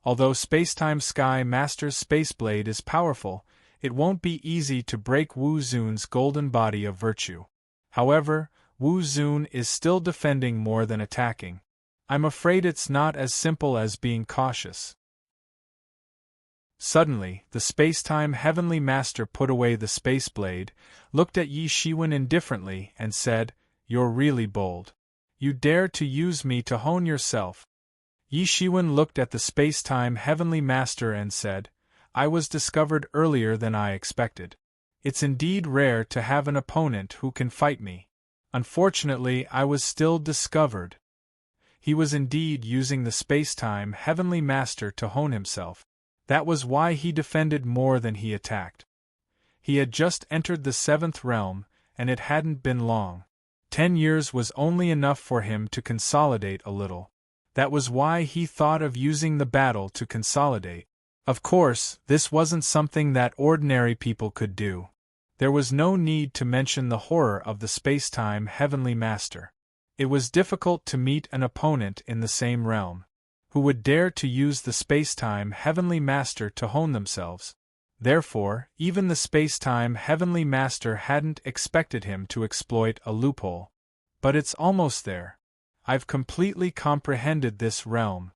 Although Spacetime Sky Master's Spaceblade is powerful, it won't be easy to break Wu Zun's golden body of virtue. However, Wu Zun is still defending more than attacking. I'm afraid it's not as simple as being cautious." Suddenly, the Spacetime Heavenly Master put away the Spaceblade, looked at Yi Shiwen indifferently, and said, "You're really bold. You dare to use me to hone yourself." Yi Shiwen looked at the Spacetime Heavenly Master and said, "I was discovered earlier than I expected. It's indeed rare to have an opponent who can fight me. Unfortunately, I was still discovered." He was indeed using the Spacetime Heavenly Master to hone himself. That was why he defended more than he attacked. He had just entered the 7th realm, and it hadn't been long. 10 years was only enough for him to consolidate a little. That was why he thought of using the battle to consolidate. Of course, this wasn't something that ordinary people could do. There was no need to mention the horror of the Spacetime Heavenly Master. It was difficult to meet an opponent in the same realm who would dare to use the Spacetime Heavenly Master to hone themselves. Therefore, even the Spacetime Heavenly Master hadn't expected him to exploit a loophole. "But it's almost there. I've completely comprehended this realm,"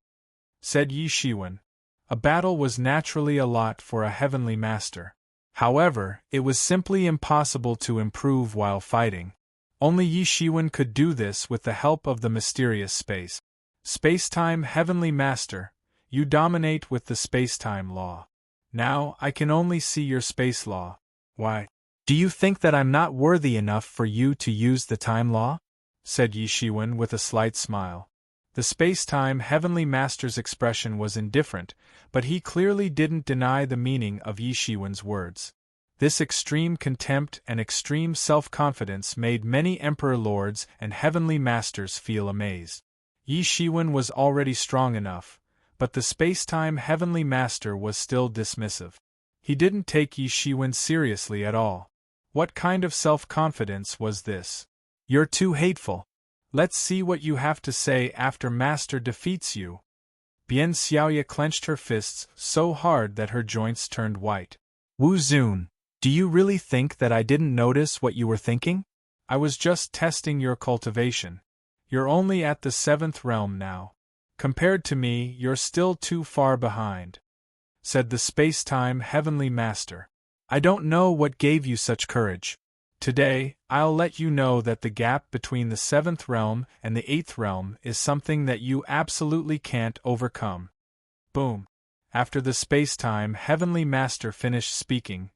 said Yi Shiwen. A battle was naturally a lot for a Heavenly Master. However, it was simply impossible to improve while fighting. Only Yi Shiwen could do this with the help of the mysterious space. Spacetime Heavenly Master, you dominate with the spacetime law. Now I can only see your space law. Why? Do you think that I'm not worthy enough for you to use the time law?" said Yi Shiwen with a slight smile. The Spacetime Heavenly Master's expression was indifferent, but he clearly didn't deny the meaning of Yi Shiwen's words. This extreme contempt and extreme self-confidence made many Emperor Lords and Heavenly Masters feel amazed. Yi Shiwen was already strong enough, but the Spacetime Heavenly Master was still dismissive. He didn't take Yi Shiwen seriously at all. What kind of self-confidence was this? "You're too hateful. Let's see what you have to say after Master defeats you." Bian Xiaoya clenched her fists so hard that her joints turned white. "Wu Zun, do you really think that I didn't notice what you were thinking? I was just testing your cultivation. You're only at the 7th realm now. Compared to me, you're still too far behind," said the Spacetime Heavenly Master. "I don't know what gave you such courage. Today, I'll let you know that the gap between the 7th realm and the 8th realm is something that you absolutely can't overcome." Boom. After the space-time Heavenly Master finished speaking,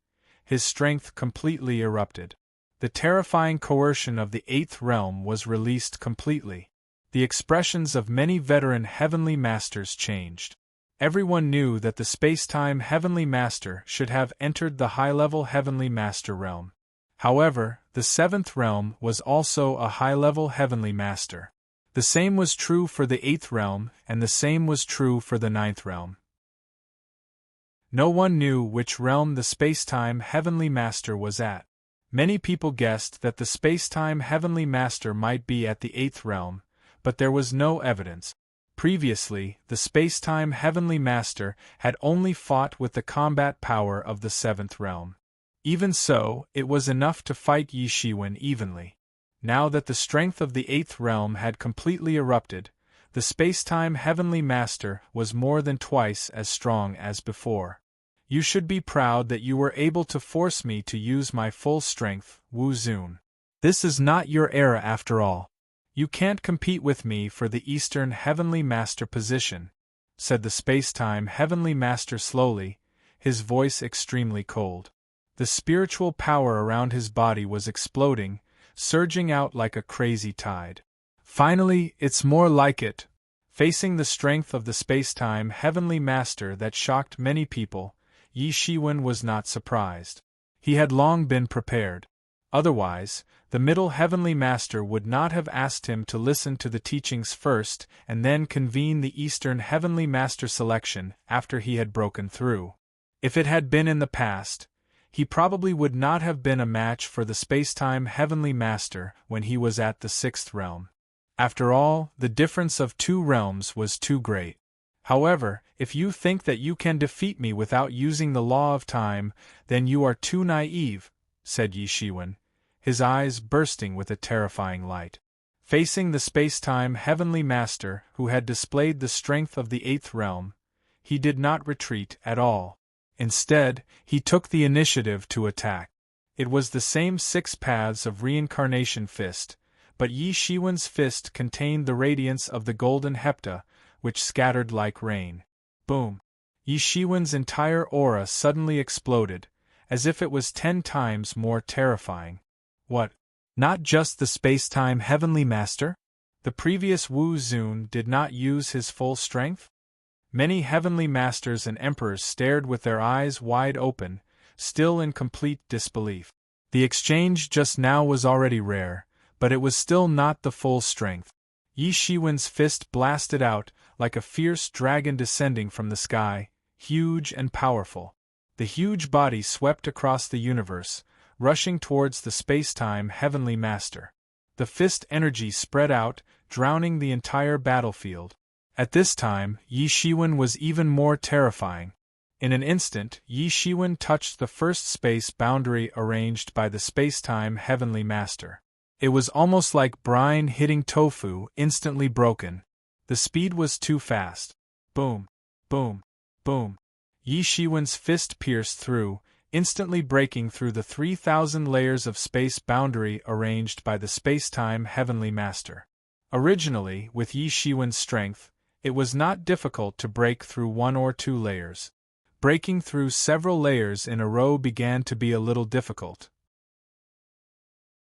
his strength completely erupted. The terrifying coercion of the Eighth Realm was released completely. The expressions of many veteran Heavenly Masters changed. Everyone knew that the space-time Heavenly Master should have entered the high-level Heavenly Master realm. However, the Seventh Realm was also a high-level Heavenly Master. The same was true for the Eighth Realm, and the same was true for the Ninth Realm. No one knew which realm the space-time Heavenly Master was at. Many people guessed that the space-time Heavenly Master might be at the Eighth Realm, but there was no evidence. Previously, the space-time Heavenly Master had only fought with the combat power of the Seventh Realm. Even so, it was enough to fight Yi Shiwen evenly. Now that the strength of the Eighth Realm had completely erupted, the space-time Heavenly Master was more than twice as strong as before. You should be proud that you were able to force me to use my full strength, Wu Zun. This is not your era after all. You can't compete with me for the Eastern Heavenly Master position, said the space-time Heavenly Master slowly, his voice extremely cold. The spiritual power around his body was exploding, surging out like a crazy tide. Finally, it's more like it. Facing the strength of the space-time Heavenly Master that shocked many people, Yi Shiwen was not surprised. He had long been prepared. Otherwise, the Middle Heavenly Master would not have asked him to listen to the teachings first and then convene the Eastern Heavenly Master selection after he had broken through. If it had been in the past, he probably would not have been a match for the space-time Heavenly Master when he was at the Sixth Realm. After all, the difference of two realms was too great. However, if you think that you can defeat me without using the law of time, then you are too naive, said Yi Shiwen, his eyes bursting with a terrifying light. Facing the space-time Heavenly Master who had displayed the strength of the Eighth Realm, he did not retreat at all. Instead, he took the initiative to attack. It was the same 6 paths of reincarnation fist, but Yi Shiwen's fist contained the radiance of the golden hepta, which scattered like rain. Boom! Yi Shiwen's entire aura suddenly exploded, as if it was 10 times more terrifying. What? Not just the space-time Heavenly Master? The previous Wu Zun did not use his full strength? Many Heavenly Masters and Emperors stared with their eyes wide open, still in complete disbelief. The exchange just now was already rare, but it was still not the full strength. Yi Shiwen's fist blasted out, like a fierce dragon descending from the sky, huge and powerful. The huge body swept across the universe, rushing towards the space-time Heavenly Master. The fist energy spread out, drowning the entire battlefield. At this time, Yi Shiwen was even more terrifying. In an instant, Yi Shiwen touched the first space boundary arranged by the space-time Heavenly Master. It was almost like brine hitting tofu, instantly broken. The speed was too fast. Boom, boom, boom. Yi Shiwen's fist pierced through, instantly breaking through the 3,000 layers of space boundary arranged by the space-time Heavenly Master. Originally, with Yi Shiwen's strength, it was not difficult to break through 1 or 2 layers. Breaking through several layers in a row began to be a little difficult.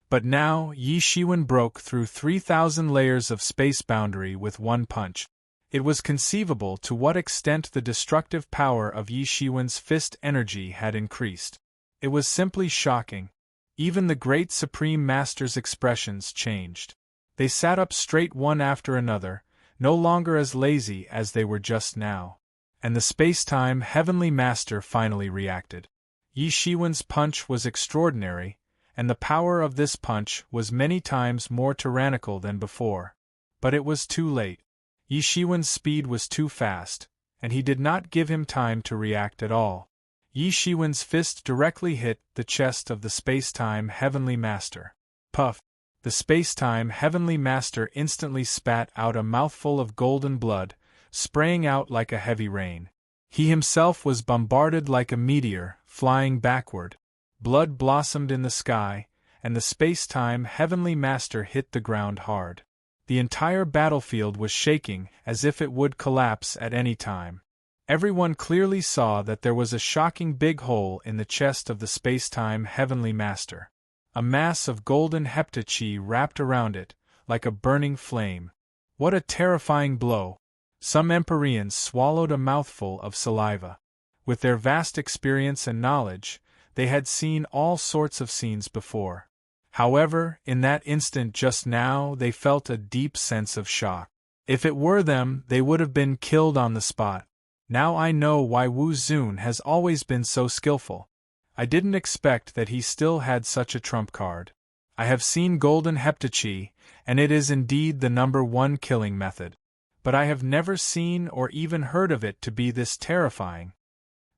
But now, Yi Shiwen broke through 3,000 layers of space boundary with one punch. It was conceivable to what extent the destructive power of Yi Shiwen's fist energy had increased. It was simply shocking. Even the great Supreme Master's expressions changed. They sat up straight one after another, no longer as lazy as they were just now. And the space-time Heavenly Master finally reacted. Yi Shiwen's punch was extraordinary, and the power of this punch was many times more tyrannical than before. But it was too late. Yi Shiwen's speed was too fast, and he did not give him time to react at all. Yi Shiwen's fist directly hit the chest of the space-time Heavenly Master. Puff! The space-time Heavenly Master instantly spat out a mouthful of golden blood, spraying out like a heavy rain. He himself was bombarded like a meteor, flying backward. Blood blossomed in the sky, and the space-time Heavenly Master hit the ground hard. The entire battlefield was shaking as if it would collapse at any time. Everyone clearly saw that there was a shocking big hole in the chest of the space-time Heavenly Master. A mass of golden heptachi wrapped around it, like a burning flame. What a terrifying blow! Some Empyreans swallowed a mouthful of saliva. With their vast experience and knowledge, they had seen all sorts of scenes before. However, in that instant just now they felt a deep sense of shock. If it were them, they would have been killed on the spot. Now I know why Wu Zun has always been so skillful. I didn't expect that he still had such a trump card. I have seen golden heptachi, and it is indeed the #1 killing method. But I have never seen or even heard of it to be this terrifying.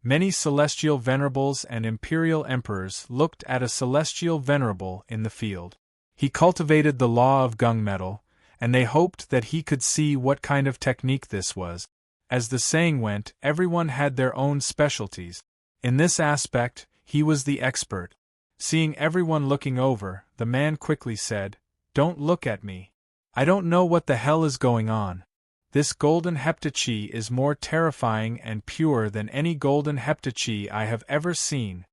Many celestial venerables and imperial emperors looked at a celestial venerable in the field. He cultivated the law of gunmetal, and they hoped that he could see what kind of technique this was. As the saying went, everyone had their own specialties. In this aspect, he was the expert. Seeing everyone looking over, the man quickly said, "Don't look at me. I don't know what the hell is going on. This golden heptachi is more terrifying and pure than any golden heptachi I have ever seen."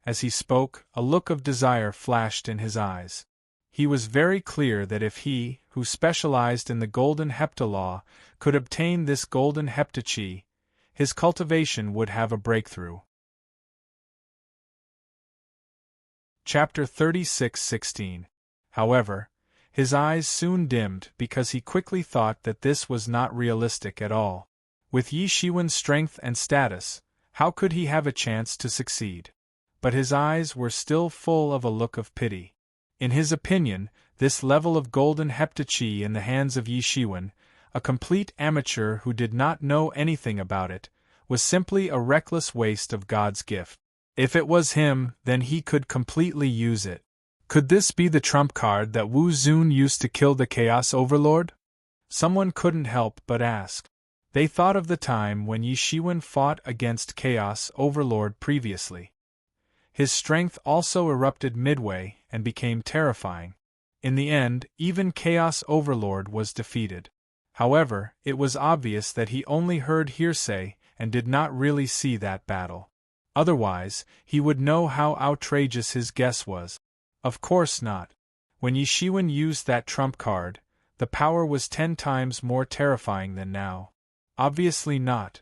As he spoke, a look of desire flashed in his eyes. He was very clear that if he, who specialized in the golden heptalaw, could obtain this golden heptachi, his cultivation would have a breakthrough. Chapter 36:16. However, his eyes soon dimmed because he quickly thought that this was not realistic at all. With Yi Shiwen's strength and status, how could he have a chance to succeed? But his eyes were still full of a look of pity. In his opinion, this level of golden heptachi in the hands of Yi Shiwen, a complete amateur who did not know anything about it, was simply a reckless waste of God's gift. If it was him, then he could completely use it. Could this be the trump card that Wu Zun used to kill the Chaos Overlord? Someone couldn't help but ask. They thought of the time when Yi Shiwen fought against Chaos Overlord previously. His strength also erupted midway and became terrifying. In the end, even Chaos Overlord was defeated. However, it was obvious that he only heard hearsay and did not really see that battle. Otherwise, he would know how outrageous his guess was. Of course not. When Yi Shiwen used that trump card, the power was 10 times more terrifying than now. Obviously not.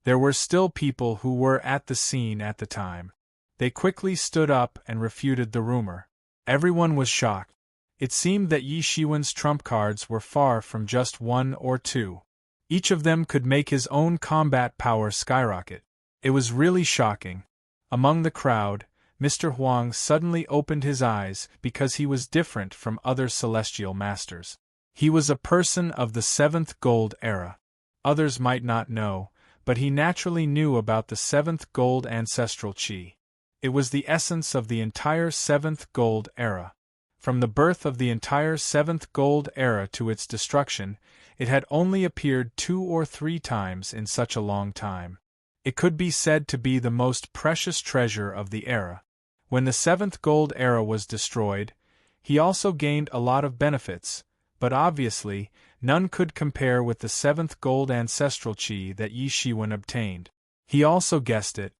There were still people who were at the scene at the time. They quickly stood up and refuted the rumor. Everyone was shocked. It seemed that Yi Shiwen's trump cards were far from just 1 or 2. Each of them could make his own combat power skyrocket. It was really shocking. Among the crowd, Mr. Huang suddenly opened his eyes because he was different from other celestial masters. He was a person of the 7th Gold Era. Others might not know, but he naturally knew about the 7th Gold Ancestral Qi. It was the essence of the entire 7th Gold Era. From the birth of the entire 7th Gold Era to its destruction, it had only appeared 2 or 3 times in such a long time. It could be said to be the most precious treasure of the era. When the 7th Gold Era was destroyed, he also gained a lot of benefits, but obviously, none could compare with the 7th Gold Ancestral Qi that Yi Shiwen obtained. He also guessed it.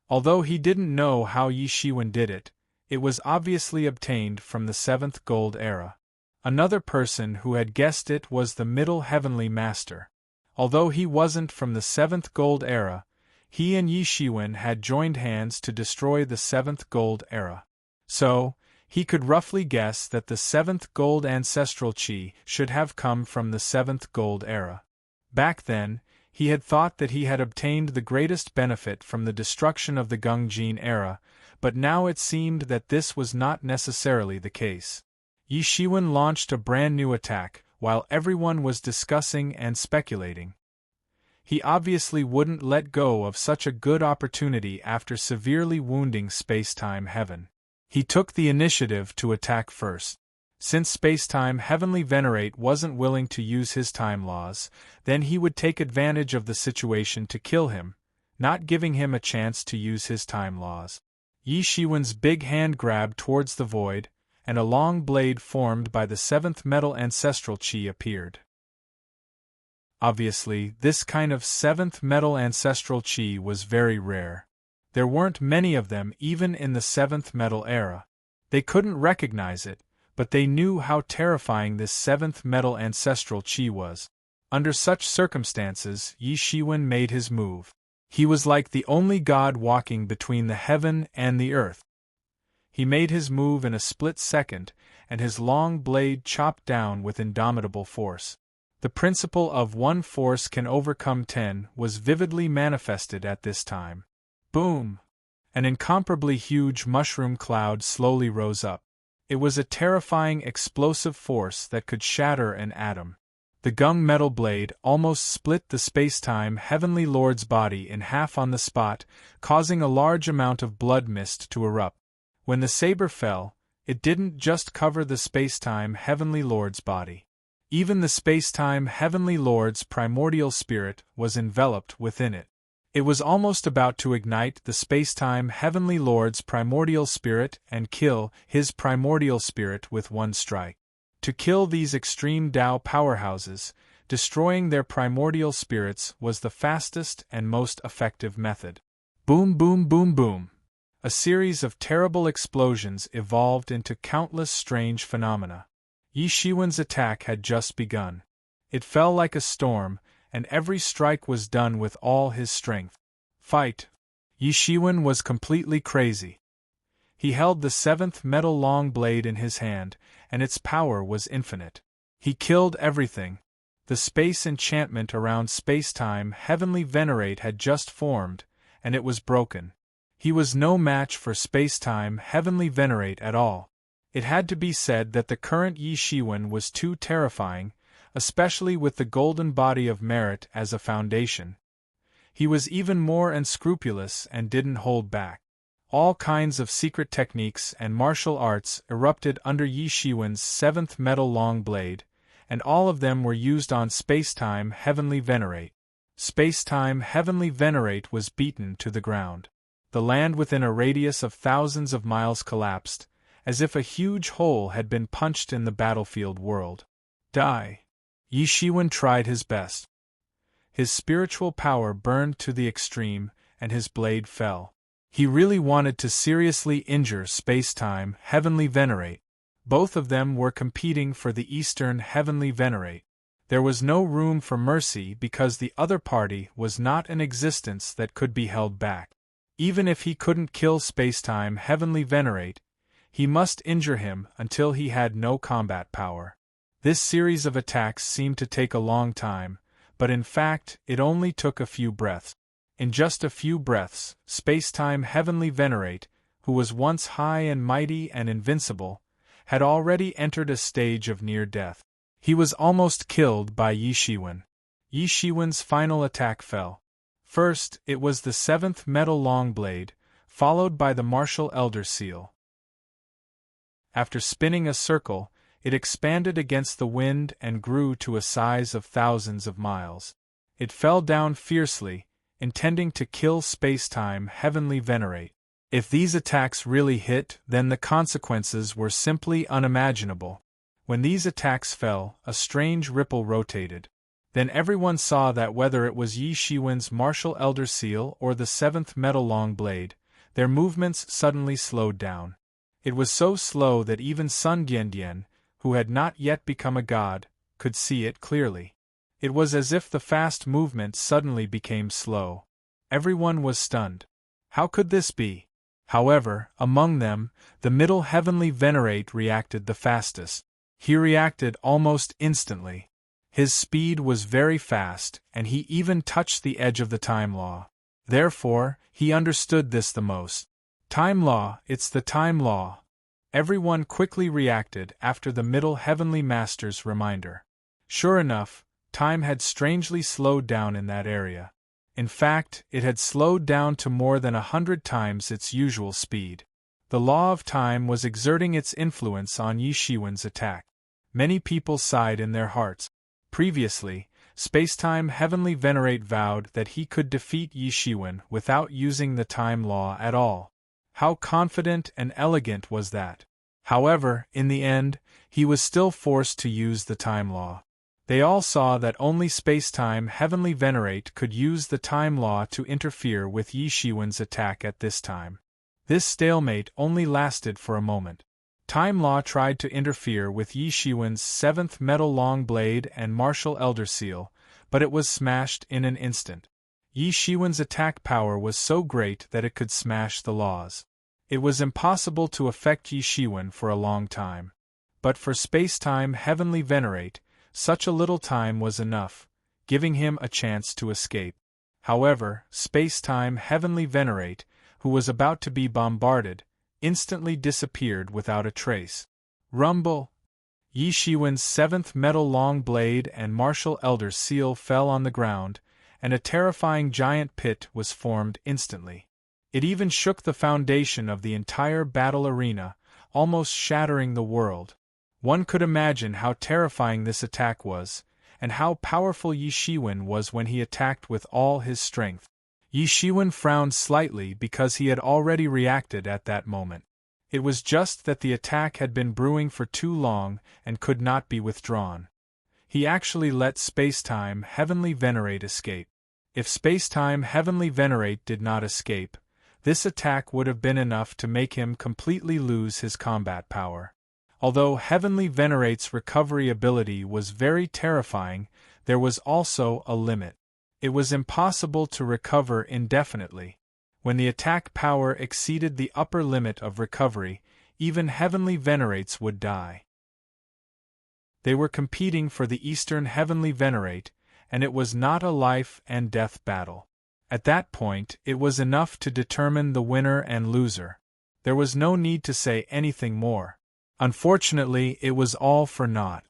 Although he didn't know how Yi Shiwen did it, it was obviously obtained from the 7th Gold Era. Another person who had guessed it was the Middle Heavenly Master. Although he wasn't from the 7th Gold Era, he and Yi Shiwen had joined hands to destroy the 7th Gold Era. So, he could roughly guess that the 7th Gold Ancestral Qi should have come from the 7th Gold Era. Back then, he had thought that he had obtained the greatest benefit from the destruction of the Gungjin Era, but now it seemed that this was not necessarily the case. Yi Shiwen launched a brand new attack, while everyone was discussing and speculating. He obviously wouldn't let go of such a good opportunity after severely wounding Space-Time Heaven. He took the initiative to attack first. Since Space-Time Heavenly Venerate wasn't willing to use his time laws, then he would take advantage of the situation to kill him, not giving him a chance to use his time laws. Yi Shiwen's big hand grabbed towards the void, and a long blade formed by the 7th Metal Ancestral Qi appeared. Obviously, this kind of seventh metal ancestral chi was very rare. There weren't many of them even in the seventh metal era. They couldn't recognize it, but they knew how terrifying this seventh metal ancestral chi was. Under such circumstances, Yi Shiwen made his move. He was like the only god walking between the heaven and the earth. He made his move in a split second, and his long blade chopped down with indomitable force. The principle of one force can overcome 10 was vividly manifested at this time. Boom! An incomparably huge mushroom cloud slowly rose up. It was a terrifying explosive force that could shatter an atom. The gung-metal blade almost split the space-time Heavenly Lord's body in half on the spot, causing a large amount of blood mist to erupt. When the saber fell, it didn't just cover the space-time Heavenly Lord's body. Even the space-time Heavenly Lord's primordial spirit was enveloped within it. It was almost about to ignite the space-time Heavenly Lord's primordial spirit and kill his primordial spirit with one strike. To kill these extreme Tao powerhouses, destroying their primordial spirits was the fastest and most effective method. Boom, boom, boom, boom. A series of terrible explosions evolved into countless strange phenomena. Yi Shiwen's attack had just begun. It fell like a storm, and every strike was done with all his strength. Fight! Yi Shiwen was completely crazy. He held the seventh metal long blade in his hand, and its power was infinite. He killed everything. The space enchantment around space-time Heavenly Venerate had just formed, and it was broken. He was no match for space-time Heavenly Venerate at all. It had to be said that the current Yi Shiwen was too terrifying, especially with the golden body of merit as a foundation. He was even more unscrupulous and didn't hold back. All kinds of secret techniques and martial arts erupted under Yi Shiwen's seventh metal long blade, and all of them were used on space-time Heavenly Venerate. Space-time Heavenly Venerate was beaten to the ground. The land within a radius of thousands of miles collapsed, as if a huge hole had been punched in the battlefield world. Die! Yi Shiwen tried his best. His spiritual power burned to the extreme, and his blade fell. He really wanted to seriously injure space-time Heavenly Venerate. Both of them were competing for the Eastern Heavenly Venerate. There was no room for mercy because the other party was not an existence that could be held back. Even if he couldn't kill space-time Heavenly Venerate, he must injure him until he had no combat power. This series of attacks seemed to take a long time, but in fact it only took a few breaths. In just a few breaths, space-time Heavenly Venerate, who was once high and mighty and invincible, had already entered a stage of near death. He was almost killed by Yi Shiwen. Yi Shiwen's final attack fell. First, it was the seventh metal long blade, followed by the martial elder seal. After spinning a circle, it expanded against the wind and grew to a size of thousands of miles. It fell down fiercely, intending to kill space-time Heavenly Venerate. If these attacks really hit, then the consequences were simply unimaginable. When these attacks fell, a strange ripple rotated. Then everyone saw that whether it was Yi Shiwen's martial elder seal or the seventh metal long blade, their movements suddenly slowed down. It was so slow that even Sun Diandian, who had not yet become a god, could see it clearly. It was as if the fast movement suddenly became slow. Everyone was stunned. How could this be? However, among them, the middle Heavenly Venerate reacted the fastest. He reacted almost instantly. His speed was very fast, and he even touched the edge of the time law. Therefore, he understood this the most. Time law, it's the time law. Everyone quickly reacted after the middle Heavenly Master's reminder. Sure enough, time had strangely slowed down in that area. In fact, it had slowed down to more than 100 times its usual speed. The law of time was exerting its influence on Yi Shiwen's attack. Many people sighed in their hearts. Previously, Spacetime Heavenly Venerate vowed that he could defeat Yi Shiwen without using the time law at all. How confident and elegant was that! However, in the end, he was still forced to use the time law. They all saw that only space-time Heavenly Venerate could use the time law to interfere with Yi Shiwen's attack at this time. This stalemate only lasted for a moment. Time Law tried to interfere with Yi Shiwen's 7th Metal Long Blade and Martial Elder Seal, but it was smashed in an instant. Yi Shiwen's attack power was so great that it could smash the laws. It was impossible to affect Yi Shiwen for a long time. But for space-time Heavenly Venerate, such a little time was enough, giving him a chance to escape. However, space-time Heavenly Venerate, who was about to be bombarded, instantly disappeared without a trace. Rumble! Yi Shiwen's 7th Metal Long Blade and Martial Elder Seal fell on the ground, and a terrifying giant pit was formed instantly. It even shook the foundation of the entire battle arena, almost shattering the world. One could imagine how terrifying this attack was, and how powerful Yi Shiwen was when he attacked with all his strength. Yi Shiwen frowned slightly because he had already reacted at that moment. It was just that the attack had been brewing for too long and could not be withdrawn. He actually let Space-Time Heavenly Venerate escape. If Space-Time Heavenly Venerate did not escape, this attack would have been enough to make him completely lose his combat power. Although Heavenly Venerate's recovery ability was very terrifying, there was also a limit. It was impossible to recover indefinitely. When the attack power exceeded the upper limit of recovery, even Heavenly Venerates would die. They were competing for the Eastern Heavenly Venerate, and it was not a life-and-death battle. At that point, it was enough to determine the winner and loser. There was no need to say anything more. Unfortunately, it was all for naught.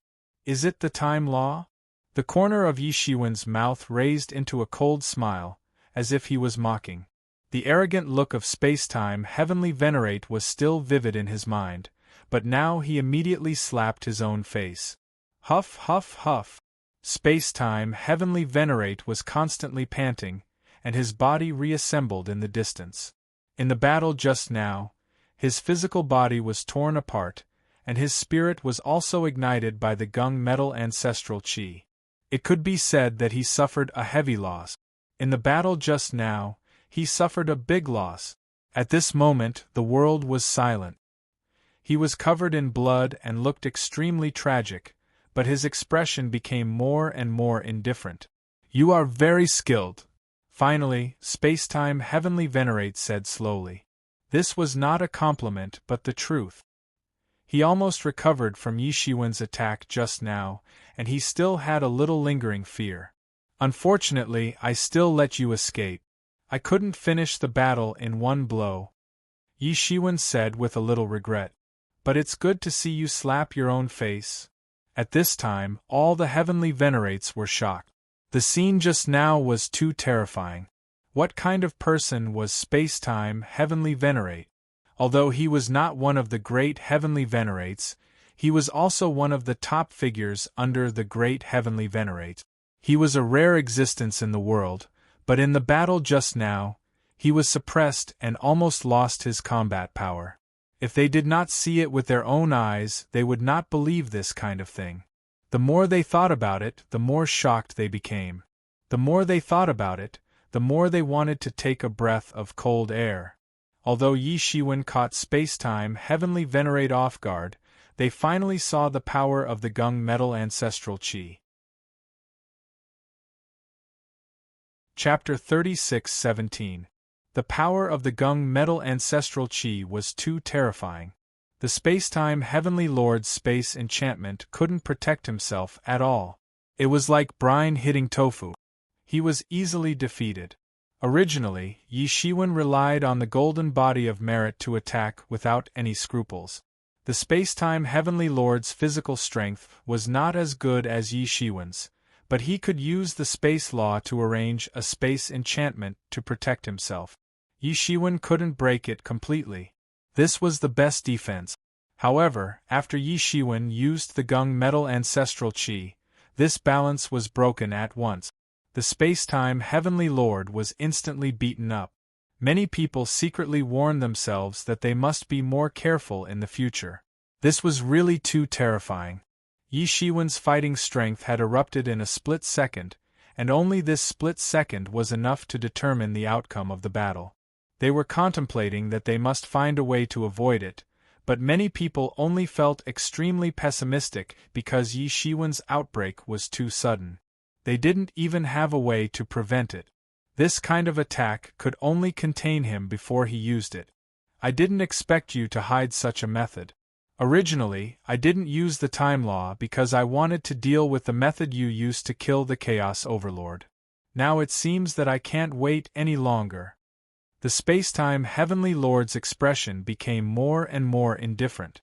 Is it the time law? The corner of Yi Shiwen's mouth raised into a cold smile, as if he was mocking. The arrogant look of space-time Heavenly Venerate was still vivid in his mind, but now he immediately slapped his own face. Huff, huff, huff. Space-time Heavenly Venerate was constantly panting, and his body reassembled in the distance. In the battle just now, his physical body was torn apart, and his spirit was also ignited by the gung metal ancestral chi. It could be said that he suffered a heavy loss. In the battle just now, he suffered a big loss. At this moment, the world was silent. He was covered in blood and looked extremely tragic, but his expression became more and more indifferent. "You are very skilled." Finally, Space-Time Heavenly Venerate said slowly. This was not a compliment but the truth. He almost recovered from Yi Shiwen's attack just now, and he still had a little lingering fear. "Unfortunately, I still let you escape. I couldn't finish the battle in one blow," Yi Shiwen said with a little regret. "But it's good to see you slap your own face." At this time, all the Heavenly Venerates were shocked. The scene just now was too terrifying. What kind of person was Space-Time Heavenly Venerate? Although he was not one of the great Heavenly Venerates, he was also one of the top figures under the great Heavenly Venerate. He was a rare existence in the world, but in the battle just now, he was suppressed and almost lost his combat power. If they did not see it with their own eyes, they would not believe this kind of thing. The more they thought about it, the more shocked they became. The more they thought about it, the more they wanted to take a breath of cold air. Although Yi Shiwen caught Space-Time Heavenly Venerate off guard, they finally saw the power of the gung metal ancestral chi. Chapter 36:17. The power of the gung metal ancestral chi was too terrifying. The Space-Time Heavenly Lord's space enchantment couldn't protect himself at all. It was like brine hitting tofu. He was easily defeated. Originally, Yi Shiwen relied on the golden body of merit to attack without any scruples. The Space-Time Heavenly Lord's physical strength was not as good as Yi Shiwen's, but he could use the space law to arrange a space enchantment to protect himself. Yi Shiwen couldn't break it completely. This was the best defense. However, after Yi Shiwen used the gung metal ancestral chi, this balance was broken at once. The Space-Time Heavenly Lord was instantly beaten up. Many people secretly warned themselves that they must be more careful in the future. This was really too terrifying. Yi Shiwen's fighting strength had erupted in a split second, and only this split second was enough to determine the outcome of the battle. They were contemplating that they must find a way to avoid it, but many people only felt extremely pessimistic because Yi Shiwen's outbreak was too sudden. They didn't even have a way to prevent it. This kind of attack could only contain him before he used it. I didn't expect you to hide such a method. Originally, I didn't use the time law because I wanted to deal with the method you used to kill the Chaos Overlord. Now it seems that I can't wait any longer. The Spacetime Heavenly Lord's expression became more and more indifferent.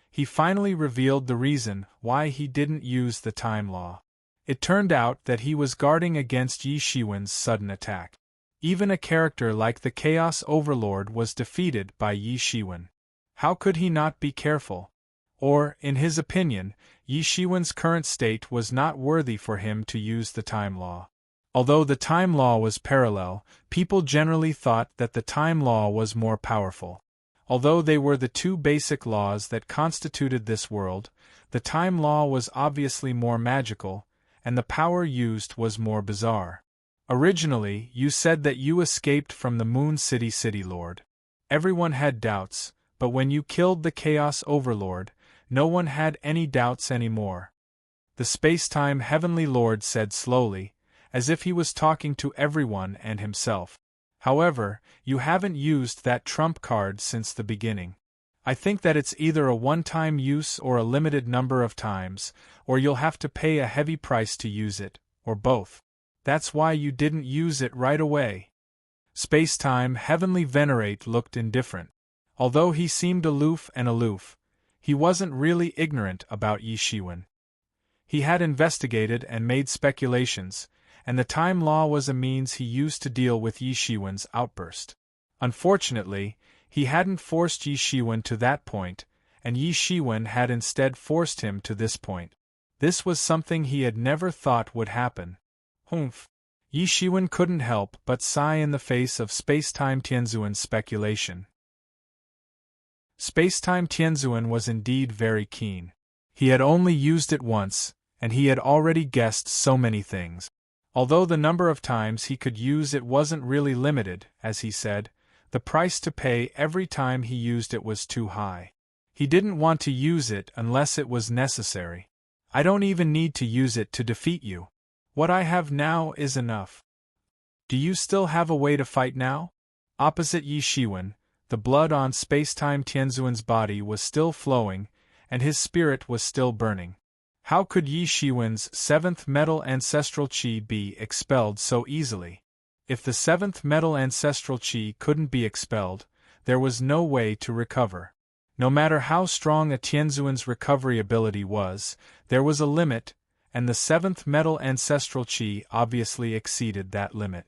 He finally revealed the reason why he didn't use the time law. It turned out that he was guarding against Yi Shiwen's sudden attack. Even a character like the Chaos Overlord was defeated by Yi Shiwen. How could he not be careful? Or, in his opinion, Yi Shiwen's current state was not worthy for him to use the time law. Although the time law was parallel, people generally thought that the time law was more powerful. Although they were the two basic laws that constituted this world, the time law was obviously more magical, and the power used was more bizarre. Originally, you said that you escaped from the Moon City Lord. Everyone had doubts, but when you killed the Chaos Overlord, no one had any doubts anymore. The Spacetime Heavenly Lord said slowly, as if he was talking to everyone and himself. However, you haven't used that trump card since the beginning. I think that it's either a one-time use or a limited number of times, or you'll have to pay a heavy price to use it, or both. That's why you didn't use it right away. Spacetime Heavenly Venerate looked indifferent. Although he seemed aloof, he wasn't really ignorant about Yi Shiwen. He had investigated and made speculations, and the time law was a means he used to deal with Yi Shiwen's outburst. Unfortunately, he hadn't forced Yi Shiwen to that point, and Yi Shiwen had instead forced him to this point. This was something he had never thought would happen. Humph. Yi Shiwen couldn't help but sigh in the face of Spacetime Tianzuan's speculation. Spacetime Tianzuan was indeed very keen. He had only used it once, and he had already guessed so many things. Although the number of times he could use it wasn't really limited, as he said, the price to pay every time he used it was too high. He didn't want to use it unless it was necessary. I don't even need to use it to defeat you. What I have now is enough. Do you still have a way to fight now? Opposite Yi Shiwen, the blood on Spacetime Tianzuan's body was still flowing, and his spirit was still burning. How could Yi Shiwen's 7th metal ancestral qi be expelled so easily? If the 7th metal ancestral qi couldn't be expelled, there was no way to recover. No matter how strong a Tianzuan's recovery ability was, there was a limit, and the 7th metal ancestral qi obviously exceeded that limit.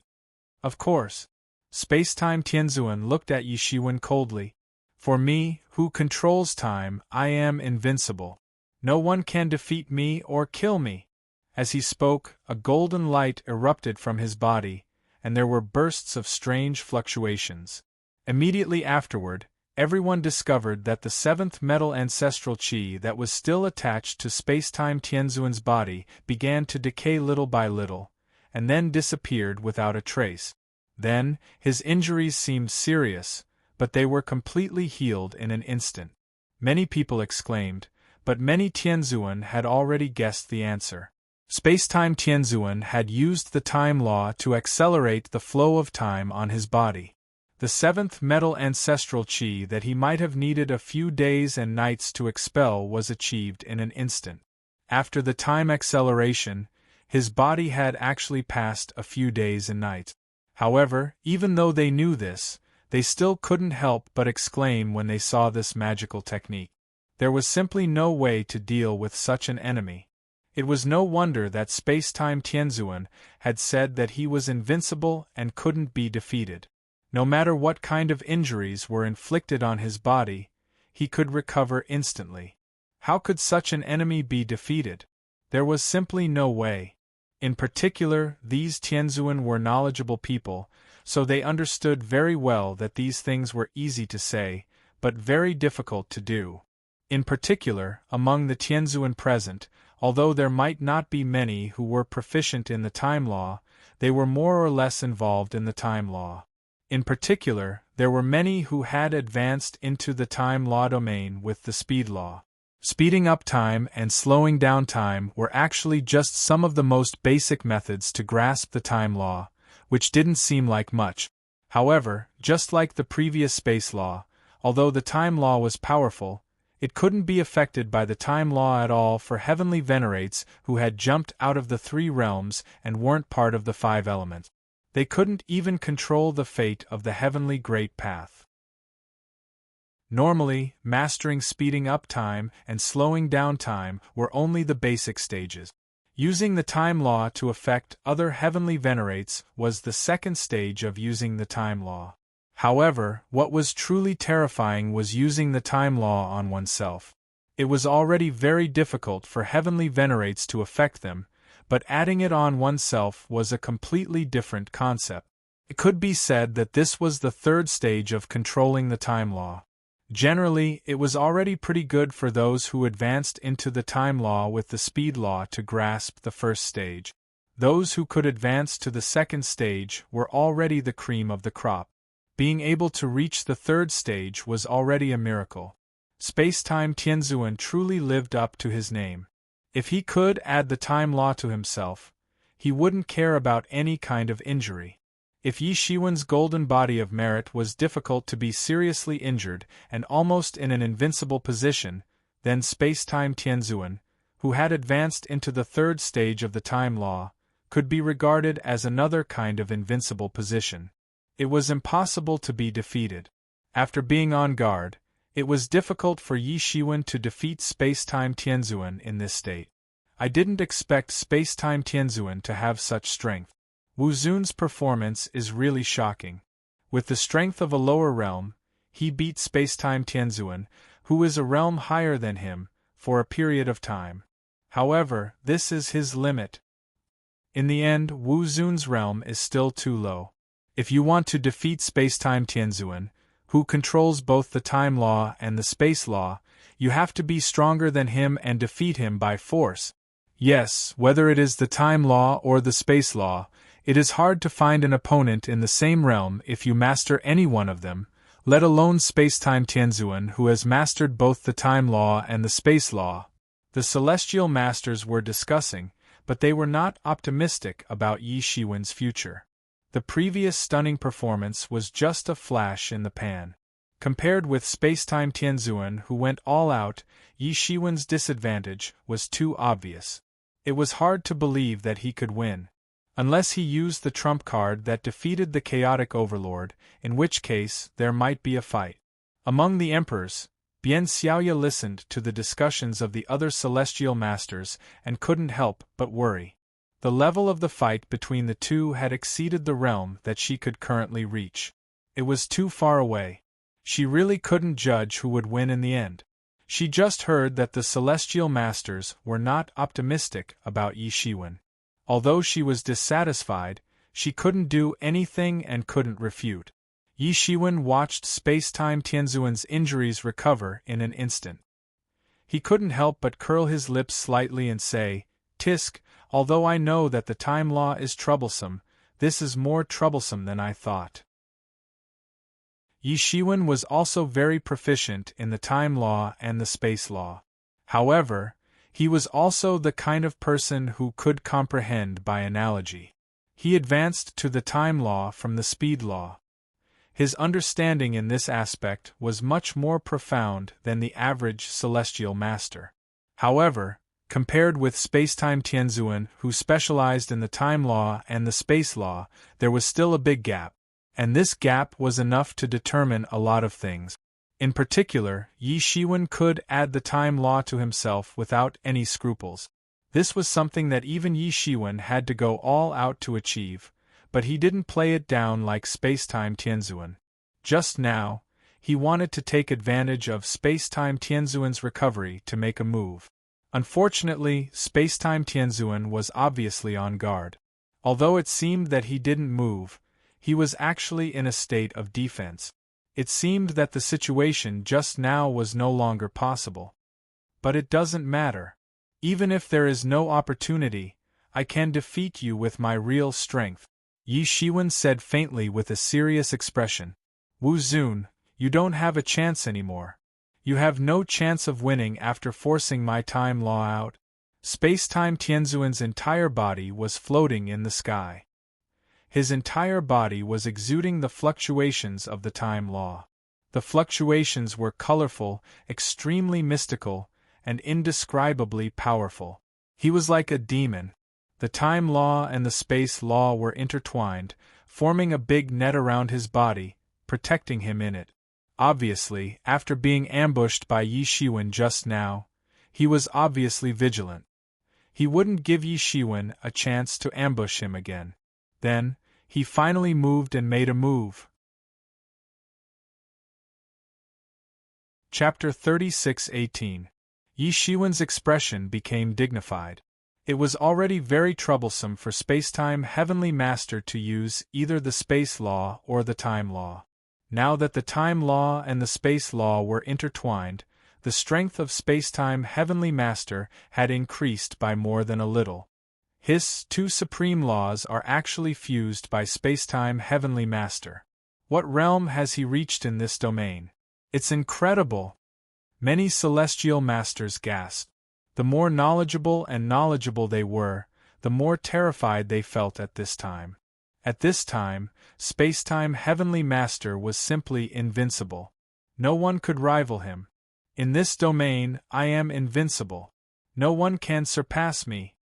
Of course. Spacetime Tianzuan looked at Yi Shiwen coldly. For me, who controls time, I am invincible. No one can defeat me or kill me. As he spoke, a golden light erupted from his body, and there were bursts of strange fluctuations. Immediately afterward, everyone discovered that the 7th metal ancestral qi that was still attached to Spacetime Tianzuan's body began to decay little by little, and then disappeared without a trace. Then, his injuries seemed serious, but they were completely healed in an instant. Many people exclaimed, but many Tianzuan had already guessed the answer. Spacetime Tianzuan had used the time law to accelerate the flow of time on his body. The 7th metal ancestral qi that he might have needed a few days and nights to expel was achieved in an instant. After the time acceleration, his body had actually passed a few days and nights. However, even though they knew this, they still couldn't help but exclaim when they saw this magical technique. There was simply no way to deal with such an enemy. It was no wonder that Spacetime Tianzuan had said that he was invincible and couldn't be defeated. No matter what kind of injuries were inflicted on his body, he could recover instantly. How could such an enemy be defeated? There was simply no way. In particular, these Tianzuan were knowledgeable people, so they understood very well that these things were easy to say, but very difficult to do. In particular, among the Tianzuan present, although there might not be many who were proficient in the time law, they were more or less involved in the time law. In particular, there were many who had advanced into the time law domain with the speed law. Speeding up time and slowing down time were actually just some of the most basic methods to grasp the time law, which didn't seem like much. However, just like the previous space law, although the time law was powerful, it couldn't be affected by the time law at all for heavenly venerates who had jumped out of the three realms and weren't part of the five elements. They couldn't even control the fate of the heavenly great path. Normally, mastering speeding up time and slowing down time were only the basic stages. Using the time law to affect other heavenly venerates was the second stage of using the time law. However, what was truly terrifying was using the time law on oneself. It was already very difficult for heavenly venerates to affect them, but adding it on oneself was a completely different concept. It could be said that this was the third stage of controlling the time law. Generally, it was already pretty good for those who advanced into the time law with the speed law to grasp the first stage. Those who could advance to the second stage were already the cream of the crop. Being able to reach the third stage was already a miracle. Space-time Tianzuan truly lived up to his name. If he could add the time law to himself, he wouldn't care about any kind of injury. If Yi Shiwen's golden body of merit was difficult to be seriously injured and almost in an invincible position, then Space-time Tianzuan, who had advanced into the third stage of the time law, could be regarded as another kind of invincible position. It was impossible to be defeated. After being on guard, it was difficult for Yi Shiwen to defeat Space-time Tianzuan in this state. I didn't expect Space-time Tianzuan to have such strength. Wu Zun's performance is really shocking. With the strength of a lower realm, he beat Space-time Tianzuan, who is a realm higher than him, for a period of time. However, this is his limit. In the end, Wu Zun's realm is still too low. If you want to defeat Space-time Tianzuan, who controls both the time law and the space law, you have to be stronger than him and defeat him by force. Yes, whether it is the time law or the space law, it is hard to find an opponent in the same realm if you master any one of them, let alone Space-time Tianzuan who has mastered both the time law and the space law. The celestial masters were discussing, but they were not optimistic about Yi Shiwen's future. The previous stunning performance was just a flash in the pan. Compared with Space-time Tianzuan who went all out, Yi Shiwen's disadvantage was too obvious. It was hard to believe that he could win. Unless he used the trump card that defeated the chaotic overlord, in which case there might be a fight. Among the emperors, Bian Xiaoya listened to the discussions of the other celestial masters and couldn't help but worry. The level of the fight between the two had exceeded the realm that she could currently reach. It was too far away. She really couldn't judge who would win in the end. She just heard that the celestial masters were not optimistic about Yi Shiwen. Although she was dissatisfied, she couldn't do anything and couldn't refute. Yi Shiwen watched Space-time Tianzuan's injuries recover in an instant. He couldn't help but curl his lips slightly and say, "Tisk, although I know that the time law is troublesome, this is more troublesome than I thought." Yi Shiwen was also very proficient in the time law and the space law. However, he was also the kind of person who could comprehend by analogy. He advanced to the time law from the speed law. His understanding in this aspect was much more profound than the average celestial master. However, compared with Space-time Tianzuan who specialized in the time law and the space law, there was still a big gap. And this gap was enough to determine a lot of things. In particular, Yi Shiwen could add the time law to himself without any scruples. This was something that even Yi Shiwen had to go all out to achieve, but he didn't play it down like Space-time Tianzuan. Just now, he wanted to take advantage of Space-time Tianzuan's recovery to make a move. Unfortunately, Space-time Tianzuan was obviously on guard. Although it seemed that he didn't move, he was actually in a state of defense. It seemed that the situation just now was no longer possible. but it doesn't matter. Even if there is no opportunity, I can defeat you with my real strength, Yi Shiwen said faintly with a serious expression. Wu Zun, you don't have a chance anymore. You have no chance of winning after forcing my time law out. Space-time Tianzuan's entire body was floating in the sky. His entire body was exuding the fluctuations of the time law. The fluctuations were colorful, extremely mystical, and indescribably powerful. He was like a demon. The time law and the space law were intertwined, forming a big net around his body, protecting him in it. Obviously, after being ambushed by Yi Shiwen just now, he was obviously vigilant. He wouldn't give Yi Shiwen a chance to ambush him again. Then, he finally moved and made a move. Chapter 36:18. Yi Shiwen's expression became dignified. It was already very troublesome for Spacetime Heavenly Master to use either the space law or the time law. Now that the time law and the space law were intertwined, the strength of Spacetime Heavenly Master had increased by more than a little. His two supreme laws are actually fused by Spacetime Heavenly Master. What realm has he reached in this domain? It's incredible! Many celestial masters gasped. The more knowledgeable they were, the more terrified they felt at this time. At this time, Spacetime Heavenly Master was simply invincible. No one could rival him. In this domain, I am invincible. No one can surpass me.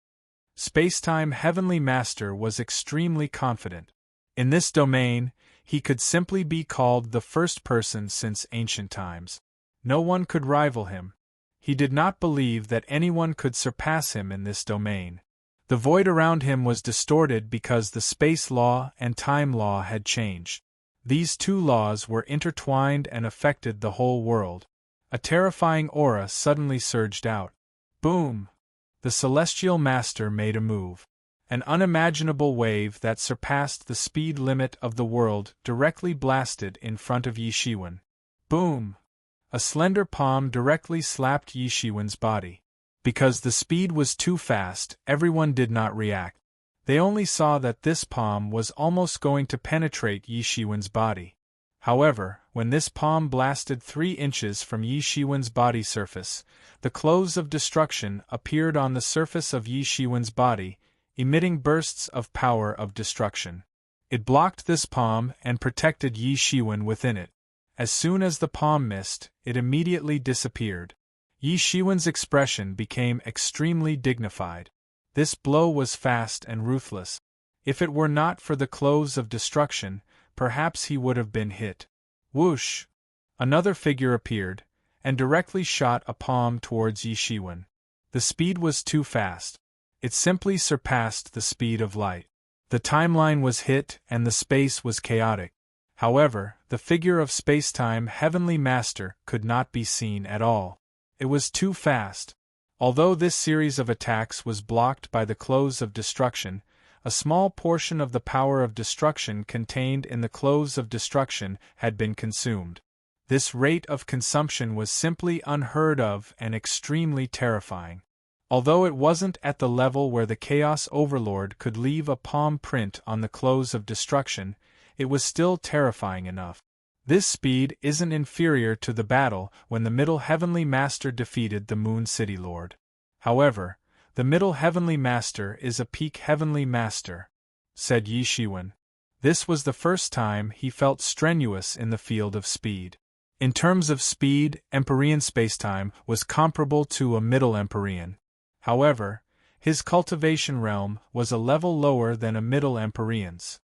Spacetime Heavenly Master was extremely confident. In this domain, he could simply be called the first person since ancient times. No one could rival him. He did not believe that anyone could surpass him in this domain. The void around him was distorted because the space law and time law had changed. These two laws were intertwined and affected the whole world. A terrifying aura suddenly surged out. Boom! The Celestial Master made a move. An unimaginable wave that surpassed the speed limit of the world directly blasted in front of Yi Shiwen. Boom! A slender palm directly slapped Yi Shiwen's body. Because the speed was too fast, everyone did not react. They only saw that this palm was almost going to penetrate Yi Shiwen's body. However, when this palm blasted 3 inches from Yi Shiwen's body surface, the clothes of destruction appeared on the surface of Yi Shiwen's body, emitting bursts of power of destruction. It blocked this palm and protected Yi Shiwen within it. As soon as the palm missed, it immediately disappeared. Yi Shiwen's expression became extremely dignified. This blow was fast and ruthless. If it were not for the clothes of destruction, perhaps he would have been hit. Whoosh! Another figure appeared, and directly shot a palm towards Yi Shiwen. The speed was too fast. It simply surpassed the speed of light. The timeline was hit and the space was chaotic. However, the figure of Spacetime Heavenly Master could not be seen at all. It was too fast. Although this series of attacks was blocked by the clothes of destruction, a small portion of the power of destruction contained in the clothes of destruction had been consumed. This rate of consumption was simply unheard of and extremely terrifying. Although it wasn't at the level where the Chaos Overlord could leave a palm print on the clothes of destruction, it was still terrifying enough. This speed isn't inferior to the battle when the Middle Heavenly Master defeated the Moon City Lord. However, the Middle Heavenly Master is a peak Heavenly Master, said Yi Shiwen. This was the first time he felt strenuous in the field of speed. In terms of speed, Empyrean spacetime was comparable to a Middle Empyrean. However, his cultivation realm was a level lower than a Middle Empyrean's.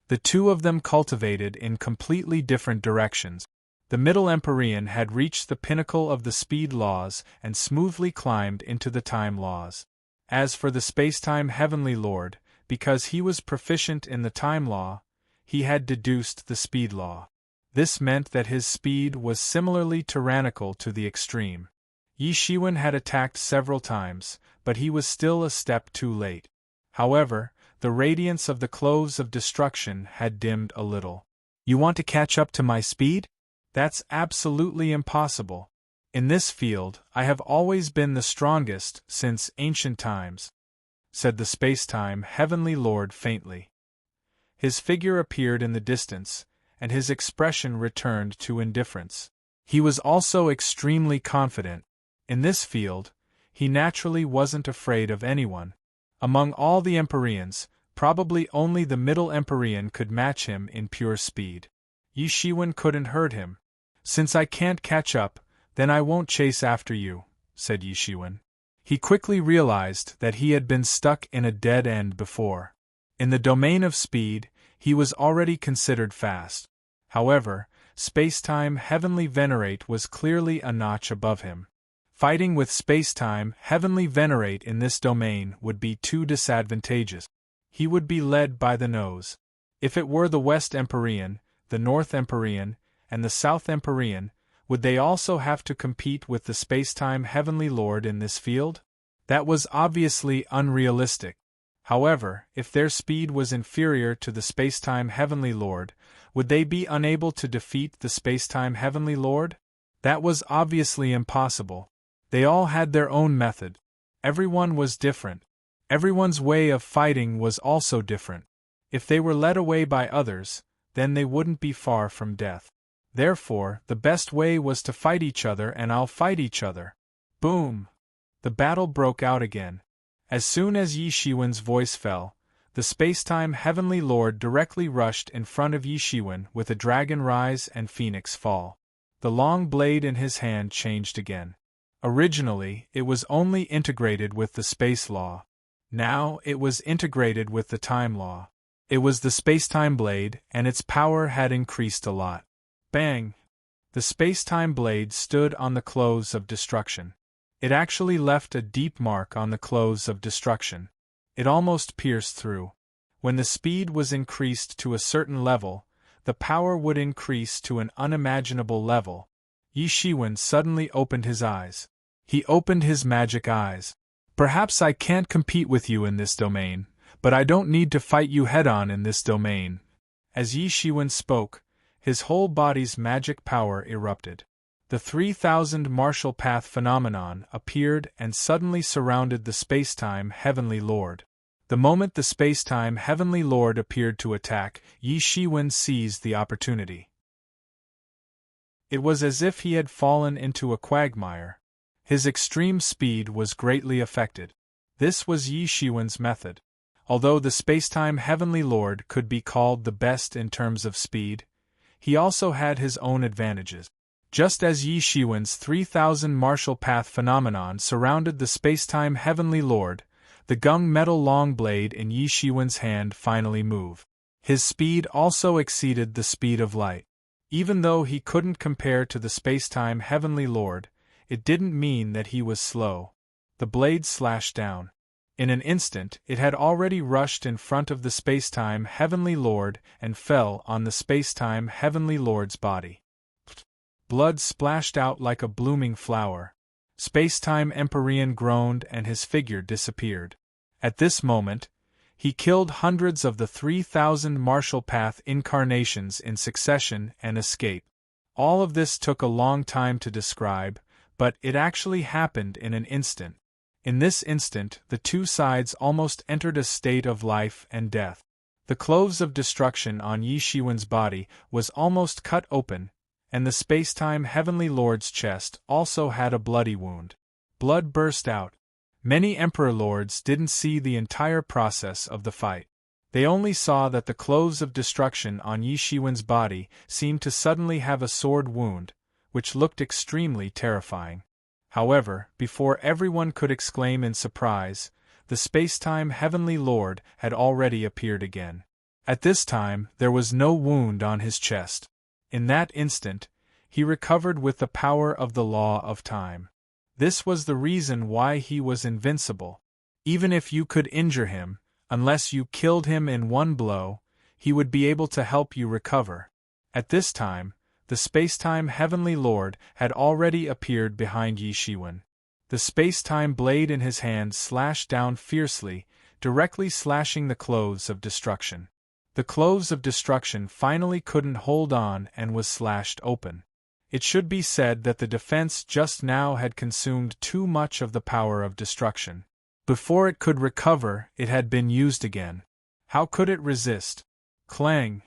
The two of them cultivated in completely different directions. The Middle Empyrean had reached the pinnacle of the speed laws and smoothly climbed into the time laws. As for the Spacetime Heavenly Lord, because he was proficient in the time law, he had deduced the speed law. This meant that his speed was similarly tyrannical to the extreme. Yi Shiwen had attacked several times, but he was still a step too late. However, the radiance of the clothes of destruction had dimmed a little. You want to catch up to my speed? That's absolutely impossible. In this field, I have always been the strongest since ancient times, said the space-time heavenly lord faintly. His figure appeared in the distance, and his expression returned to indifference. He was also extremely confident. In this field, he naturally wasn't afraid of anyone. Among all the Empyreans, probably only the Middle Empyrean could match him in pure speed. Yi Shiwen couldn't hurt him. Since I can't catch up, then I won't chase after you, said Yi Shiwen. He quickly realized that he had been stuck in a dead end before. In the domain of speed, he was already considered fast. However, space-time heavenly venerate was clearly a notch above him. Fighting with space-time heavenly venerate in this domain would be too disadvantageous. He would be led by the nose. If it were the West Empyrean, the North Empyrean, and the South Empyrean, would they also have to compete with the space-time heavenly lord in this field? That was obviously unrealistic. However, if their speed was inferior to the space-time heavenly lord, would they be unable to defeat the space-time heavenly lord? That was obviously impossible. They all had their own method. Everyone was different. Everyone's way of fighting was also different. If they were led away by others, then they wouldn't be far from death. Therefore, the best way was to fight each other, and I'll fight each other. Boom! The battle broke out again. As soon as Yi Shiwen's voice fell, the space-time heavenly lord directly rushed in front of Yi Shiwen with a dragon rise and phoenix fall. The long blade in his hand changed again. Originally, it was only integrated with the space law. Now, it was integrated with the time law. It was the space-time blade, and its power had increased a lot. Bang! The space-time blade stood on the clothes of destruction. It actually left a deep mark on the clothes of destruction. It almost pierced through. When the speed was increased to a certain level, the power would increase to an unimaginable level. Yi Shiwen suddenly opened his eyes. He opened his magic eyes. Perhaps I can't compete with you in this domain, but I don't need to fight you head-on in this domain. As Yi Shiwen spoke, his whole body's magic power erupted. The 3000 Martial Path phenomenon appeared and suddenly surrounded the space-time heavenly lord. The moment the space-time heavenly lord appeared to attack, Yi Shiwen seized the opportunity. It was as if he had fallen into a quagmire. His extreme speed was greatly affected. This was Yi Shiwen's method. Although the space-time heavenly lord could be called the best in terms of speed, he also had his own advantages. Just as Yi Shiwen's 3000 Martial Path phenomenon surrounded the space-time heavenly lord, the gung metal long blade in Yi Shiwen's hand finally moved. His speed also exceeded the speed of light. Even though he couldn't compare to the space-time heavenly lord, it didn't mean that he was slow. The blade slashed down. In an instant, it had already rushed in front of the space-time heavenly lord and fell on the space-time heavenly lord's body. Blood splashed out like a blooming flower. Space-time Empyrean groaned and his figure disappeared. At this moment, he killed hundreds of the 3000 Martial Path incarnations in succession and escaped. All of this took a long time to describe, but it actually happened in an instant. In this instant, the two sides almost entered a state of life and death. The clothes of destruction on Yi Shiwen's body was almost cut open, and the space-time heavenly lord's chest also had a bloody wound. Blood burst out. Many Emperor Lords didn't see the entire process of the fight. They only saw that the clothes of destruction on Yi Shiwen's body seemed to suddenly have a sword wound, which looked extremely terrifying. However, before everyone could exclaim in surprise, the space-time heavenly lord had already appeared again. At this time, there was no wound on his chest. In that instant, he recovered with the power of the law of time. This was the reason why he was invincible. Even if you could injure him, unless you killed him in one blow, he would be able to help you recover. At this time, the space-time heavenly lord had already appeared behind Yi Shiwen. The space-time blade in his hand slashed down fiercely, directly slashing the clothes of destruction. The clothes of destruction finally couldn't hold on and was slashed open. It should be said that the defense just now had consumed too much of the power of destruction. Before it could recover, it had been used again. How could it resist? Clang!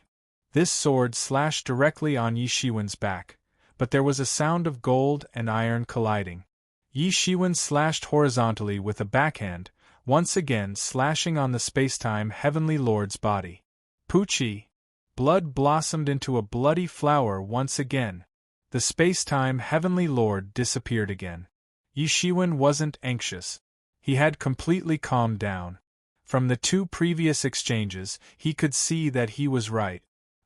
This sword slashed directly on Yi Shiwen's back, but there was a sound of gold and iron colliding. Yi Shiwen slashed horizontally with a backhand, once again slashing on the spacetime Heavenly Lord's body. Poochie! Blood blossomed into a bloody flower once again. The spacetime Heavenly Lord disappeared again. Yi Shiwen wasn't anxious. He had completely calmed down. From the two previous exchanges, he could see that he was right.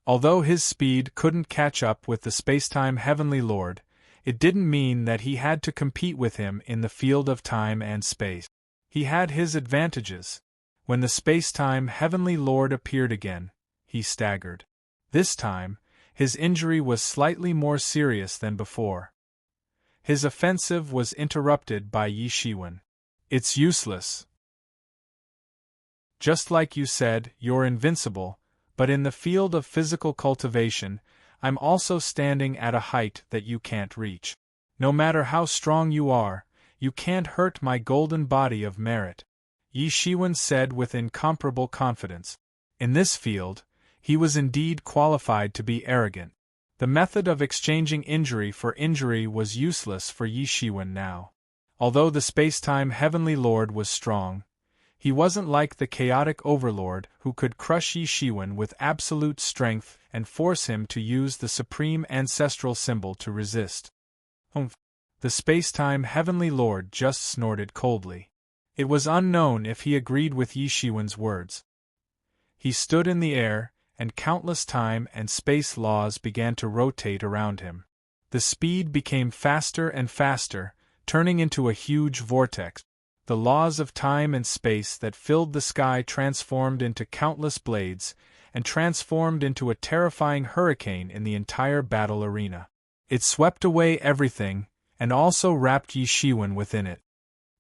Although his speed couldn't catch up with the spacetime Heavenly Lord, it didn't mean that he had to compete with him in the field of time and space. He had his advantages. When the spacetime Heavenly Lord appeared again, he staggered. This time, his injury was slightly more serious than before. His offensive was interrupted by Yi Shiwen. It's useless. Just like you said, you're invincible, but in the field of physical cultivation, I'm also standing at a height that you can't reach. No matter how strong you are, you can't hurt my golden body of merit, Yi Shiwen said with incomparable confidence. In this field, he was indeed qualified to be arrogant. The method of exchanging injury for injury was useless for Yi Shiwen now. Although the spacetime Heavenly Lord was strong, he wasn't like the chaotic overlord who could crush Yi Shiwen with absolute strength and force him to use the supreme ancestral symbol to resist. Humph! The spacetime Heavenly Lord just snorted coldly. It was unknown if he agreed with Yi Shiwen's words. He stood in the air, and countless time and space laws began to rotate around him. The speed became faster and faster, turning into a huge vortex. The laws of time and space that filled the sky transformed into countless blades, and transformed into a terrifying hurricane in the entire battle arena. It swept away everything, and also wrapped Yi Shiwen within it.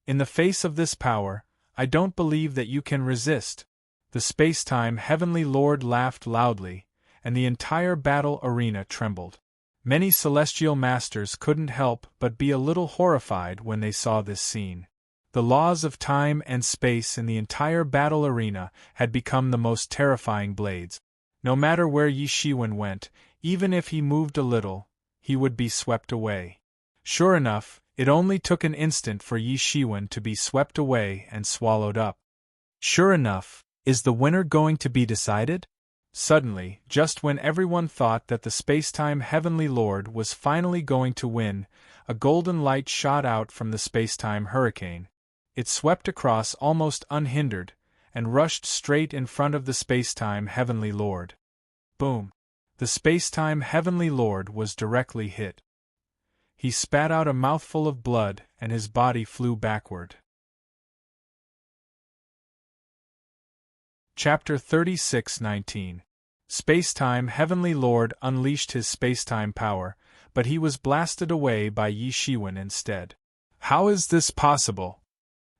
In the face of this power, I don't believe that you can resist. The spacetime Heavenly Lord laughed loudly, and the entire battle arena trembled. Many celestial masters couldn't help but be a little horrified when they saw this scene. The laws of time and space in the entire battle arena had become the most terrifying blades. No matter where Yi Shiwen went, even if he moved a little, he would be swept away. Sure enough, it only took an instant for Yi Shiwen to be swept away and swallowed up. Sure enough, is the winner going to be decided? Suddenly, just when everyone thought that the spacetime Heavenly Lord was finally going to win, a golden light shot out from the spacetime hurricane. It swept across almost unhindered, and rushed straight in front of the spacetime Heavenly Lord. Boom! The spacetime Heavenly Lord was directly hit. He spat out a mouthful of blood, and his body flew backward. Chapter 36:19. Spacetime Heavenly Lord unleashed his spacetime power, but he was blasted away by Yi Shiwen instead. How is this possible?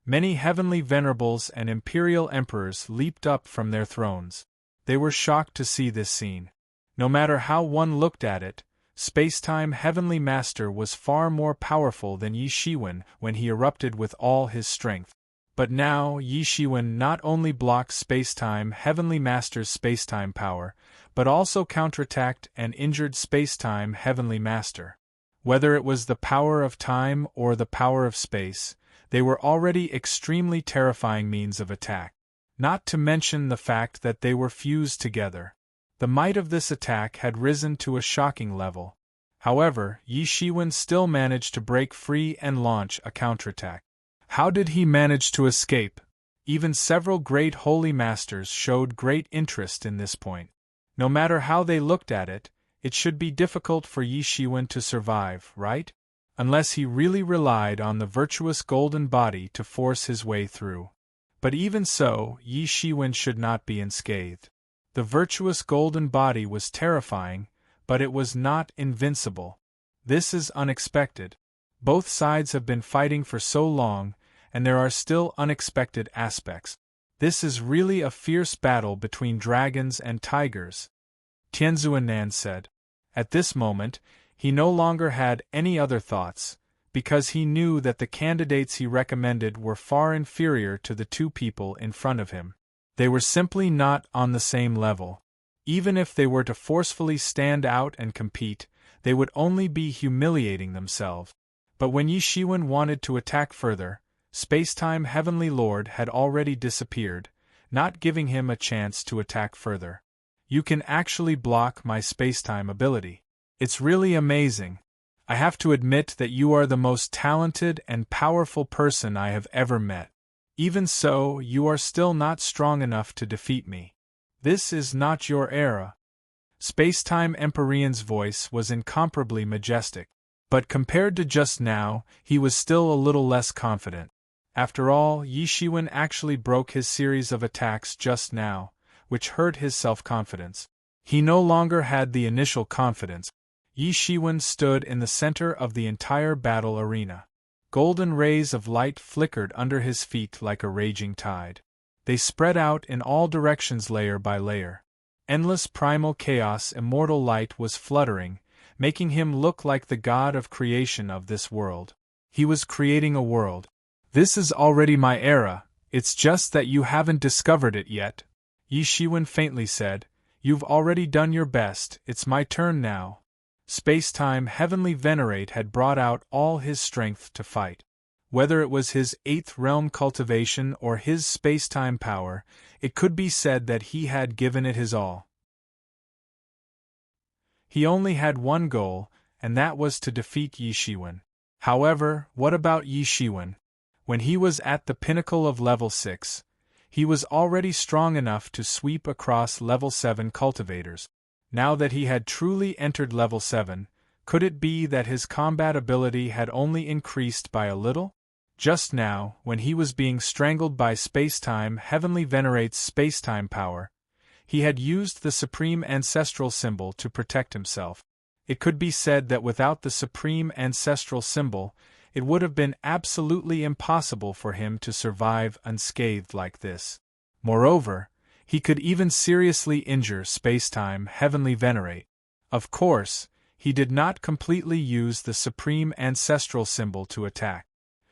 Many heavenly venerables and imperial emperors leaped up from their thrones. They were shocked to see this scene. No matter how one looked at it, Spacetime Heavenly Master was far more powerful than Yi Shiwen when he erupted with all his strength. But now Yi Shiwen not only blocked Spacetime Heavenly Master's spacetime power, but also counterattacked and injured Spacetime Heavenly Master. Whether it was the power of time or the power of space, they were already extremely terrifying means of attack. Not to mention the fact that they were fused together. The might of this attack had risen to a shocking level. However, Yi Shiwen still managed to break free and launch a counterattack. How did he manage to escape? Even several great holy masters showed great interest in this point. No matter how they looked at it, it should be difficult for Yi Shiwen to survive, right? Unless he really relied on the virtuous golden body to force his way through. But even so, Yi Shiwen should not be unscathed. The virtuous golden body was terrifying, but it was not invincible. This is unexpected. Both sides have been fighting for so long, and there are still unexpected aspects. This is really a fierce battle between dragons and tigers, Tianzuanan said. At this moment, He no longer had any other thoughts, because he knew that the candidates he recommended were far inferior to the two people in front of him. They were simply not on the same level. Even if they were to forcefully stand out and compete, they would only be humiliating themselves. But when Yi Shiwen wanted to attack further, Spacetime Heavenly Lord had already disappeared, not giving him a chance to attack further. You can actually block my spacetime ability. It's really amazing. I have to admit that you are the most talented and powerful person I have ever met. Even so, you are still not strong enough to defeat me. This is not your era. Spacetime Empyrean's voice was incomparably majestic, but compared to just now, he was still a little less confident. After all, Yi Shiwen actually broke his series of attacks just now, which hurt his self-confidence. He no longer had the initial confidence. Yi Shiwen stood in the center of the entire battle arena. Golden rays of light flickered under his feet like a raging tide. They spread out in all directions layer by layer. Endless primal chaos immortal light was fluttering, making him look like the god of creation of this world. He was creating a world. This is already my era, it's just that you haven't discovered it yet. Yi Shiwen faintly said, You've already done your best, it's my turn now. Spacetime Heavenly Venerate had brought out all his strength to fight. Whether it was his 8th realm cultivation or his spacetime power, it could be said that he had given it his all. He only had one goal, and that was to defeat Yi Shiwen. However, what about Yi Shiwen? When he was at the pinnacle of level 6, he was already strong enough to sweep across level 7 cultivators. Now that he had truly entered level 7, could it be that his combat ability had only increased by a little? Just now, when he was being strangled by Spacetime Heavenly Venerate's spacetime power, he had used the Supreme Ancestral Symbol to protect himself. It could be said that without the Supreme Ancestral Symbol, it would have been absolutely impossible for him to survive unscathed like this. Moreover, he could even seriously injure Spacetime Heavenly Venerate. Of course, he did not completely use the Supreme Ancestral Symbol to attack.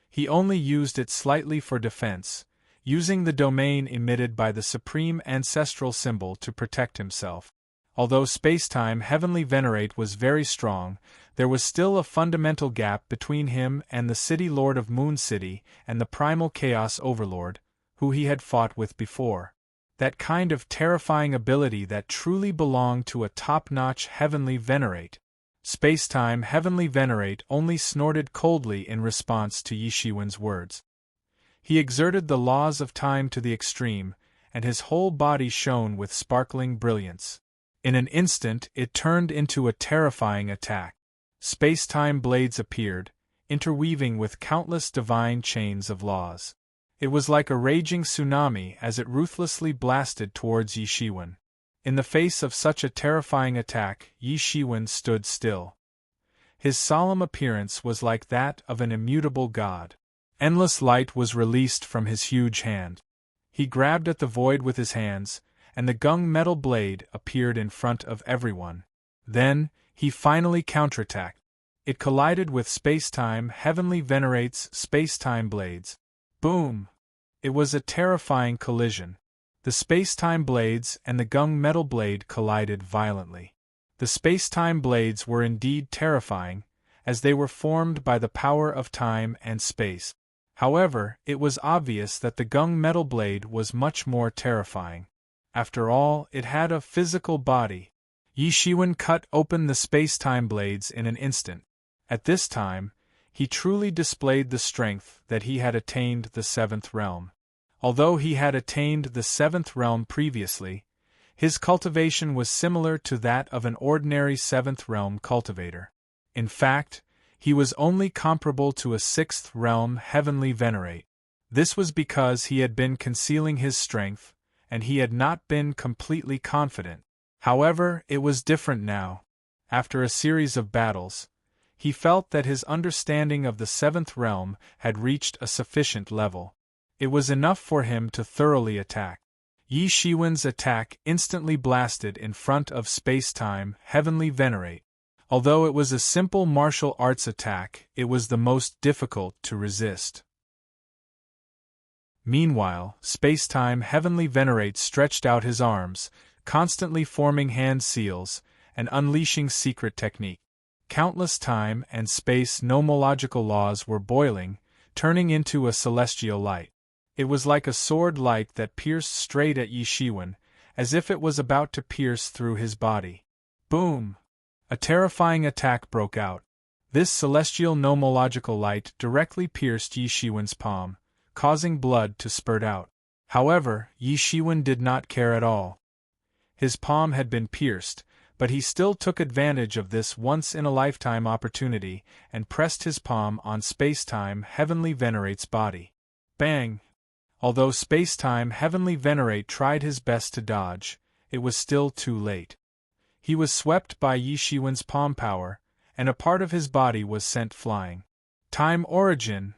He only used it slightly for defense, using the domain emitted by the Supreme Ancestral Symbol to protect himself. Although Spacetime Heavenly Venerate was very strong, there was still a fundamental gap between him and the City Lord of Moon City and the Primal Chaos Overlord, who he had fought with before. That kind of terrifying ability that truly belonged to a top-notch Heavenly Venerate. Spacetime Heavenly Venerate only snorted coldly in response to Yi Shiwen's words. He exerted the laws of time to the extreme, and his whole body shone with sparkling brilliance. In an instant it turned into a terrifying attack. Spacetime blades appeared, interweaving with countless divine chains of laws. It was like a raging tsunami as it ruthlessly blasted towards Yi Shiwen. In the face of such a terrifying attack, Yi Shiwen stood still. His solemn appearance was like that of an immutable god. Endless light was released from his huge hand. He grabbed at the void with his hands, and the gung metal blade appeared in front of everyone. Then, he finally counterattacked. It collided with Spacetime Heavenly Venerate's spacetime blades. Boom! It was a terrifying collision. The spacetime blades and the gung metal blade collided violently. The spacetime blades were indeed terrifying, as they were formed by the power of time and space. However, it was obvious that the gung metal blade was much more terrifying. After all, it had a physical body. Yi Shiwen cut open the spacetime blades in an instant. At this time, he truly displayed the strength that he had attained the 7th realm. Although he had attained the 7th realm previously, his cultivation was similar to that of an ordinary 7th realm cultivator. In fact, he was only comparable to a 6th realm Heavenly Venerate. This was because he had been concealing his strength, and he had not been completely confident. However, it was different now. After a series of battles, he felt that his understanding of the 7th realm had reached a sufficient level. It was enough for him to thoroughly attack. Yi Shiwen's attack instantly blasted in front of Spacetime Heavenly Venerate. Although it was a simple martial arts attack, it was the most difficult to resist. Meanwhile, Space-Time Heavenly Venerate stretched out his arms, constantly forming hand seals, and unleashing secret technique. Countless time and space nomological laws were boiling, turning into a celestial light. It was like a sword light that pierced straight at Yi Shiwen, as if it was about to pierce through his body. Boom! A terrifying attack broke out. This celestial nomological light directly pierced Yi Shiwen's palm, causing blood to spurt out. However, Yi Shiwen did not care at all. His palm had been pierced, but he still took advantage of this once-in-a-lifetime opportunity and pressed his palm on Space-Time Heavenly Venerate's body. Bang! Although Space-Time Heavenly Venerate tried his best to dodge, it was still too late. He was swept by Yi Shiwen's palm power, and a part of his body was sent flying. Time origin!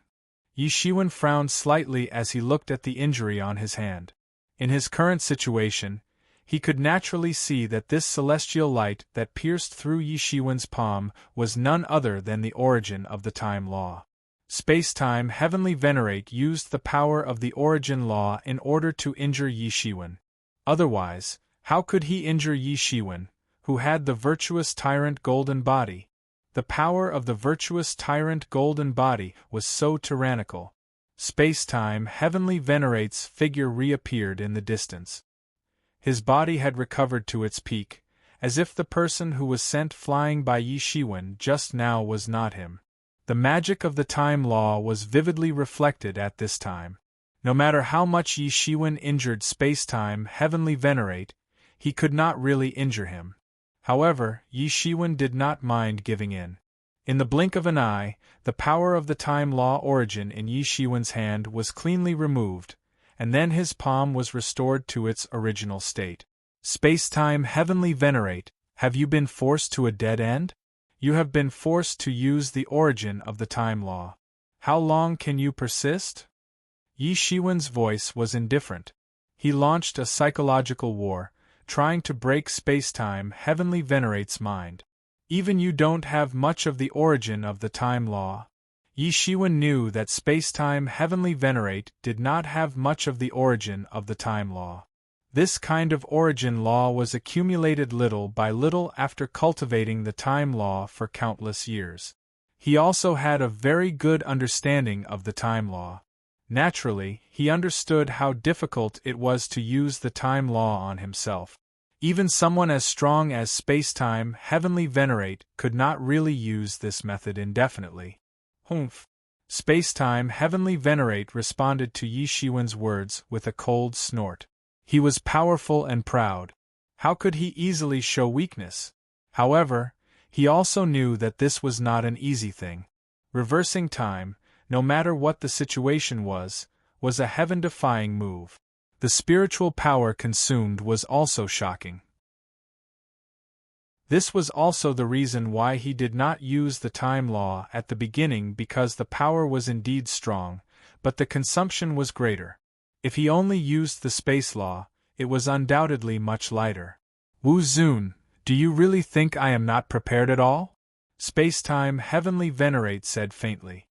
Yi Shiwen frowned slightly as he looked at the injury on his hand. In his current situation, he could naturally see that this celestial light that pierced through Yi Shiwen's palm was none other than the origin of the time law. Space-Time Heavenly Venerate used the power of the origin law in order to injure Yi Shiwen. Otherwise, how could he injure Yi Shiwen, who had the virtuous tyrant golden body? The power of the virtuous tyrant golden body was so tyrannical. Space-Time Heavenly Venerate's figure reappeared in the distance. His body had recovered to its peak, as if the person who was sent flying by Yi Shiwen just now was not him. The magic of the time law was vividly reflected at this time. No matter how much Yi Shiwen injured Space-Time Heavenly Venerate, he could not really injure him. However, Yi Shiwen did not mind giving in. In the blink of an eye, the power of the time law origin in Yi Shiwen's hand was cleanly removed, and then his palm was restored to its original state. Space-Time Heavenly Venerate, have you been forced to a dead end? You have been forced to use the origin of the time law. How long can you persist? Yi Shiwen's voice was indifferent. He launched a psychological war, trying to break Space-Time Heavenly Venerate's mind. Even you don't have much of the origin of the time law. Yi Shiwen knew that Space-Time Heavenly Venerate did not have much of the origin of the time law. This kind of origin law was accumulated little by little after cultivating the time law for countless years. He also had a very good understanding of the time law. Naturally, he understood how difficult it was to use the time law on himself. Even someone as strong as Space-Time Heavenly Venerate could not really use this method indefinitely. Humph! Space-Time Heavenly Venerate responded to Yi Shiwen's words with a cold snort. He was powerful and proud. How could he easily show weakness? However, he also knew that this was not an easy thing. Reversing time, no matter what the situation was a heaven-defying move. The spiritual power consumed was also shocking. This was also the reason why he did not use the time law at the beginning, because the power was indeed strong, but the consumption was greater. If he only used the space law, it was undoubtedly much lighter. Wu Zun, do you really think I am not prepared at all? Space-Time Heavenly Venerate said faintly.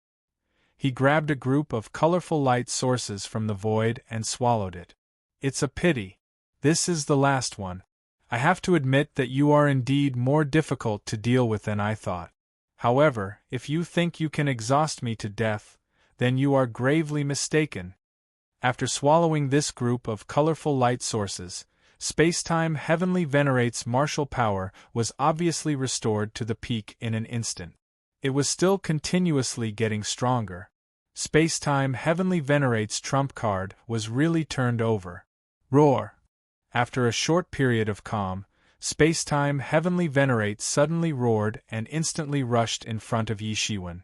He grabbed a group of colorful light sources from the void and swallowed it. It's a pity. This is the last one. I have to admit that you are indeed more difficult to deal with than I thought. However, if you think you can exhaust me to death, then you are gravely mistaken. After swallowing this group of colorful light sources, Space-Time Heavenly Venerate's martial power was obviously restored to the peak in an instant. It was still continuously getting stronger. Space-Time Heavenly Venerate's trump card was really turned over. Roar! After a short period of calm, Space-Time Heavenly Venerate suddenly roared and instantly rushed in front of Yi Shiwen.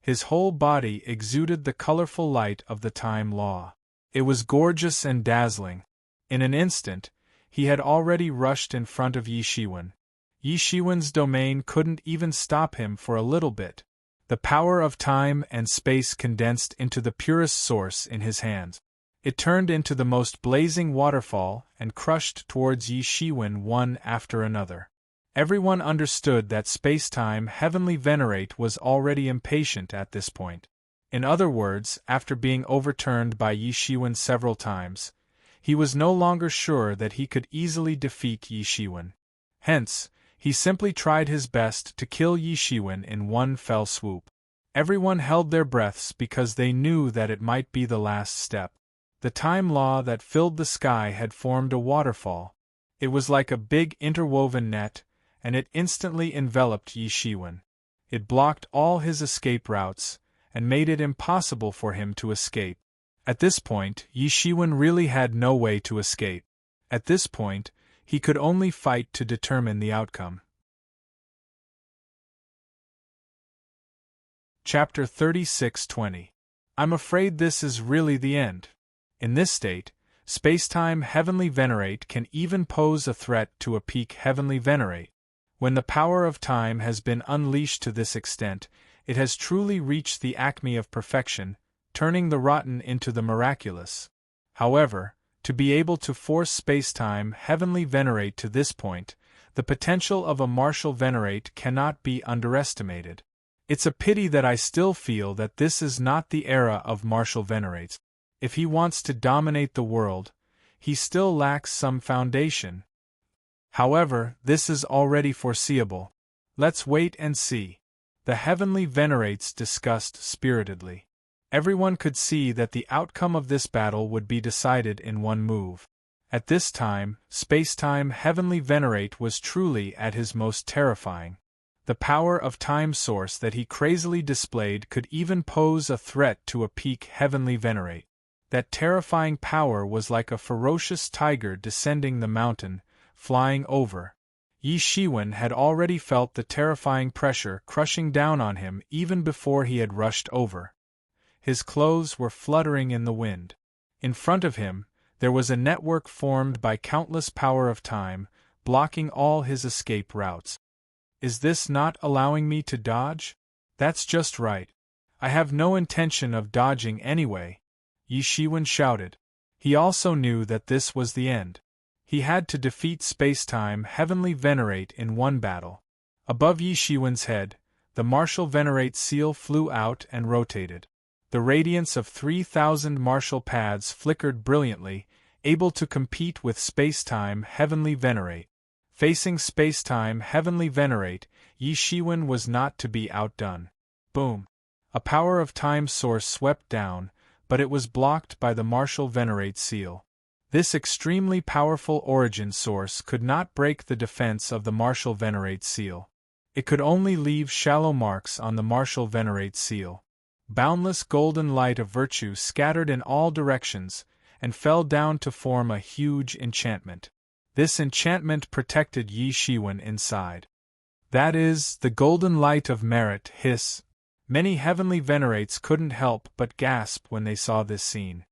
His whole body exuded the colorful light of the time law. It was gorgeous and dazzling. In an instant, he had already rushed in front of Yi Shiwen. Yi Shiwen's domain couldn't even stop him for a little bit. The power of time and space condensed into the purest source in his hands. It turned into the most blazing waterfall and crushed towards Yi Shiwen one after another. Everyone understood that space-time heavenly venerate was already impatient at this point. In other words, after being overturned by Yi Shiwen several times, he was no longer sure that he could easily defeat Yi Shiwen. Hence, he simply tried his best to kill Yi Shiwen in one fell swoop. Everyone held their breaths because they knew that it might be the last step. The time law that filled the sky had formed a waterfall. It was like a big interwoven net, and it instantly enveloped Yi Shiwen. It blocked all his escape routes, and made it impossible for him to escape. At this point, Yi Shiwen really had no way to escape. At this point, he could only fight to determine the outcome. Chapter 36:20. I'm afraid this is really the end. In this state, space-time heavenly venerate can even pose a threat to a peak heavenly venerate. When the power of time has been unleashed to this extent, it has truly reached the acme of perfection, turning the rotten into the miraculous. However, to be able to force space-time heavenly venerate to this point, the potential of a martial venerate cannot be underestimated. It's a pity that I still feel that this is not the era of martial venerates. If he wants to dominate the world, he still lacks some foundation. However, this is already foreseeable. Let's wait and see. The heavenly venerates discussed spiritedly. Everyone could see that the outcome of this battle would be decided in one move. At this time, space-time heavenly venerate was truly at his most terrifying. The power of time source that he crazily displayed could even pose a threat to a peak heavenly venerate. That terrifying power was like a ferocious tiger descending the mountain, flying over. Yi Shiwen had already felt the terrifying pressure crushing down on him even before he had rushed over. His clothes were fluttering in the wind. In front of him, there was a network formed by countless power of time, blocking all his escape routes. Is this not allowing me to dodge? That's just right. I have no intention of dodging anyway, Yi Shiwen shouted. He also knew that this was the end. He had to defeat space-time heavenly venerate in one battle. Above Yi Shiwen's head, the martial venerate seal flew out and rotated. The radiance of 3,000 martial paths flickered brilliantly, able to compete with space-time heavenly venerate. Facing space-time heavenly venerate, Yi Shiwen was not to be outdone. Boom! A power of time source swept down, but it was blocked by the martial venerate seal. This extremely powerful origin source could not break the defense of the martial venerate seal. It could only leave shallow marks on the martial venerate seal. Boundless golden light of virtue scattered in all directions, and fell down to form a huge enchantment. This enchantment protected Yi Shiwen inside. That is, the golden light of merit, hiss. Many heavenly venerates couldn't help but gasp when they saw this scene.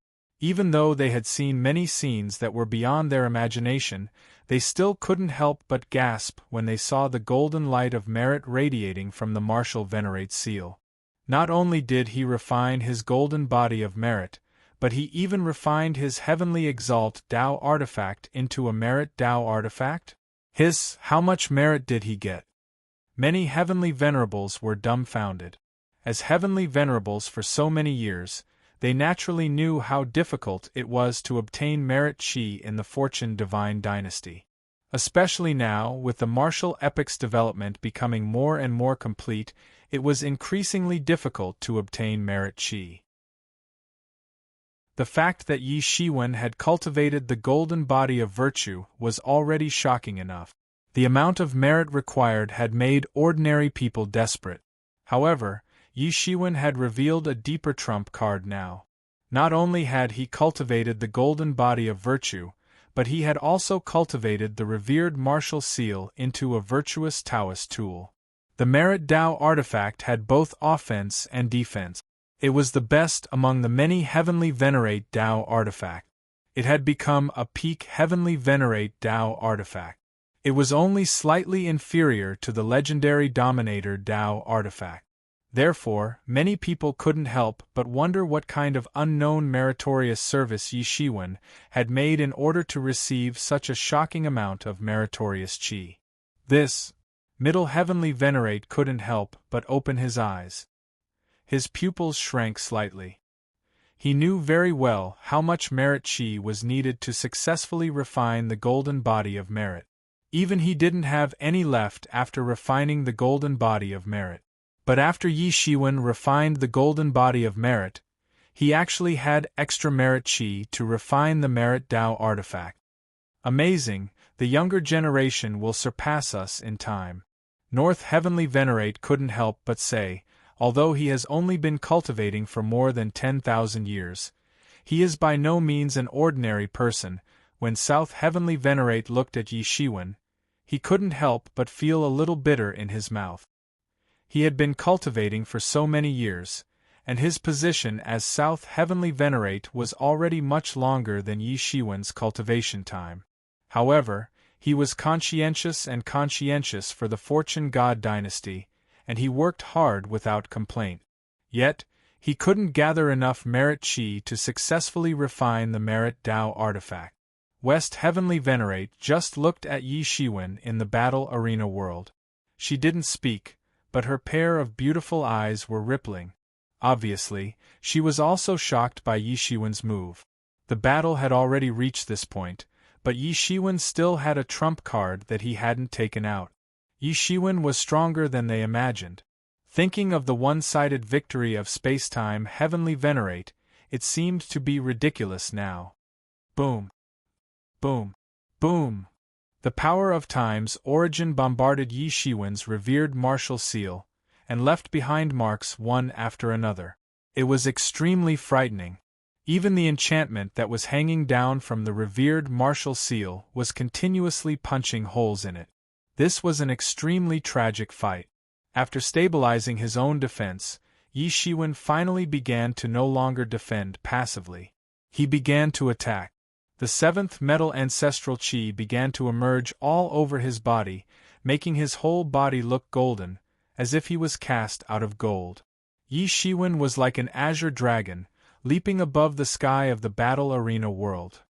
Even though they had seen many scenes that were beyond their imagination, they still couldn't help but gasp when they saw the golden light of merit radiating from the martial venerate seal. Not only did he refine his golden body of merit, but he even refined his heavenly exalt Tao artifact into a merit Tao artifact? Hiss, how much merit did he get? Many heavenly venerables were dumbfounded. As heavenly venerables for so many years, they naturally knew how difficult it was to obtain merit chi in the Fortune Divine Dynasty. Especially now, with the martial epic's development becoming more and more complete, it was increasingly difficult to obtain merit chi. The fact that Yi Shiwen had cultivated the golden body of virtue was already shocking enough. The amount of merit required had made ordinary people desperate. However, Yi Shiwen had revealed a deeper trump card now. Not only had he cultivated the golden body of virtue, but he had also cultivated the revered martial seal into a virtuous Taoist tool. The merit Tao artifact had both offense and defense. It was the best among the many heavenly venerate Tao artifacts. It had become a peak heavenly venerate Tao artifact. It was only slightly inferior to the legendary dominator Tao artifact. Therefore, many people couldn't help but wonder what kind of unknown meritorious service Yi Shiwen had made in order to receive such a shocking amount of meritorious chi. This, middle heavenly venerate couldn't help but open his eyes. His pupils shrank slightly. He knew very well how much merit chi was needed to successfully refine the golden body of merit. Even he didn't have any left after refining the golden body of merit. But after Yi Shiwen refined the golden body of merit, he actually had extra merit chi to refine the merit Tao artifact. Amazing, the younger generation will surpass us in time. North Heavenly Venerate couldn't help but say, although he has only been cultivating for more than 10,000 years, he is by no means an ordinary person. When South Heavenly Venerate looked at Yi Shiwen, he couldn't help but feel a little bitter in his mouth. He had been cultivating for so many years, and his position as South Heavenly Venerate was already much longer than Yi Shiwen's cultivation time. However, he was conscientious for the Fortune God dynasty, and he worked hard without complaint. Yet, he couldn't gather enough merit chi to successfully refine the merit Tao artifact. West Heavenly Venerate just looked at Yi Shiwen in the battle arena world. She didn't speak, but her pair of beautiful eyes were rippling. Obviously, she was also shocked by Yi Shiwen's move. The battle had already reached this point, but Yi Shiwen still had a trump card that he hadn't taken out. Yi Shiwen was stronger than they imagined. Thinking of the one-sided victory of Spacetime Heavenly Venerate, it seemed to be ridiculous now. Boom! Boom! Boom! The power of time's origin bombarded Yi Shiwen's revered martial seal, and left behind marks one after another. It was extremely frightening. Even the enchantment that was hanging down from the revered martial seal was continuously punching holes in it. This was an extremely tragic fight. After stabilizing his own defense, Yi Shiwen finally began to no longer defend passively. He began to attack. The seventh metal ancestral chi began to emerge all over his body, making his whole body look golden, as if he was cast out of gold. Yi Shiwen was like an azure dragon, leaping above the sky of the battle arena world.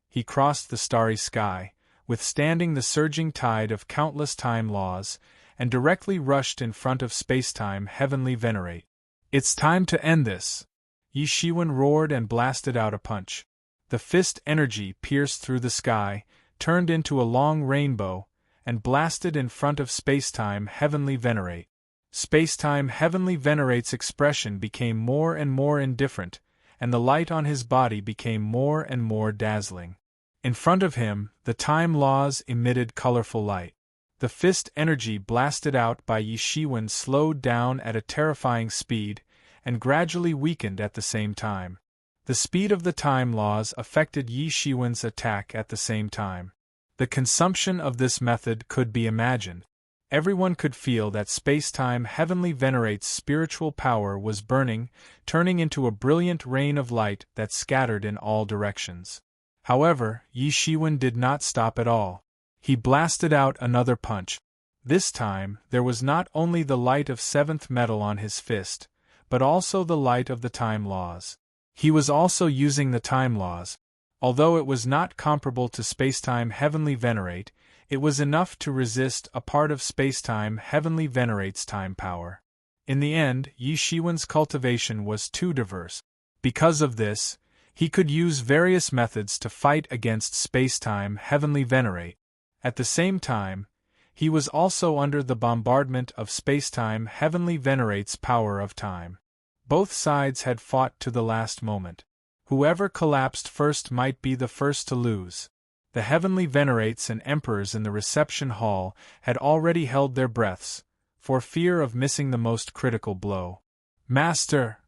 He crossed the starry sky, withstanding the surging tide of countless time laws, and directly rushed in front of Spacetime Heavenly Venerate. "It's time to end this!" Yi Shiwen roared and blasted out a punch. The fist energy pierced through the sky, turned into a long rainbow, and blasted in front of Spacetime Heavenly Venerate. Spacetime Heavenly Venerate's expression became more and more indifferent, and the light on his body became more and more dazzling. In front of him, the time laws emitted colorful light. The fist energy blasted out by Yi Shiwen slowed down at a terrifying speed, and gradually weakened at the same time. The speed of the time laws affected Yi Shiwen's attack at the same time. The consumption of this method could be imagined. Everyone could feel that Spacetime Heavenly Venerate's spiritual power was burning, turning into a brilliant rain of light that scattered in all directions. However, Yi Shiwen did not stop at all. He blasted out another punch. This time, there was not only the light of seventh metal on his fist, but also the light of the time laws. He was also using the time laws. Although it was not comparable to Spacetime Heavenly Venerate, it was enough to resist a part of Spacetime Heavenly Venerate's time power. In the end, Yi Shiwen's cultivation was too diverse. Because of this, he could use various methods to fight against Spacetime Heavenly Venerate. At the same time, he was also under the bombardment of Spacetime Heavenly Venerate's power of time. Both sides had fought to the last moment. Whoever collapsed first might be the first to lose. The Heavenly Venerates and Emperors in the reception hall had already held their breaths, for fear of missing the most critical blow. "Master!"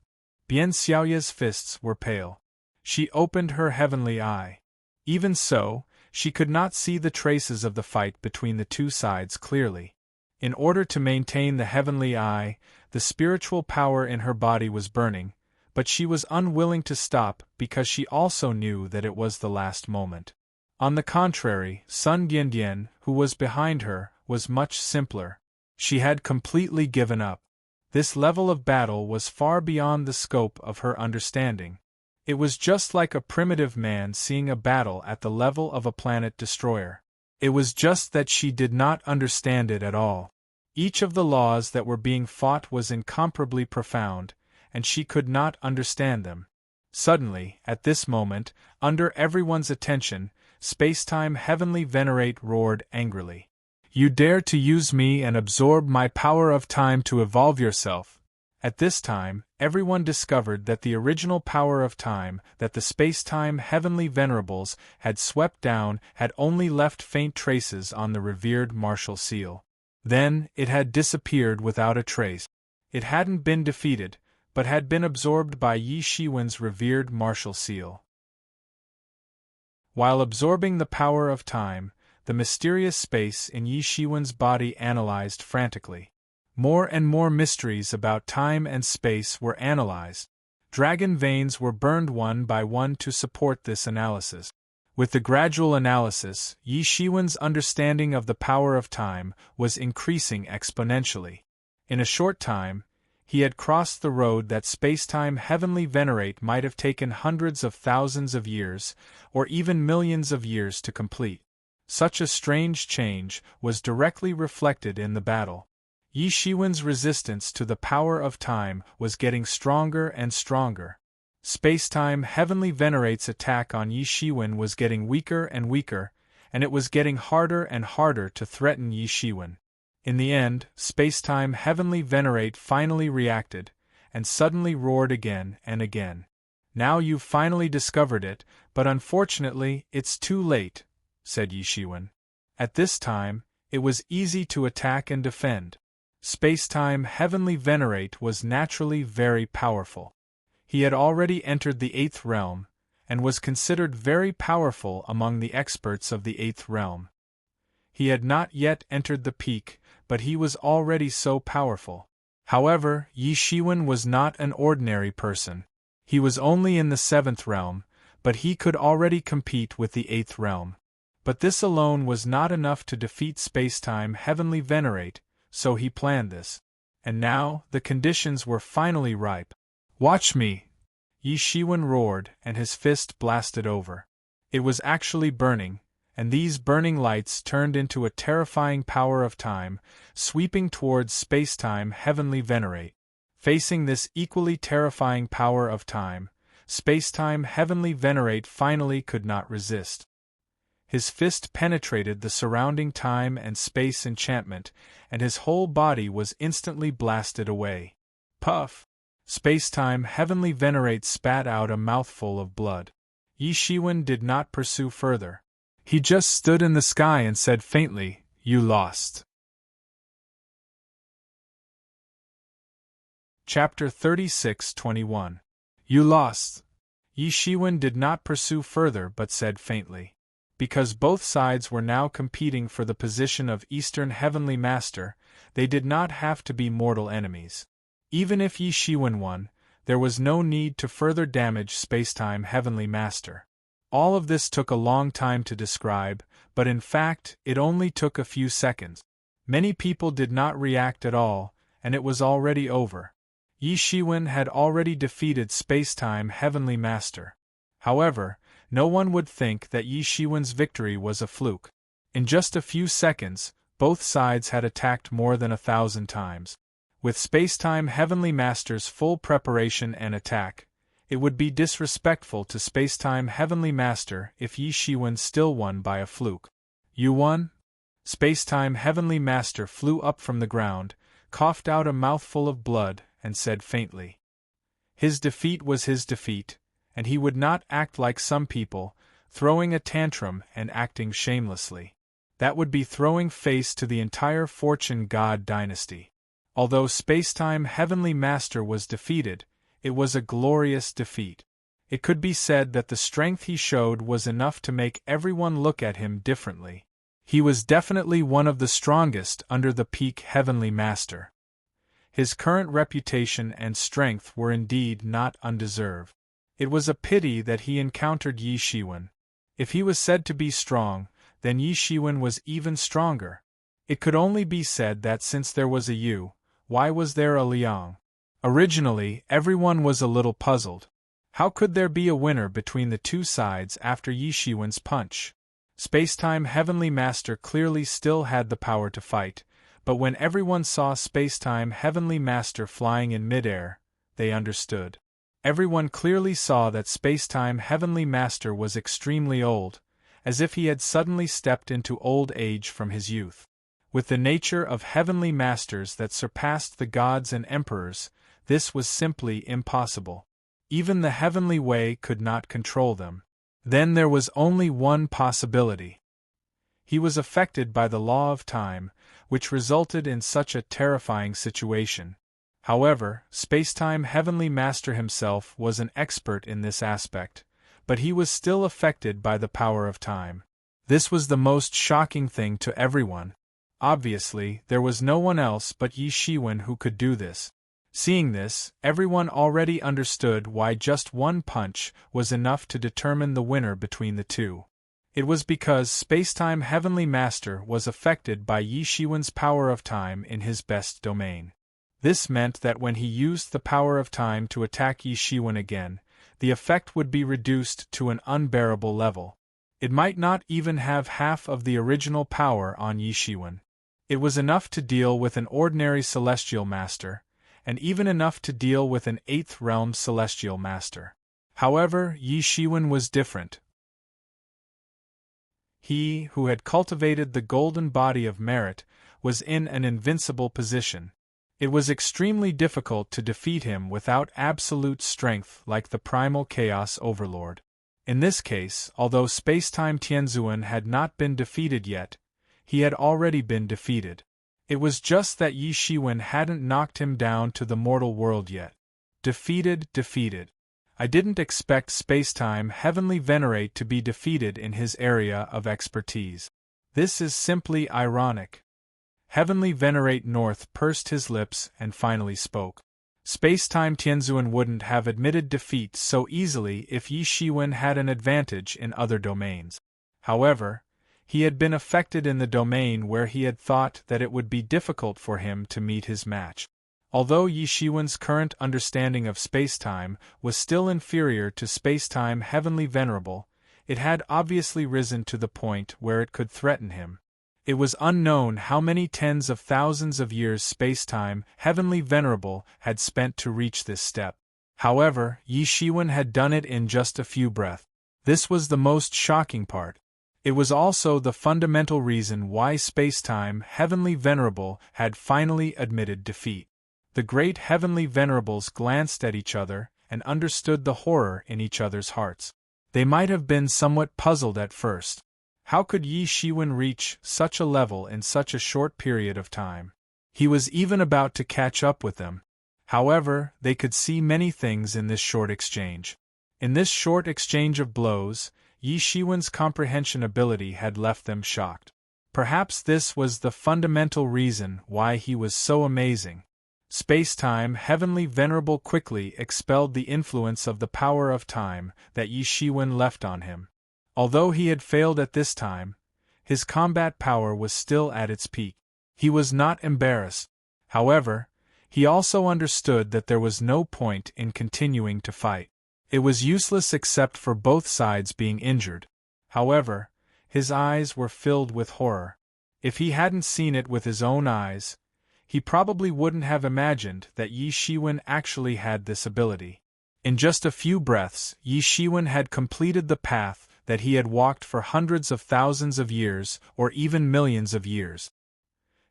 Bian Xiaoya's fists were pale. She opened her heavenly eye. Even so, she could not see the traces of the fight between the two sides clearly. In order to maintain the heavenly eye, the spiritual power in her body was burning, but she was unwilling to stop because she also knew that it was the last moment. On the contrary, Sun Diandian, who was behind her, was much simpler. She had completely given up. This level of battle was far beyond the scope of her understanding. It was just like a primitive man seeing a battle at the level of a planet destroyer. It was just that she did not understand it at all. Each of the laws that were being fought was incomparably profound, and she could not understand them. Suddenly, at this moment, under everyone's attention, Spacetime Heavenly Venerate roared angrily. You dare to use me and absorb my power of time to evolve yourself. At this time, everyone discovered that the original power of time that the Spacetime Heavenly Venerables had swept down had only left faint traces on the revered martial seal. Then, it had disappeared without a trace. It hadn't been defeated, but had been absorbed by Yi Shiwen's revered martial seal. While absorbing the power of time, the mysterious space in Yi Shiwen's body analyzed frantically. More and more mysteries about time and space were analyzed. Dragon veins were burned one by one to support this analysis. With the gradual analysis, Yi Shiwen's understanding of the power of time was increasing exponentially. In a short time, he had crossed the road that Spacetime Heavenly Venerate might have taken hundreds of thousands of years, or even millions of years to complete. Such a strange change was directly reflected in the battle. Yi Shiwen's resistance to the power of time was getting stronger and stronger. Spacetime Heavenly Venerate's attack on Yi Shiwen was getting weaker and weaker, and it was getting harder and harder to threaten Yi Shiwen. In the end, Spacetime Heavenly Venerate finally reacted, and suddenly roared again and again. Now you've finally discovered it, but unfortunately it's too late, said Yi Shiwen. At this time, it was easy to attack and defend. Spacetime Heavenly Venerate was naturally very powerful. He had already entered the 8th realm, and was considered very powerful among the experts of the 8th realm. He had not yet entered the peak, but he was already so powerful. However, Yi Shiwen was not an ordinary person. He was only in the 7th realm, but he could already compete with the 8th realm. But this alone was not enough to defeat Spacetime Heavenly Venerate, so he planned this. And now, the conditions were finally ripe. Watch me! Yi Shiwen roared, and his fist blasted over. It was actually burning, and these burning lights turned into a terrifying power of time, sweeping towards Spacetime Heavenly Venerate. Facing this equally terrifying power of time, Spacetime Heavenly Venerate finally could not resist. His fist penetrated the surrounding time and space enchantment, and his whole body was instantly blasted away. Puff! Spacetime Heavenly Venerate spat out a mouthful of blood. Yi Shiwen did not pursue further. He just stood in the sky and said faintly, "You lost." Chapter 36:21. You lost. Yi Shiwen did not pursue further but said faintly. Because both sides were now competing for the position of Eastern Heavenly Master, they did not have to be mortal enemies. Even if Yi Shiwen won, there was no need to further damage Spacetime Heavenly Master. All of this took a long time to describe, but in fact, it only took a few seconds. Many people did not react at all, and it was already over. Yi Shiwen had already defeated Spacetime Heavenly Master. However, no one would think that Yi Shiwen's victory was a fluke. In just a few seconds, both sides had attacked more than 1,000 times. With Spacetime Heavenly Master's full preparation and attack, it would be disrespectful to Spacetime Heavenly Master if Yi Shiwen still won by a fluke. You won? Spacetime Heavenly Master flew up from the ground, coughed out a mouthful of blood, and said faintly. His defeat was his defeat, and he would not act like some people, throwing a tantrum and acting shamelessly. That would be throwing face to the entire Fortune God dynasty. Although Spacetime Heavenly Master was defeated, it was a glorious defeat. It could be said that the strength he showed was enough to make everyone look at him differently. He was definitely one of the strongest under the peak Heavenly Master. His current reputation and strength were indeed not undeserved. It was a pity that he encountered Yi Shiwen. If he was said to be strong, then Yi Shiwen was even stronger. It could only be said that since there was a Yu, why was there a Liang? Originally, everyone was a little puzzled. How could there be a winner between the two sides after Yi Shiwen's punch? Spacetime Heavenly Master clearly still had the power to fight, but when everyone saw Spacetime Heavenly Master flying in midair, they understood. Everyone clearly saw that Spacetime Heavenly Master was extremely old, as if he had suddenly stepped into old age from his youth. With the nature of Heavenly Masters that surpassed the gods and emperors, this was simply impossible. Even the Heavenly Way could not control them. Then there was only one possibility. He was affected by the law of time, which resulted in such a terrifying situation. However, Spacetime Heavenly Master himself was an expert in this aspect, but he was still affected by the power of time. This was the most shocking thing to everyone. Obviously, there was no one else but Yi Shiwen who could do this. Seeing this, everyone already understood why just one punch was enough to determine the winner between the two. It was because Spacetime Heavenly Master was affected by Yi Shiwen's power of time in his best domain. This meant that when he used the power of time to attack Yi Shiwen again, the effect would be reduced to an unbearable level. It might not even have half of the original power on Yi Shiwen. It was enough to deal with an ordinary Celestial Master, and even enough to deal with an 8th Realm Celestial Master. However, Yi Shiwen was different. He, who had cultivated the golden body of merit, was in an invincible position. It was extremely difficult to defeat him without absolute strength like the primal Chaos Overlord. In this case, although Spacetime Tianzuan had not been defeated yet, he had already been defeated. It was just that Yi Shiwen hadn't knocked him down to the mortal world yet. Defeated. I didn't expect Spacetime Heavenly Venerate to be defeated in his area of expertise. This is simply ironic. Heavenly Venerate North pursed his lips and finally spoke. Spacetime Tianzuan wouldn't have admitted defeat so easily if Yi Shiwen had an advantage in other domains. However, he had been affected in the domain where he had thought that it would be difficult for him to meet his match. Although Yi Shiwen's current understanding of spacetime was still inferior to Spacetime Heavenly Venerable, it had obviously risen to the point where it could threaten him. It was unknown how many tens of thousands of years Spacetime Heavenly Venerable had spent to reach this step. However, Yi Shiwen had done it in just a few breaths. This was the most shocking part. It was also the fundamental reason why Spacetime Heavenly Venerable had finally admitted defeat. The great Heavenly Venerables glanced at each other and understood the horror in each other's hearts. They might have been somewhat puzzled at first. How could Yi Shiwen reach such a level in such a short period of time? He was even about to catch up with them. However, they could see many things in this short exchange. In this short exchange of blows, Yi Shiwen's comprehension ability had left them shocked. Perhaps this was the fundamental reason why he was so amazing. Spacetime Heavenly Venerable quickly expelled the influence of the power of time that Yi Shiwen left on him. Although he had failed at this time, his combat power was still at its peak. He was not embarrassed. However, he also understood that there was no point in continuing to fight. It was useless except for both sides being injured. However, his eyes were filled with horror. If he hadn't seen it with his own eyes, he probably wouldn't have imagined that Yi Shiwen actually had this ability. In just a few breaths, Yi Shiwen had completed the path that he had walked for hundreds of thousands of years or even millions of years.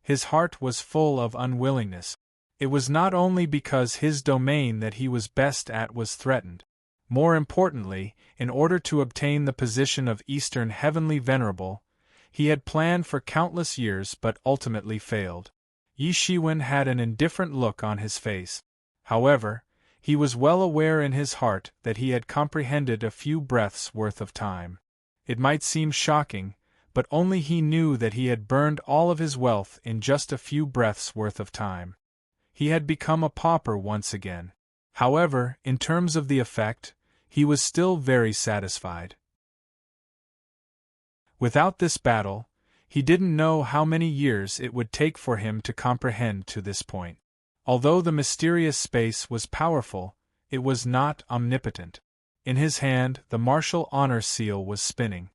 His heart was full of unwillingness. It was not only because his domain that he was best at was threatened. More importantly, in order to obtain the position of Eastern Heavenly Venerable, he had planned for countless years but ultimately failed. Yi Shiwen had an indifferent look on his face. However, he was well aware in his heart that he had comprehended a few breaths' worth of time. It might seem shocking, but only he knew that he had burned all of his wealth in just a few breaths' worth of time. He had become a pauper once again. However, in terms of the effect, he was still very satisfied. Without this battle, he didn't know how many years it would take for him to comprehend to this point. Although the mysterious space was powerful, it was not omnipotent. In his hand, the martial honor seal was spinning.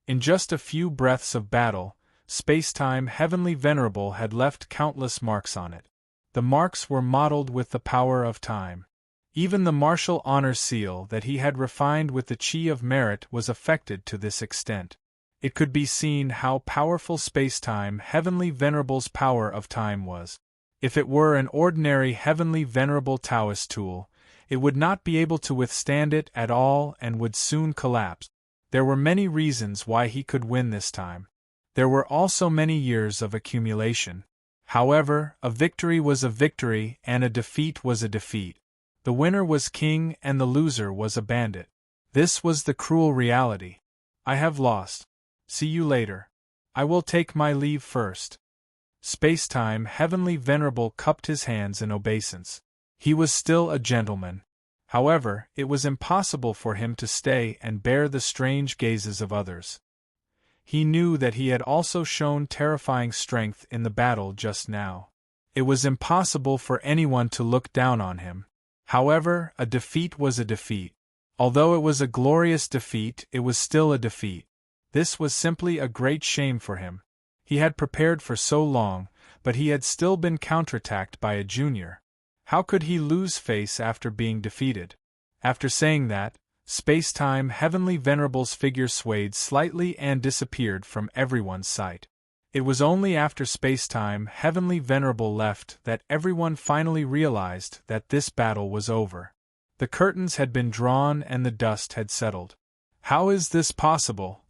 In just a few breaths of battle, space-time Heavenly Venerable had left countless marks on it. The marks were modeled with the power of time. Even the martial honor seal that he had refined with the chi of merit was affected to this extent. It could be seen how powerful space-time Heavenly Venerable's power of time was. If it were an ordinary Heavenly Venerable Taoist tool, it would not be able to withstand it at all and would soon collapse. There were many reasons why he could win this time. There were also many years of accumulation. However, a victory was a victory and a defeat was a defeat. The winner was king and the loser was a bandit. This was the cruel reality. I have lost. See you later. I will take my leave first. Space-time Heavenly Venerable cupped his hands in obeisance. He was still a gentleman. However, it was impossible for him to stay and bear the strange gazes of others. He knew that he had also shown terrifying strength in the battle just now. It was impossible for anyone to look down on him. However, a defeat was a defeat. Although it was a glorious defeat, it was still a defeat. This was simply a great shame for him. He had prepared for so long, but he had still been counterattacked by a junior. How could he lose face after being defeated? After saying that, space-time Heavenly Venerable's figure swayed slightly and disappeared from everyone's sight. It was only after space-time Heavenly Venerable left that everyone finally realized that this battle was over. The curtains had been drawn and the dust had settled. How is this possible?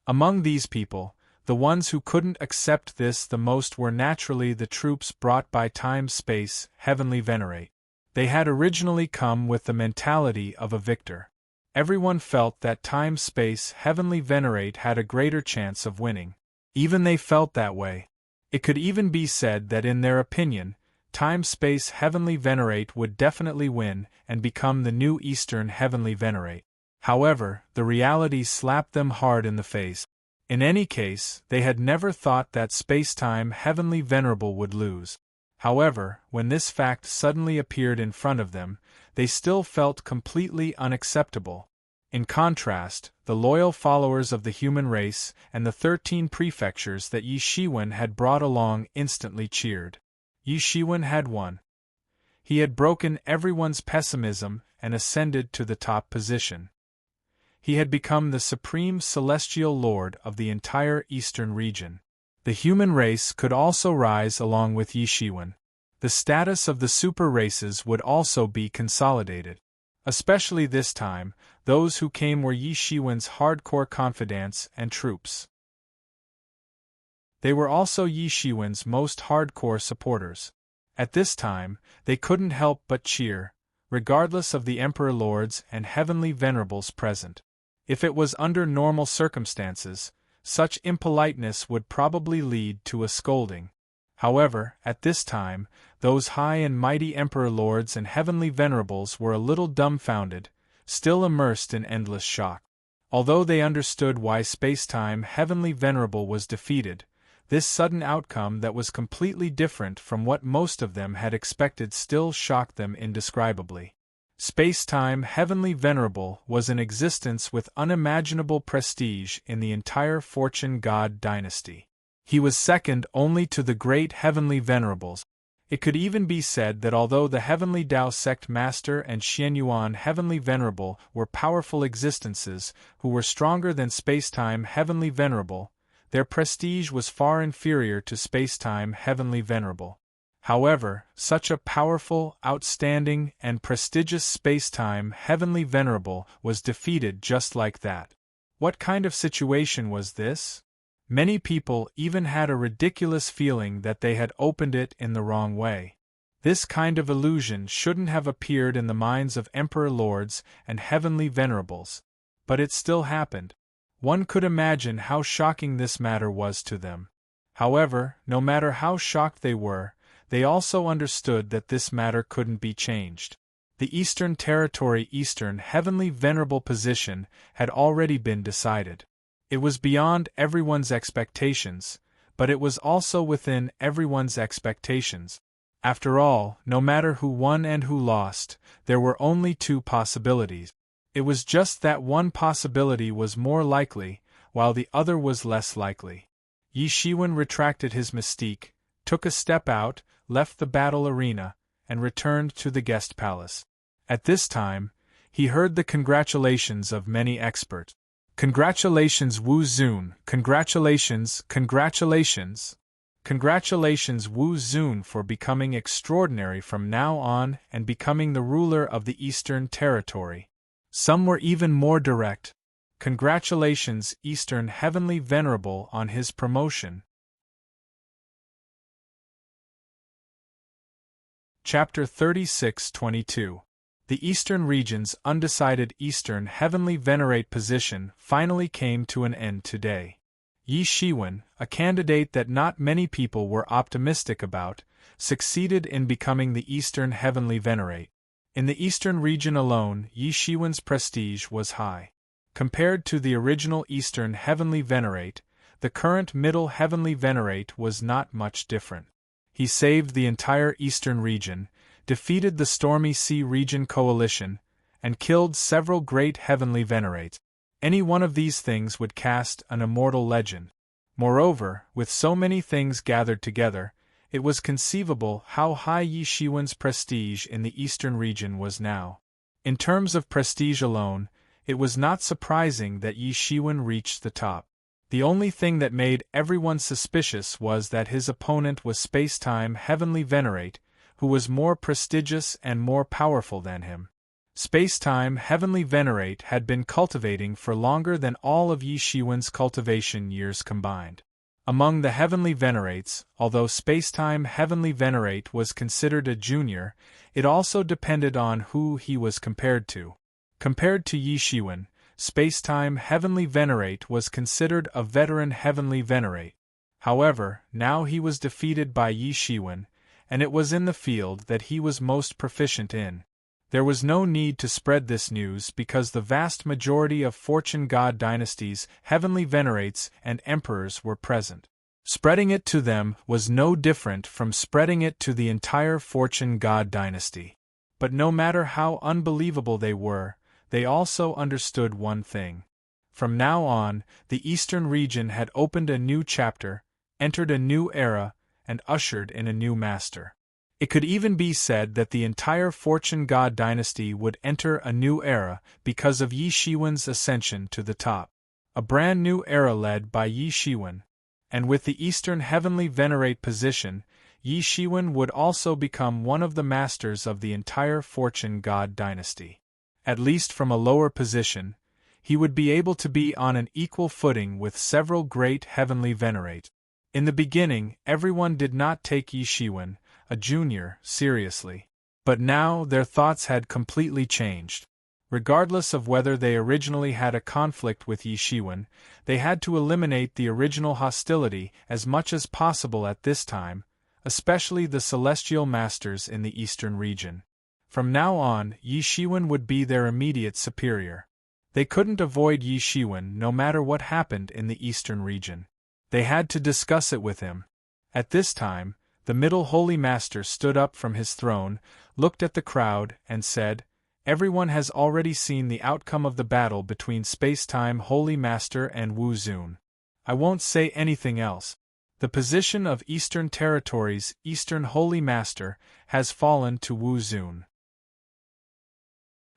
Among these people, the ones who couldn't accept this the most were naturally the troops brought by time-space Heavenly Venerate. They had originally come with the mentality of a victor. Everyone felt that time-space Heavenly Venerate had a greater chance of winning. Even they felt that way. It could even be said that in their opinion, time-space Heavenly Venerate would definitely win and become the new Eastern Heavenly Venerate. However, the reality slapped them hard in the face. In any case, they had never thought that space-time Heavenly Venerable would lose. However, when this fact suddenly appeared in front of them, they still felt completely unacceptable. In contrast, the loyal followers of the human race and the 13 prefectures that Yi Shiwen had brought along instantly cheered. Yi Shiwen had won. He had broken everyone's pessimism and ascended to the top position. He had become the supreme celestial lord of the entire eastern region. The human race could also rise along with Yi Shiwen. The status of the super races would also be consolidated. Especially this time, those who came were Yi Shiwen's hardcore confidants and troops. They were also Yi Shiwen's most hardcore supporters. At this time, they couldn't help but cheer, regardless of the Emperor Lords and Heavenly Venerables present. If it was under normal circumstances, such impoliteness would probably lead to a scolding. However, at this time, those high and mighty Emperor Lords and Heavenly Venerables were a little dumbfounded, still immersed in endless shock. Although they understood why space-time Heavenly Venerable was defeated, this sudden outcome that was completely different from what most of them had expected still shocked them indescribably. Space-time Heavenly Venerable was in existence with unimaginable prestige in the entire Fortune God dynasty. He was second only to the great Heavenly Venerables. It could even be said that although the Heavenly Dao Sect Master and Xianyuan Heavenly Venerable were powerful existences who were stronger than space-time Heavenly Venerable, their prestige was far inferior to space-time Heavenly Venerable. However, such a powerful, outstanding, and prestigious space-time Heavenly Venerable was defeated just like that. What kind of situation was this? Many people even had a ridiculous feeling that they had opened it in the wrong way. This kind of illusion shouldn't have appeared in the minds of Emperor Lords and Heavenly Venerables. But it still happened. One could imagine how shocking this matter was to them. However, no matter how shocked they were, they also understood that this matter couldn't be changed. The Eastern Territory Eastern Heavenly Venerable position had already been decided. It was beyond everyone's expectations, but it was also within everyone's expectations. After all, no matter who won and who lost, there were only two possibilities. It was just that one possibility was more likely, while the other was less likely. Yi Shiwen retracted his mystique, took a step out, left the battle arena, and returned to the guest palace. At this time, he heard the congratulations of many experts. "Congratulations Wu Zun, congratulations, congratulations! Congratulations Wu Zun for becoming extraordinary from now on and becoming the ruler of the Eastern Territory." Some were even more direct. "Congratulations Eastern Heavenly Venerable on his promotion." Chapter 36:22. The Eastern region's undecided Eastern Heavenly Venerate position finally came to an end today. Yi Shiwen, a candidate that not many people were optimistic about, succeeded in becoming the Eastern Heavenly Venerate. In the Eastern region alone, Yi Shiwen's prestige was high. Compared to the original Eastern Heavenly Venerate, the current Middle Heavenly Venerate was not much different. He saved the entire Eastern region, defeated the Stormy Sea region coalition, and killed several great Heavenly Venerates. Any one of these things would cast an immortal legend. Moreover, with so many things gathered together, it was conceivable how high Yi Shiwen's prestige in the Eastern region was now. In terms of prestige alone, it was not surprising that Yi Shiwen reached the top. The only thing that made everyone suspicious was that his opponent was Space-Time Heavenly Venerate, who was more prestigious and more powerful than him. Space-Time Heavenly Venerate had been cultivating for longer than all of Yi Shiwen's cultivation years combined. Among the Heavenly Venerates, although Space-Time Heavenly Venerate was considered a junior, it also depended on who he was compared to. Compared to Yi Shiwen, Space-Time Heavenly Venerate was considered a veteran Heavenly Venerate. However, now he was defeated by Yi Shiwen, and it was in the field that he was most proficient in. There was no need to spread this news because the vast majority of Fortune God dynasties, Heavenly Venerates, and Emperors were present. Spreading it to them was no different from spreading it to the entire Fortune God dynasty. But no matter how unbelievable they were, they also understood one thing. From now on, the Eastern region had opened a new chapter, entered a new era, and ushered in a new master. It could even be said that the entire Fortune God dynasty would enter a new era because of Yi Shiwen's ascension to the top. A brand new era led by Yi Shiwen. And with the Eastern Heavenly Venerate position, Yi Shiwen would also become one of the masters of the entire Fortune God dynasty. At least from a lower position, he would be able to be on an equal footing with several great Heavenly Venerates. In the beginning, everyone did not take Yi Shiwen, a junior, seriously. But now their thoughts had completely changed. Regardless of whether they originally had a conflict with Yi Shiwen, they had to eliminate the original hostility as much as possible at this time, especially the Celestial Masters in the Eastern region. From now on, Yi Shiwen would be their immediate superior. They couldn't avoid Yi Shiwen no matter what happened in the Eastern region. They had to discuss it with him. At this time, the Middle Holy Master stood up from his throne, looked at the crowd, and said, "Everyone has already seen the outcome of the battle between Space-Time Holy Master and Wu Zun. I won't say anything else. The position of Eastern Territory's Eastern Holy Master has fallen to Wu Zun.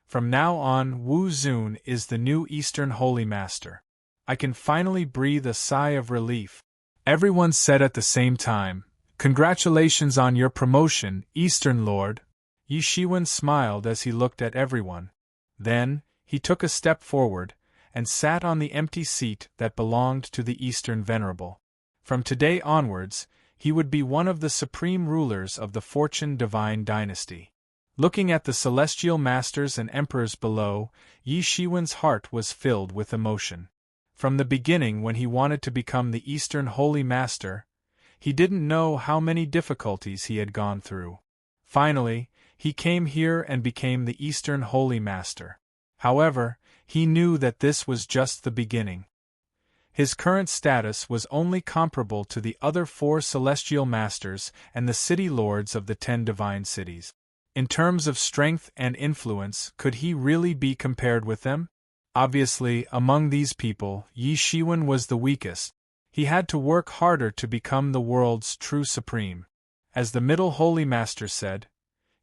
From now on, Wu Zun is the new Eastern Holy Master. I can finally breathe a sigh of relief." Everyone said at the same time, "Congratulations on your promotion, Eastern Lord." Yi Shiwen smiled as he looked at everyone. Then, he took a step forward, and sat on the empty seat that belonged to the Eastern Venerable. From today onwards, he would be one of the supreme rulers of the Fortune Divine Dynasty. Looking at the Celestial Masters and Emperors below, Yi Shiwen's heart was filled with emotion. From the beginning when he wanted to become the Eastern Holy Master, he didn't know how many difficulties he had gone through. Finally, he came here and became the Eastern Holy Master. However, he knew that this was just the beginning. His current status was only comparable to the other 4 Celestial Masters and the City Lords of the 10 Divine Cities. In terms of strength and influence, could he really be compared with them? Obviously, among these people, Yi Shiwen was the weakest. He had to work harder to become the world's true supreme. As the middle holy master said,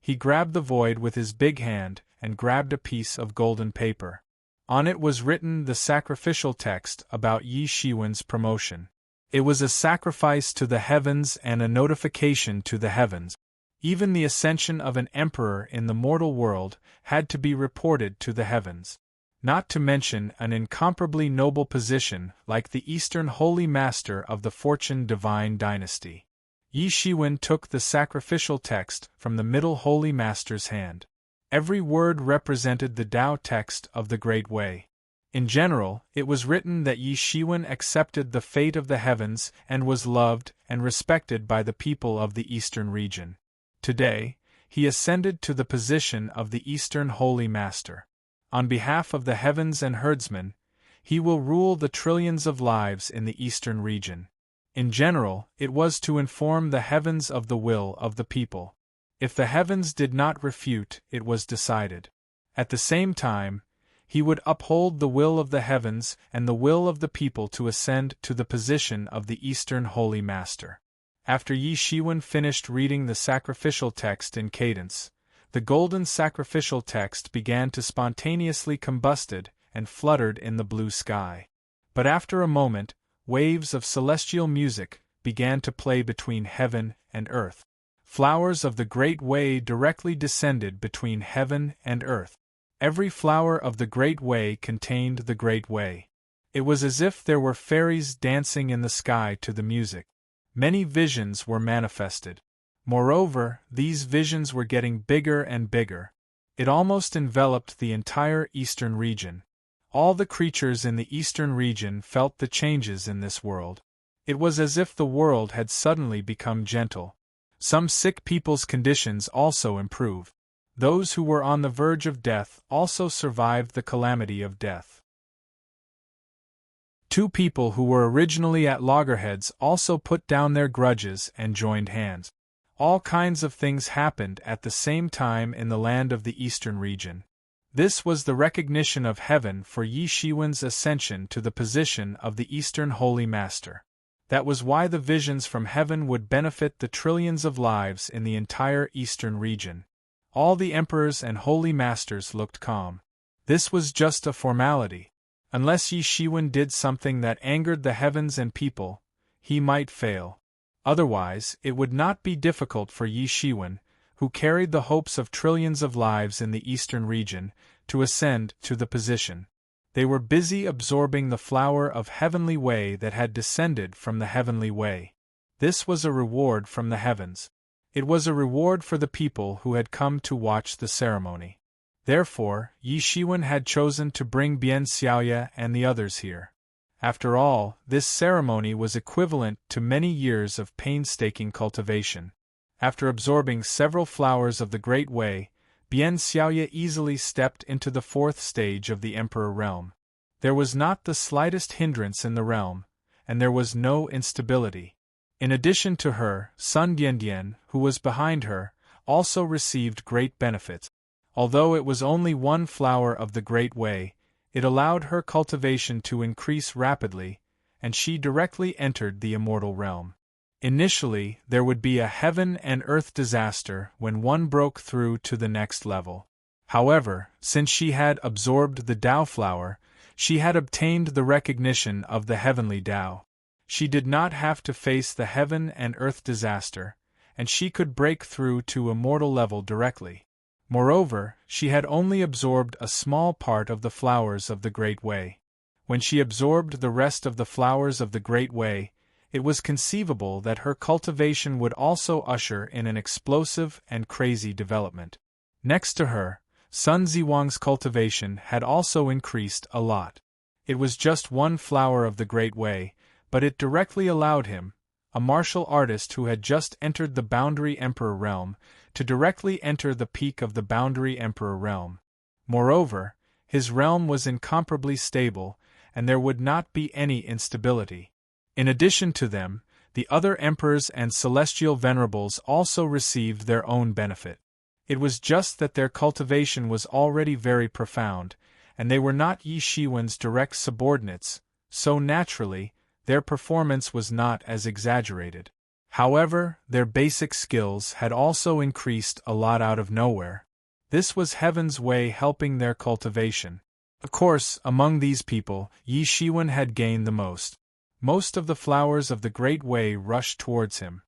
he grabbed the void with his big hand and grabbed a piece of golden paper. On it was written the sacrificial text about Yi Shiwen's promotion. It was a sacrifice to the heavens and a notification to the heavens. Even the ascension of an emperor in the mortal world had to be reported to the heavens. Not to mention an incomparably noble position like the Eastern Holy Master of the Fortune Divine Dynasty. Yi Shiwen took the sacrificial text from the Middle Holy Master's hand. Every word represented the Tao text of the Great Way. In general, it was written that Yi Shiwen accepted the fate of the heavens and was loved and respected by the people of the Eastern region. Today, he ascended to the position of the Eastern Holy Master. On behalf of the heavens and herdsmen, he will rule the trillions of lives in the Eastern region. In general, it was to inform the heavens of the will of the people. If the heavens did not refute, it was decided. At the same time, he would uphold the will of the heavens and the will of the people to ascend to the position of the Eastern Holy Master. After Yi Shiwen finished reading the sacrificial text in cadence, the golden sacrificial text began to spontaneously combusted and fluttered in the blue sky. But after a moment, waves of celestial music began to play between heaven and earth. Flowers of the Great Way directly descended between heaven and earth. Every flower of the Great Way contained the Great Way. It was as if there were fairies dancing in the sky to the music. Many visions were manifested. Moreover, these visions were getting bigger and bigger. It almost enveloped the entire Eastern region. All the creatures in the Eastern region felt the changes in this world. It was as if the world had suddenly become gentle. Some sick people's conditions also improved. Those who were on the verge of death also survived the calamity of death. Two people who were originally at loggerheads also put down their grudges and joined hands. All kinds of things happened at the same time in the land of the Eastern region. This was the recognition of heaven for Yi Shiwen's ascension to the position of the Eastern Holy Master. That was why the visions from heaven would benefit the trillions of lives in the entire Eastern region. All the emperors and holy masters looked calm. This was just a formality. Unless Yi Shiwen did something that angered the heavens and people, he might fail. Otherwise, it would not be difficult for Yi Shiwen, who carried the hopes of trillions of lives in the Eastern region, to ascend to the position. They were busy absorbing the flower of heavenly way that had descended from the heavenly way. This was a reward from the heavens. It was a reward for the people who had come to watch the ceremony. Therefore, Yi Shiwen had chosen to bring Bian Xiaoya and the others here. After all, this ceremony was equivalent to many years of painstaking cultivation. After absorbing several flowers of the Great Way, Bian Xiaoya easily stepped into the fourth stage of the Emperor realm. There was not the slightest hindrance in the realm, and there was no instability. In addition to her, Sun Diandian, who was behind her, also received great benefits. Although it was only one flower of the Great Way, it allowed her cultivation to increase rapidly, and she directly entered the immortal realm. Initially, there would be a heaven and earth disaster when one broke through to the next level. However, since she had absorbed the Tao flower, she had obtained the recognition of the heavenly Tao. She did not have to face the heaven and earth disaster, and she could break through to immortal level directly. Moreover, she had only absorbed a small part of the flowers of the Great Way. When she absorbed the rest of the flowers of the Great Way, it was conceivable that her cultivation would also usher in an explosive and crazy development. Next to her, Sun Ziwang's cultivation had also increased a lot. It was just one flower of the Great Way, but it directly allowed him, a martial artist who had just entered the Boundary Emperor realm, to directly enter the peak of the Boundary Emperor realm. Moreover, his realm was incomparably stable, and there would not be any instability. In addition to them, the other emperors and celestial venerables also received their own benefit. It was just that their cultivation was already very profound, and they were not Yi Shiwen's direct subordinates, so naturally, their performance was not as exaggerated. However, their basic skills had also increased a lot out of nowhere. This was Heaven's way helping their cultivation. Of course, among these people, Yi Shiwen had gained the most. Most of the flowers of the Great Way rushed towards him.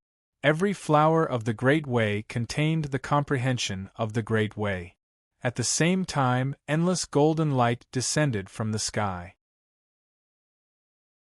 Every flower of the Great Way contained the comprehension of the Great Way. At the same time, endless golden light descended from the sky.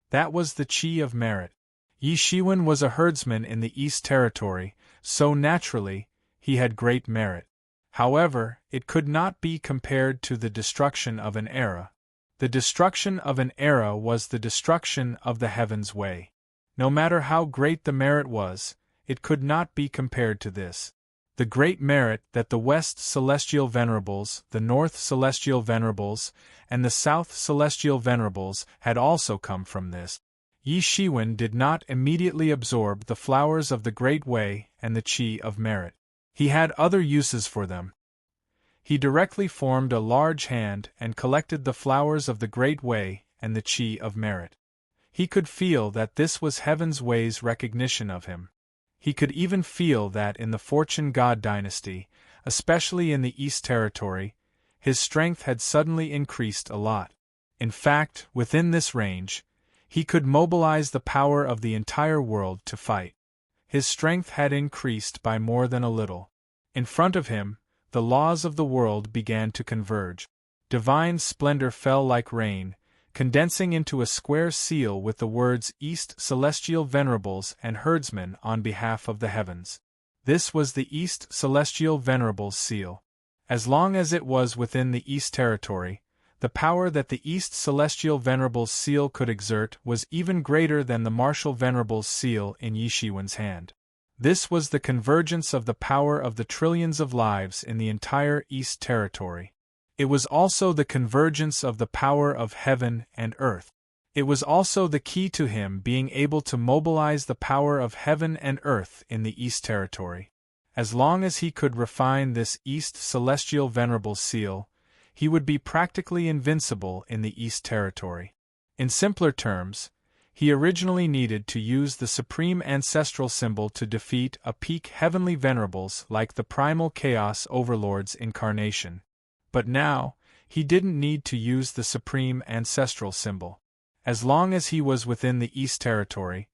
That was the Qi of merit. Yi Shiwen was a herdsman in the East Territory, so naturally, he had great merit. However, it could not be compared to the destruction of an era. The destruction of an era was the destruction of the Heaven's Way. No matter how great the merit was, it could not be compared to this. The great merit that the West Celestial Venerables, the North Celestial Venerables, and the South Celestial Venerables had also come from this. Yi Shiwen did not immediately absorb the flowers of the Great Way and the Qi of merit. He had other uses for them. He directly formed a large hand and collected the flowers of the Great Way and the Qi of merit. He could feel that this was Heaven's Way's recognition of him. He could even feel that in the Fortune God dynasty, especially in the East Territory, his strength had suddenly increased a lot. In fact, within this range, he could mobilize the power of the entire world to fight. His strength had increased by more than a little. In front of him, the laws of the world began to converge. Divine splendor fell like rain, condensing into a square seal with the words East Celestial Venerables and Herdsmen on behalf of the heavens. This was the East Celestial Venerables seal. As long as it was within the East Territory, the power that the East Celestial Venerables seal could exert was even greater than the Martial Venerables seal in Yi Shiwen's hand. This was the convergence of the power of the trillions of lives in the entire East Territory. It was also the convergence of the power of heaven and earth. It was also the key to him being able to mobilize the power of heaven and earth in the East Territory. As long as he could refine this East Celestial Venerable seal, he would be practically invincible in the East Territory. In simpler terms, he originally needed to use the supreme ancestral symbol to defeat a peak heavenly venerables like the primal chaos overlord's incarnation. But now, he didn't need to use the supreme ancestral symbol. As long as he was within the East Territory,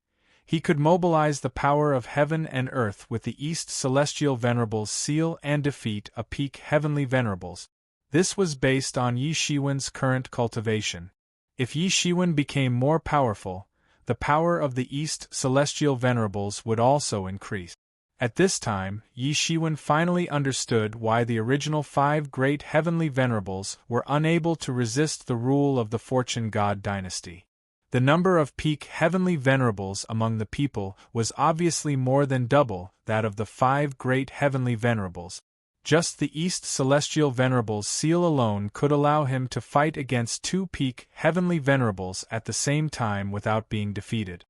he could mobilize the power of heaven and earth with the East Celestial Venerables seal and defeat a peak heavenly venerables. This was based on Yi Shiwen's current cultivation. If Yi Shiwen became more powerful, the power of the East Celestial Venerables would also increase. At this time, Yi Shiwen finally understood why the original 5 great heavenly venerables were unable to resist the rule of the Fortune God dynasty. The number of peak heavenly venerables among the people was obviously more than double that of the 5 great heavenly venerables. Just the East Celestial Venerables seal alone could allow him to fight against 2 peak heavenly venerables at the same time without being defeated.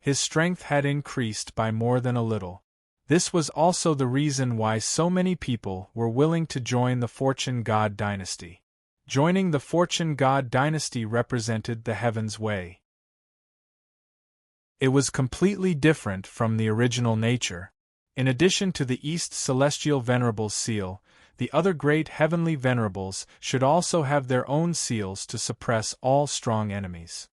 His strength had increased by more than a little. This was also the reason why so many people were willing to join the Fortune God dynasty. Joining the Fortune God dynasty represented the Heaven's Way. It was completely different from the original nature. In addition to the East Celestial Venerables seal, the other great heavenly venerables should also have their own seals to suppress all strong enemies.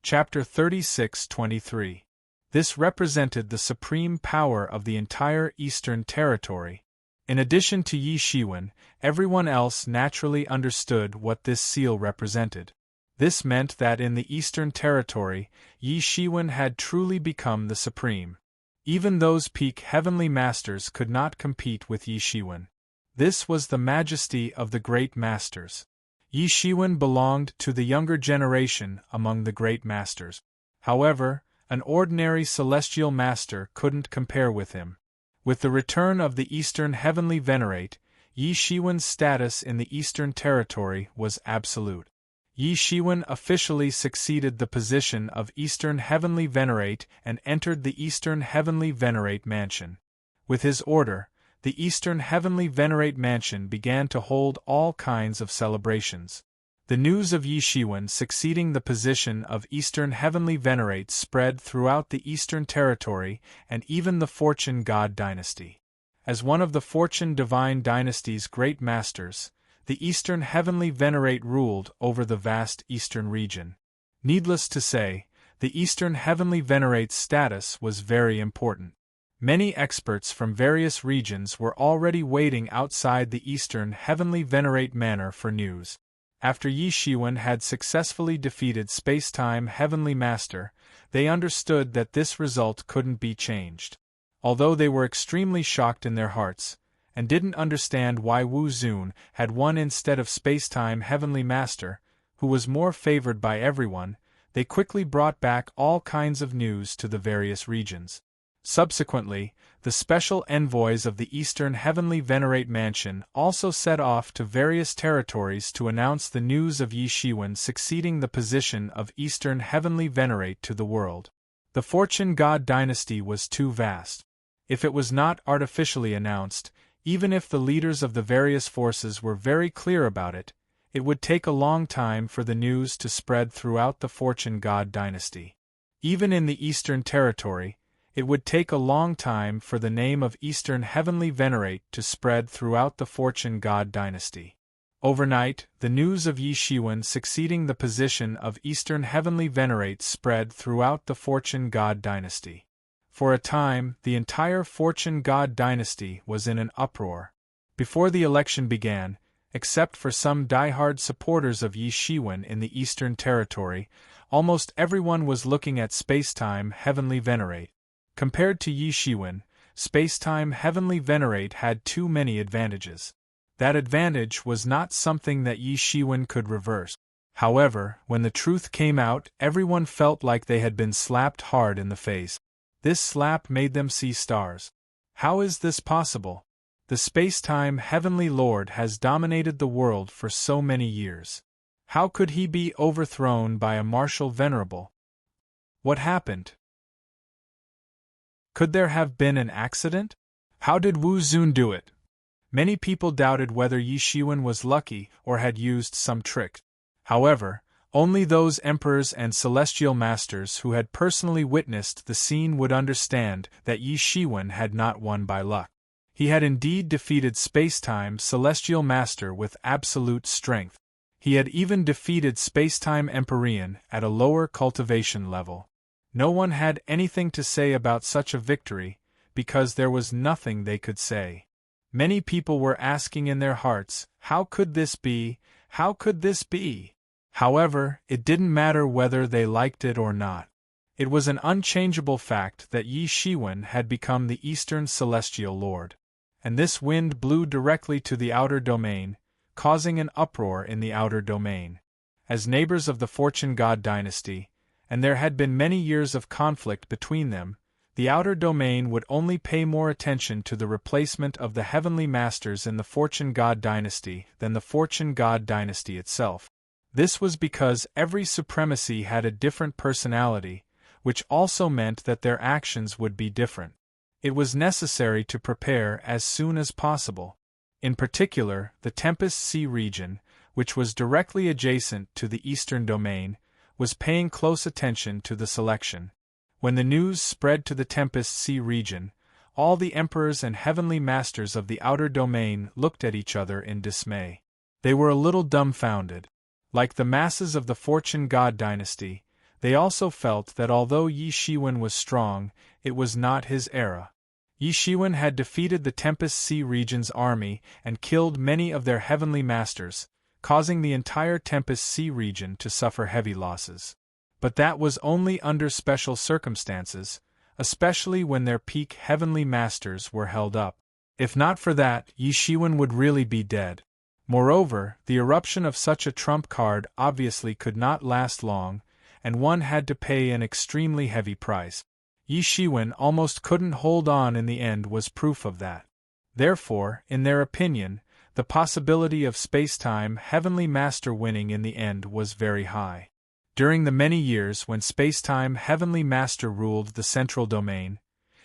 Chapter 36-23. This represented the supreme power of the entire Eastern Territory. In addition to Yi Shiwen, everyone else naturally understood what this seal represented. This meant that in the Eastern Territory, Yi Shiwen had truly become the supreme. Even those peak heavenly masters could not compete with Yi Shiwen. This was the majesty of the great masters. Yi Shiwen belonged to the younger generation among the great masters. However, an ordinary celestial master couldn't compare with him. With the return of the Eastern Heavenly Venerate, Yi Shiwen's status in the Eastern Territory was absolute. Yi Shiwen officially succeeded the position of Eastern Heavenly Venerate and entered the Eastern Heavenly Venerate mansion. With his order, the Eastern Heavenly Venerate Mansion began to hold all kinds of celebrations. The news of Yi Shiwen succeeding the position of Eastern Heavenly Venerate spread throughout the Eastern Territory and even the Fortune God dynasty. As one of the Fortune Divine dynasty's great masters, the Eastern Heavenly Venerate ruled over the vast Eastern region. Needless to say, the Eastern Heavenly Venerate's status was very important. Many experts from various regions were already waiting outside the Eastern Heavenly Venerate Manor for news. After Yi Shiwen had successfully defeated Space-Time Heavenly Master, they understood that this result couldn't be changed. Although they were extremely shocked in their hearts, and didn't understand why Wu Zun had won instead of Space-Time Heavenly Master, who was more favored by everyone, they quickly brought back all kinds of news to the various regions. Subsequently, the special envoys of the Eastern Heavenly Venerate Mansion also set off to various territories to announce the news of Yi Shiwen succeeding the position of Eastern Heavenly Venerate to the world. The Fortune God dynasty was too vast. If it was not artificially announced, even if the leaders of the various forces were very clear about it, it would take a long time for the news to spread throughout the Fortune God dynasty. Even in the Eastern Territory, it would take a long time for the name of Eastern Heavenly Venerate to spread throughout the Fortune God dynasty. Overnight, the news of Yi Shiwen succeeding the position of Eastern Heavenly Venerate spread throughout the Fortune God dynasty. For a time, the entire Fortune God dynasty was in an uproar. Before the election began, except for some die-hard supporters of Yi Shiwen in the Eastern Territory, almost everyone was looking at Space-Time Heavenly Venerate. Compared to Yi Shiwen, Space-Time Heavenly Venerate had too many advantages. That advantage was not something that Yi Shiwen could reverse. However, when the truth came out, everyone felt like they had been slapped hard in the face. This slap made them see stars. How is this possible? The Space-Time Heavenly Lord has dominated the world for so many years. How could he be overthrown by a martial venerable? What happened? Could there have been an accident? How did Wu Zun do it? Many people doubted whether Yi Shiwen was lucky or had used some trick. However, only those emperors and celestial masters who had personally witnessed the scene would understand that Yi Shiwen had not won by luck. He had indeed defeated Space-Time Celestial Master with absolute strength. He had even defeated Space-Time Empyrean at a lower cultivation level. No one had anything to say about such a victory, because there was nothing they could say. Many people were asking in their hearts, how could this be? How could this be? However, it didn't matter whether they liked it or not. It was an unchangeable fact that Yi Shiwen had become the Eastern Celestial Lord. And this wind blew directly to the outer domain, causing an uproar in the outer domain. As neighbors of the Fortune God dynasty, and there had been many years of conflict between them, the outer domain would only pay more attention to the replacement of the heavenly masters in the Fortune God dynasty than the Fortune God dynasty itself. This was because every supremacy had a different personality, which also meant that their actions would be different. It was necessary to prepare as soon as possible. In particular, the Tempest Sea region, which was directly adjacent to the Eastern domain, was paying close attention to the selection. When the news spread to the Tempest Sea region, all the emperors and heavenly masters of the outer domain looked at each other in dismay. They were a little dumbfounded. Like the masses of the Fortune God dynasty, they also felt that although Yi Shiwen was strong, it was not his era. Yi Shiwen had defeated the Tempest Sea region's army and killed many of their heavenly masters, causing the entire Tempest Sea region to suffer heavy losses. But that was only under special circumstances, especially when their peak heavenly masters were held up. If not for that, Yi Shiwen would really be dead. Moreover, the eruption of such a trump card obviously could not last long, and one had to pay an extremely heavy price. Yi Shiwen almost couldn't hold on in the end was proof of that. Therefore, in their opinion, the possibility of Space-Time Heavenly Master winning in the end was very high. During the many years when Space-Time Heavenly Master ruled the central domain,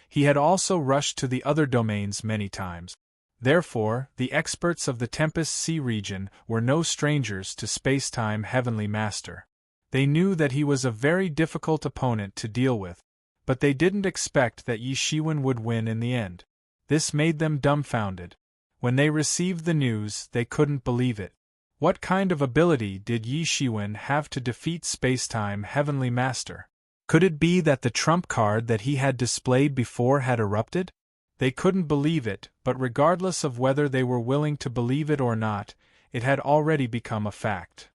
he had also rushed to the other domains many times. Therefore, the experts of the Tempest Sea region were no strangers to Spacetime Heavenly Master. They knew that he was a very difficult opponent to deal with, but they didn't expect that Yi Shiwen would win in the end. This made them dumbfounded. When they received the news, they couldn't believe it. What kind of ability did Yi Shiwen have to defeat Spacetime Heavenly Master? Could it be that the trump card that he had displayed before had erupted? They couldn't believe it, but regardless of whether they were willing to believe it or not, it had already become a fact.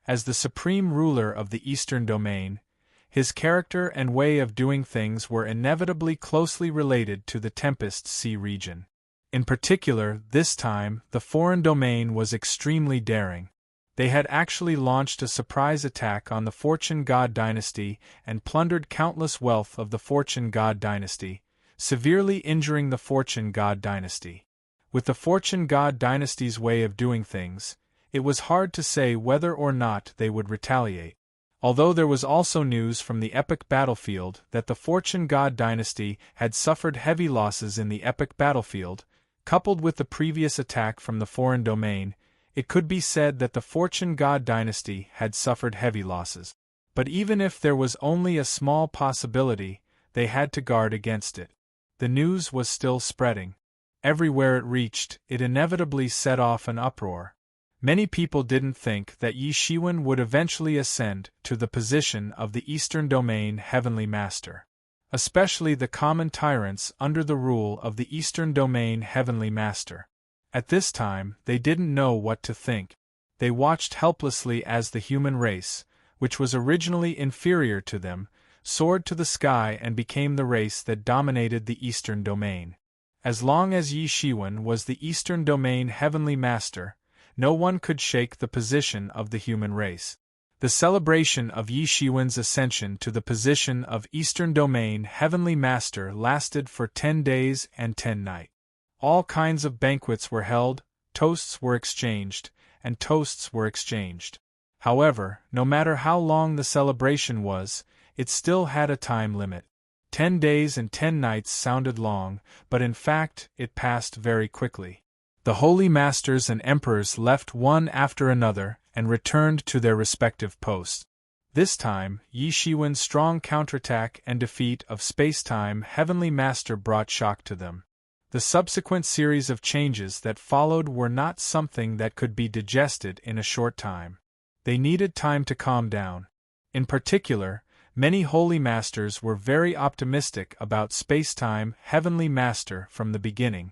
As the supreme ruler of the Eastern Domain, his character and way of doing things were inevitably closely related to the Tempest Sea region. In particular, this time, the foreign domain was extremely daring. They had actually launched a surprise attack on the Fortune God dynasty and plundered countless wealth of the Fortune God dynasty, severely injuring the Fortune God dynasty. With the Fortune God dynasty's way of doing things, it was hard to say whether or not they would retaliate. Although there was also news from the epic battlefield that the Fortune God dynasty had suffered heavy losses in the epic battlefield, coupled with the previous attack from the foreign domain, it could be said that the Fortune God dynasty had suffered heavy losses. But even if there was only a small possibility, they had to guard against it. The news was still spreading. Everywhere it reached, it inevitably set off an uproar. Many people didn't think that Yi Shiwen would eventually ascend to the position of the Eastern Domain Heavenly Master. Especially the common tyrants under the rule of the Eastern Domain Heavenly Master. At this time, they didn't know what to think. They watched helplessly as the human race, which was originally inferior to them, soared to the sky and became the race that dominated the Eastern Domain. As long as Yi Shiwen was the Eastern Domain Heavenly Master, no one could shake the position of the human race. The celebration of Yi Shiwen's ascension to the position of Eastern Domain Heavenly Master lasted for 10 days and 10 nights. All kinds of banquets were held, toasts were exchanged, and toasts were exchanged. However, no matter how long the celebration was, it still had a time limit. 10 days and 10 nights sounded long, but in fact, it passed very quickly. The Holy Masters and Emperors left one after another and returned to their respective posts. This time, Yi Shiwen's strong counterattack and defeat of Spacetime Heavenly Master brought shock to them. The subsequent series of changes that followed were not something that could be digested in a short time. They needed time to calm down. In particular, many Holy Masters were very optimistic about Spacetime Heavenly Master from the beginning.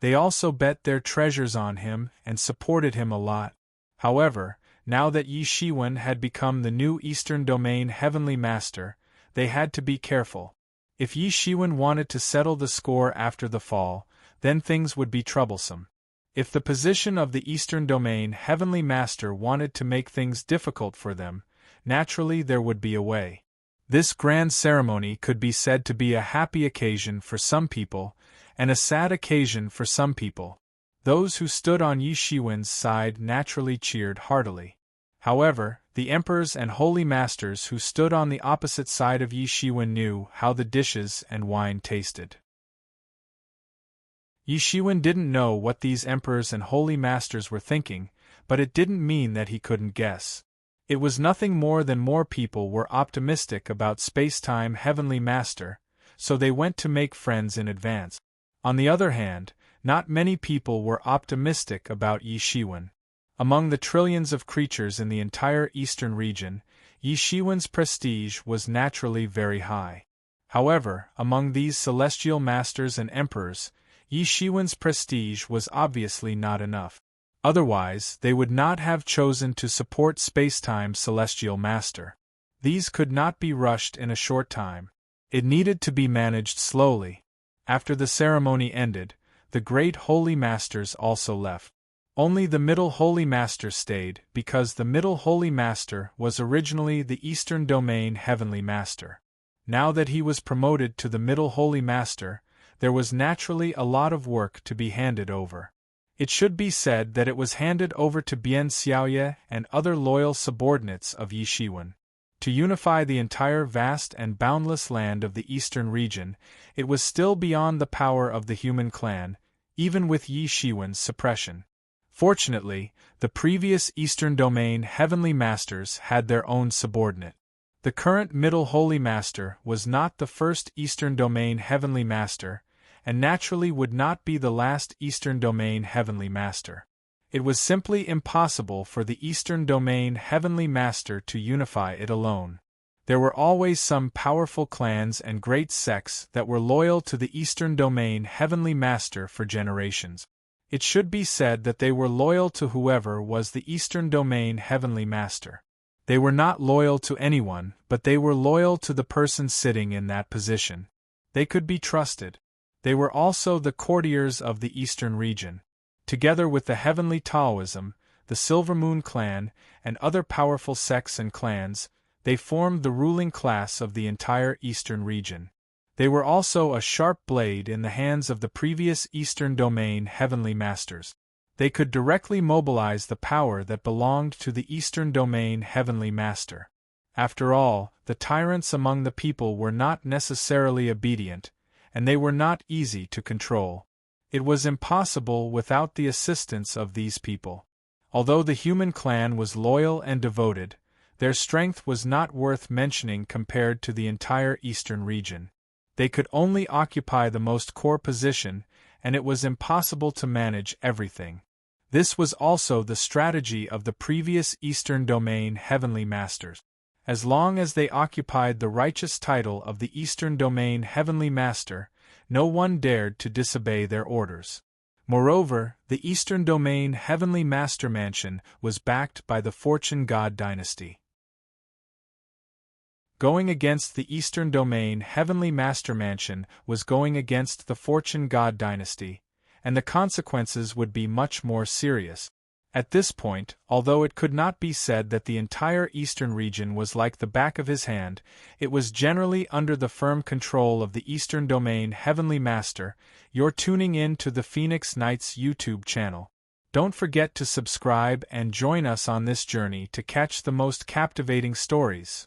They also bet their treasures on him and supported him a lot. However, now that Yi Shiwen had become the new Eastern Domain Heavenly Master, they had to be careful. If Yi Shiwen wanted to settle the score after the fall, then things would be troublesome. If the position of the Eastern Domain Heavenly Master wanted to make things difficult for them, naturally there would be a way. This grand ceremony could be said to be a happy occasion for some people, and a sad occasion for some people. Those who stood on Yi Shiwen's side naturally cheered heartily. However, the emperors and holy masters who stood on the opposite side of Yi Shiwen knew how the dishes and wine tasted. Yi Shiwen didn't know what these emperors and holy masters were thinking, but it didn't mean that he couldn't guess. It was nothing more than more people were optimistic about Spacetime Heavenly Master, so they went to make friends in advance. On the other hand, not many people were optimistic about Yi Shiwen. Among the trillions of creatures in the entire eastern region, Yi Shiwen's prestige was naturally very high. However, among these celestial masters and emperors, Yi Shiwen's prestige was obviously not enough. Otherwise, they would not have chosen to support Spacetime Celestial Master. These could not be rushed in a short time. It needed to be managed slowly. After the ceremony ended, the great Holy Masters also left. Only the Middle Holy Master stayed, because the Middle Holy Master was originally the Eastern Domain Heavenly Master. Now that he was promoted to the Middle Holy Master, there was naturally a lot of work to be handed over. It should be said that it was handed over to Bian Xiaoye and other loyal subordinates of Yi Shiwen. To unify the entire vast and boundless land of the eastern region, it was still beyond the power of the human clan, even with Yi Shiwen's suppression. Fortunately, the previous Eastern Domain Heavenly Masters had their own subordinate. The current Middle Holy Master was not the first Eastern Domain Heavenly Master, and naturally would not be the last Eastern Domain Heavenly Master. It was simply impossible for the Eastern Domain Heavenly Master to unify it alone. There were always some powerful clans and great sects that were loyal to the Eastern Domain Heavenly Master for generations. It should be said that they were loyal to whoever was the Eastern Domain Heavenly Master. They were not loyal to anyone, but they were loyal to the person sitting in that position. They could be trusted. They were also the courtiers of the Eastern region. Together with the Heavenly Taoism, the Silver Moon Clan, and other powerful sects and clans, they formed the ruling class of the entire Eastern region. They were also a sharp blade in the hands of the previous Eastern Domain Heavenly Masters. They could directly mobilize the power that belonged to the Eastern Domain Heavenly Master. After all, the tyrants among the people were not necessarily obedient, and they were not easy to control. It was impossible without the assistance of these people. Although the human clan was loyal and devoted, their strength was not worth mentioning compared to the entire Eastern region. They could only occupy the most core position, and it was impossible to manage everything. This was also the strategy of the previous Eastern Domain Heavenly Masters. As long as they occupied the righteous title of the Eastern Domain Heavenly Master, no one dared to disobey their orders. Moreover, the Eastern Domain Heavenly Master Mansion was backed by the Fortune God dynasty. Going against the Eastern Domain Heavenly Master Mansion was going against the Fortune God dynasty, and the consequences would be much more serious. At this point, although it could not be said that the entire Eastern region was like the back of his hand, it was generally under the firm control of the Eastern Domain Heavenly Master. You're tuning in to the Phoenix Knights YouTube channel. Don't forget to subscribe and join us on this journey to catch the most captivating stories.